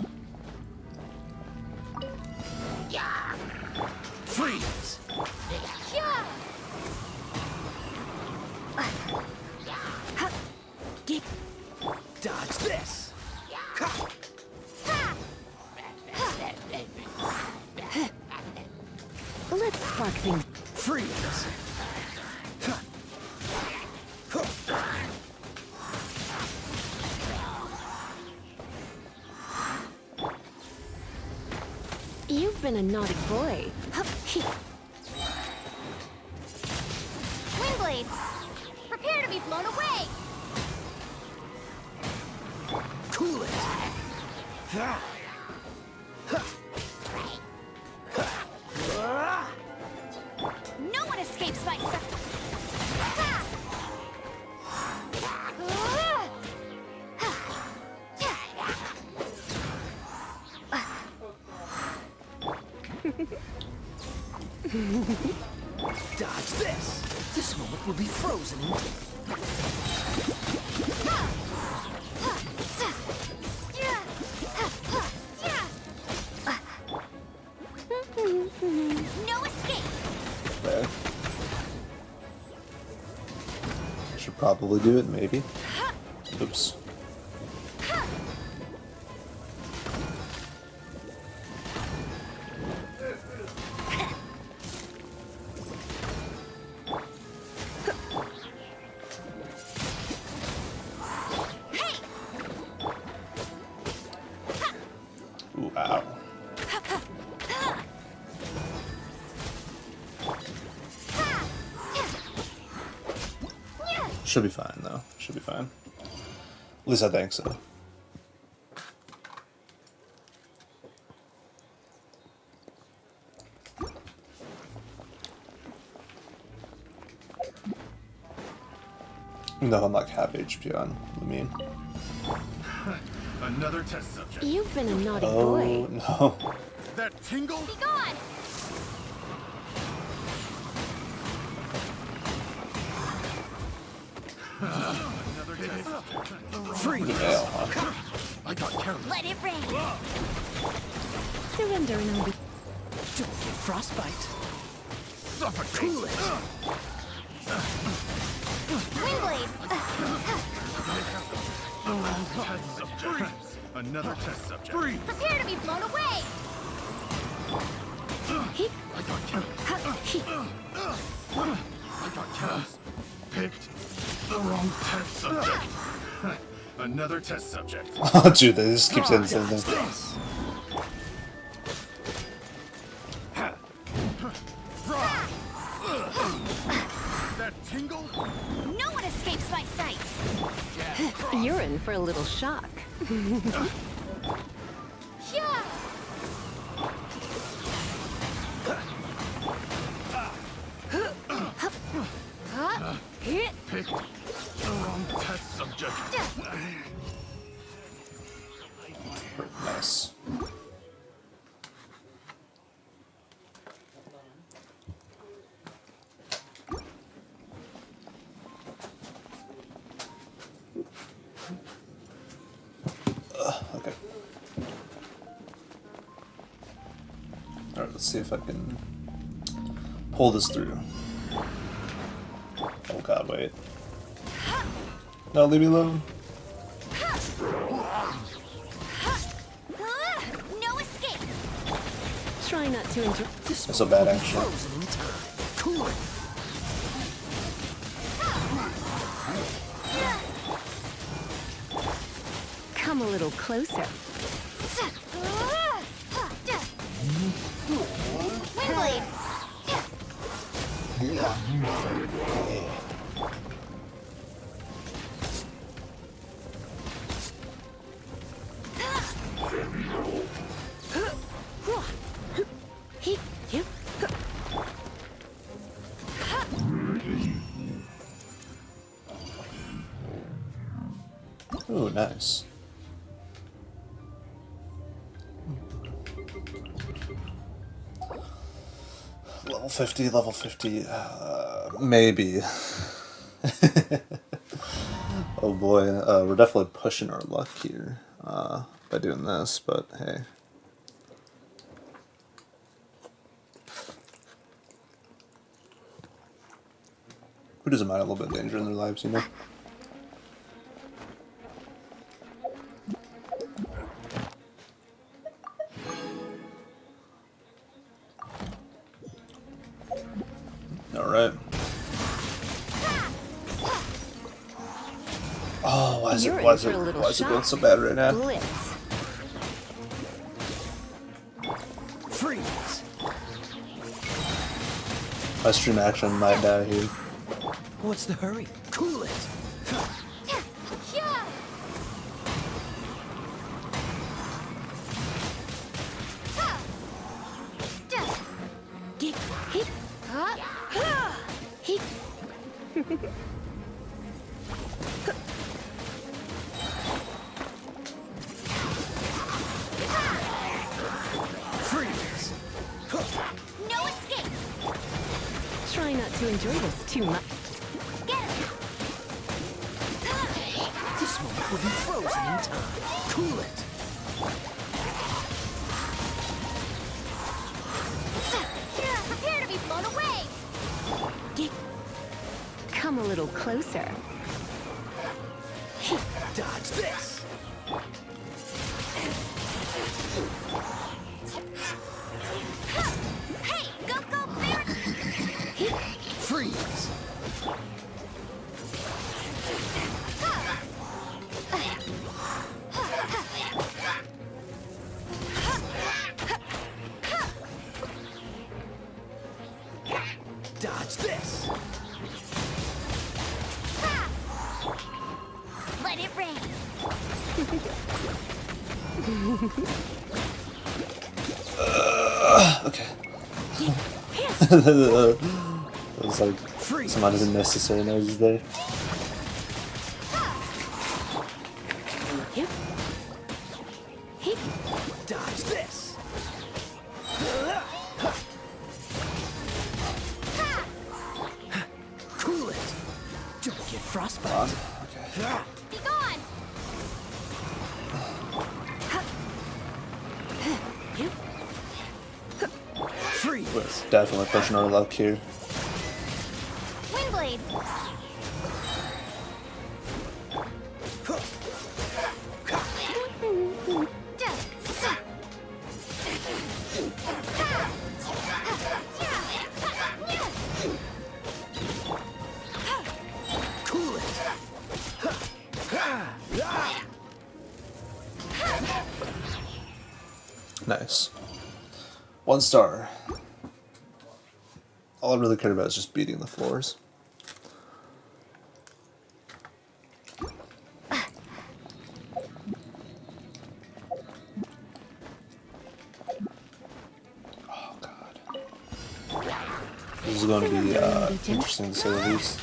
Freeze! Dodge this!
Let's spark things.
Freeze!
You've been a naughty boy.
Windblade. Prepare to be blown away.
Cool it!
No one escapes my sight.
Dodge this! This moment will be frozen in
No escape.
Okay. Should probably do it, maybe. Oops. Ooh, ow. Should be fine, though. Should be fine. At least I think so. Even though I'm like half HP on Lumine.
Another test subject.
You've been a naughty
Oh,
boy.
no.
That tingle?
Be gone!
Another test subject.
Free nail, huh?
I got careless.
Let it rain!
Surrender and I'll be...
Don't get frostbite.
Suffocate.
Cool it.
Windblade!
Test subject. Another test subject. Freeze.
Prepare to be blown away!
I got careless. I got careless. Picked the wrong test subject. Another test subject.
Oh, dude, they just keep saying the same thing.
That tingle?
No one escapes my sights.
You're in for a little shock.
Yeah!
Picked the wrong test subject.
Nice. Okay. Alright, let's see if I can pull this through. Oh god, wait. No, leave me alone.
No escape.
Try not to enjoy...
That's so bad, actually.
Frozen in time. Cool it.
Come a little closer.
Windblade!
Ooh, nice. Level 50, level 50, maybe. Oh boy, we're definitely pushing our luck here by doing this, but hey. Who doesn't mind a little bit of danger in their lives, you know? Alright. Oh, why is it going so bad right now?
Blitz.
Freeze.
My stream action might die here.
What's the hurry? Cool it. Freeze.
No escape.
Try not to enjoy this too much.
This one will be frozen in time. Cool it.
Prepare to be blown away!
Come a little closer.
Dodge this.
Hey, go, bear!
Freeze. Dodge this.
Let it rain.
Okay. That was like some unnecessary noises there.
Dodge this. Cool it. Don't get frostbite.
Okay.
Be gone.
Freeze.
We're definitely pushing our luck here.
Windblade.
Cool it.
Nice. 1 star. All I really cared about is just beating the floors. Oh god. This is going to be interesting to say the least.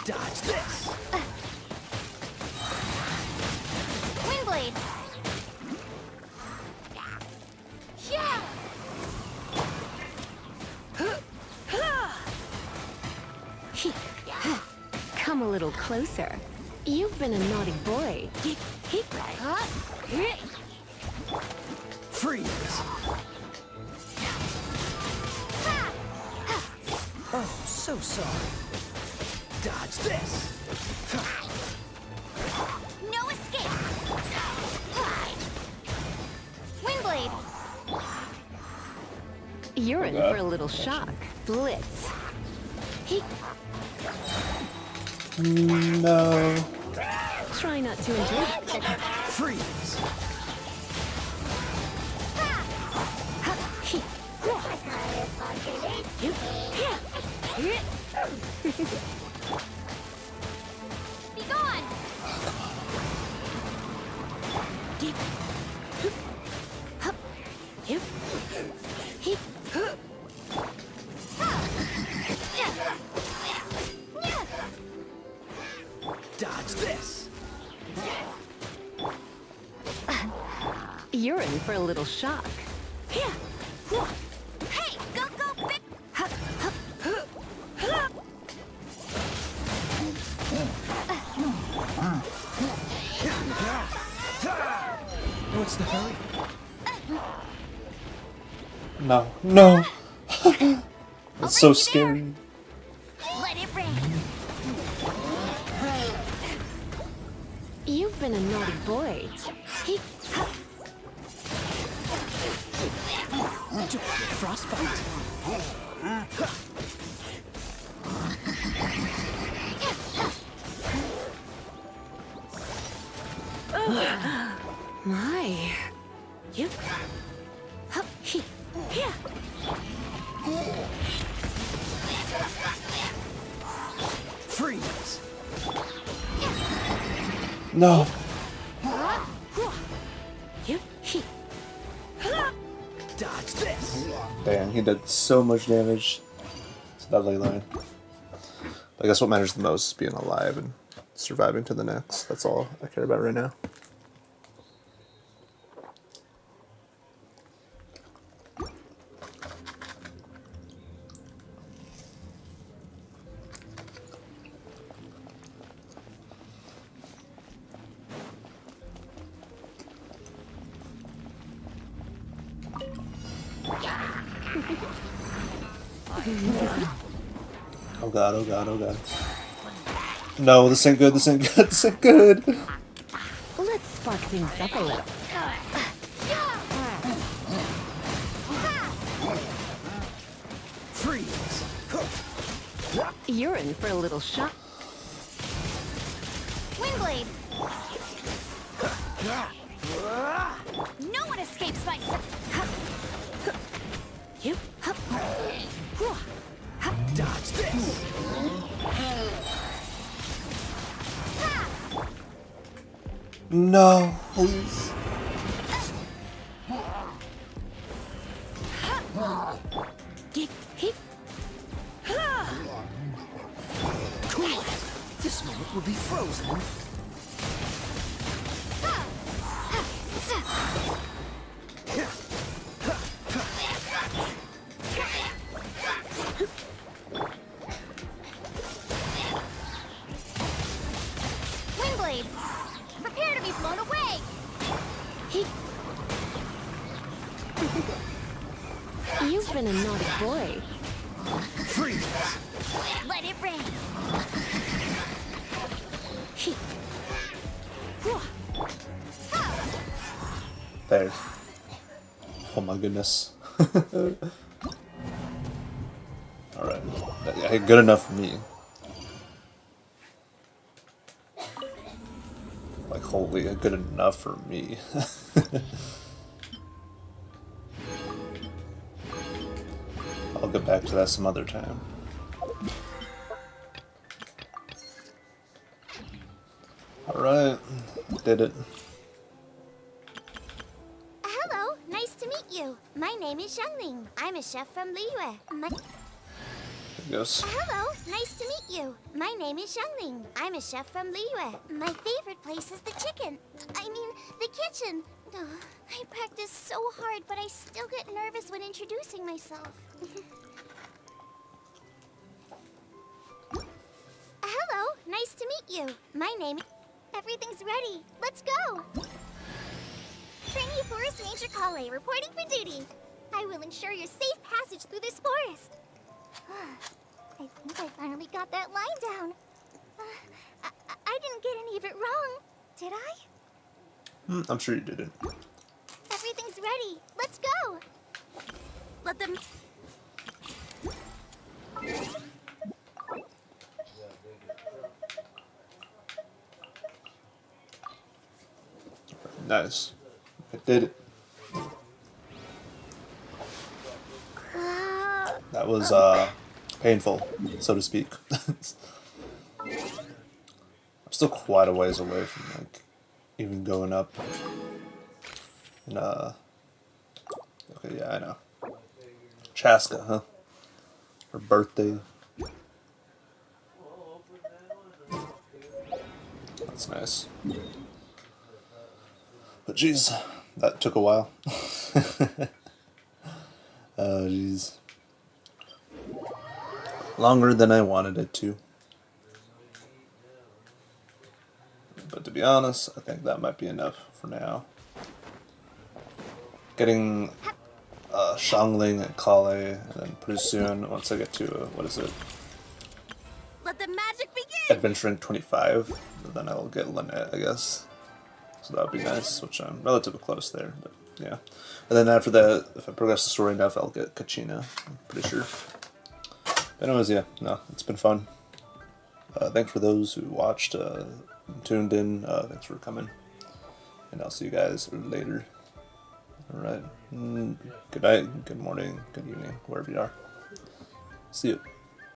Dodge this.
Windblade. Yeah.
Come a little closer. You've been a naughty boy.
Freeze. Oh, so sorry. Dodge this.
No escape. Windblade.
You're in for a little shock. Blitz.
No.
Try not to enjoy it.
Freeze.
Be gone.
Dodge this.
You're in for a little shock.
Hey, go, go, big.
What's the hurry?
No. No. That's so scary.
Let it rain.
You've been a naughty boy.
Don't get frostbite.
My.
Freeze.
No.
Dodge this.
Dang, he did so much damage to that ley line. But I guess what matters the most is being alive and surviving to the next. That's all I care about right now. Oh god, oh god, oh god. No, this ain't good, this ain't good, this ain't good.
Let's spark things up a little.
Freeze.
You're in for a little shock.
Windblade. No one escapes my...
You dodge this.
No, please.
Cool. This moment will be frozen.
Windblade! Prepare to be blown away!
You've been a naughty boy.
Freeze!
Let it rain.
There. Oh my goodness. Alright. Yeah, good enough for me. Like, holy, good enough for me. I'll get back to that some other time. Alright, did it.
Hello, nice to meet you. My name is Xiangling. I'm a chef from Liyue.
There it goes.
Hello, nice to meet you. My name is Xiangling. I'm a chef from Liyue. My favorite place is the chicken. I mean, the kitchen. Ugh, I practice so hard, but I still get nervous when introducing myself. Hello, nice to meet you. My name... Everything's ready. Let's go. Trainee Forest Ranger Kale, reporting for duty. I will ensure your safe passage through this forest. I think I finally got that line down. I didn't get any of it wrong, did I?
I'm sure you didn't.
Everything's ready. Let's go.
Let them...
Nice. I did it. That was painful, so to speak. I'm still quite a ways away from like even going up. And okay, yeah, I know. Chaska, huh? Her birthday. That's nice. But jeez, that took a while. Oh jeez. Longer than I wanted it to. But to be honest, I think that might be enough for now. Getting Xiangling and Kale, and then pretty soon, once I get to, what is it?
Let the magic begin!
Adventuring 25, then I'll get Lynette, I guess. So that would be nice, which I'm relatively close there, but yeah. And then after that, if I progress the story enough, I'll get Kachina, I'm pretty sure. But anyways, yeah, no, it's been fun. Thanks for those who watched, tuned in, thanks for coming. And I'll see you guys later. Alright, good night, good morning, good evening, wherever you are. See you.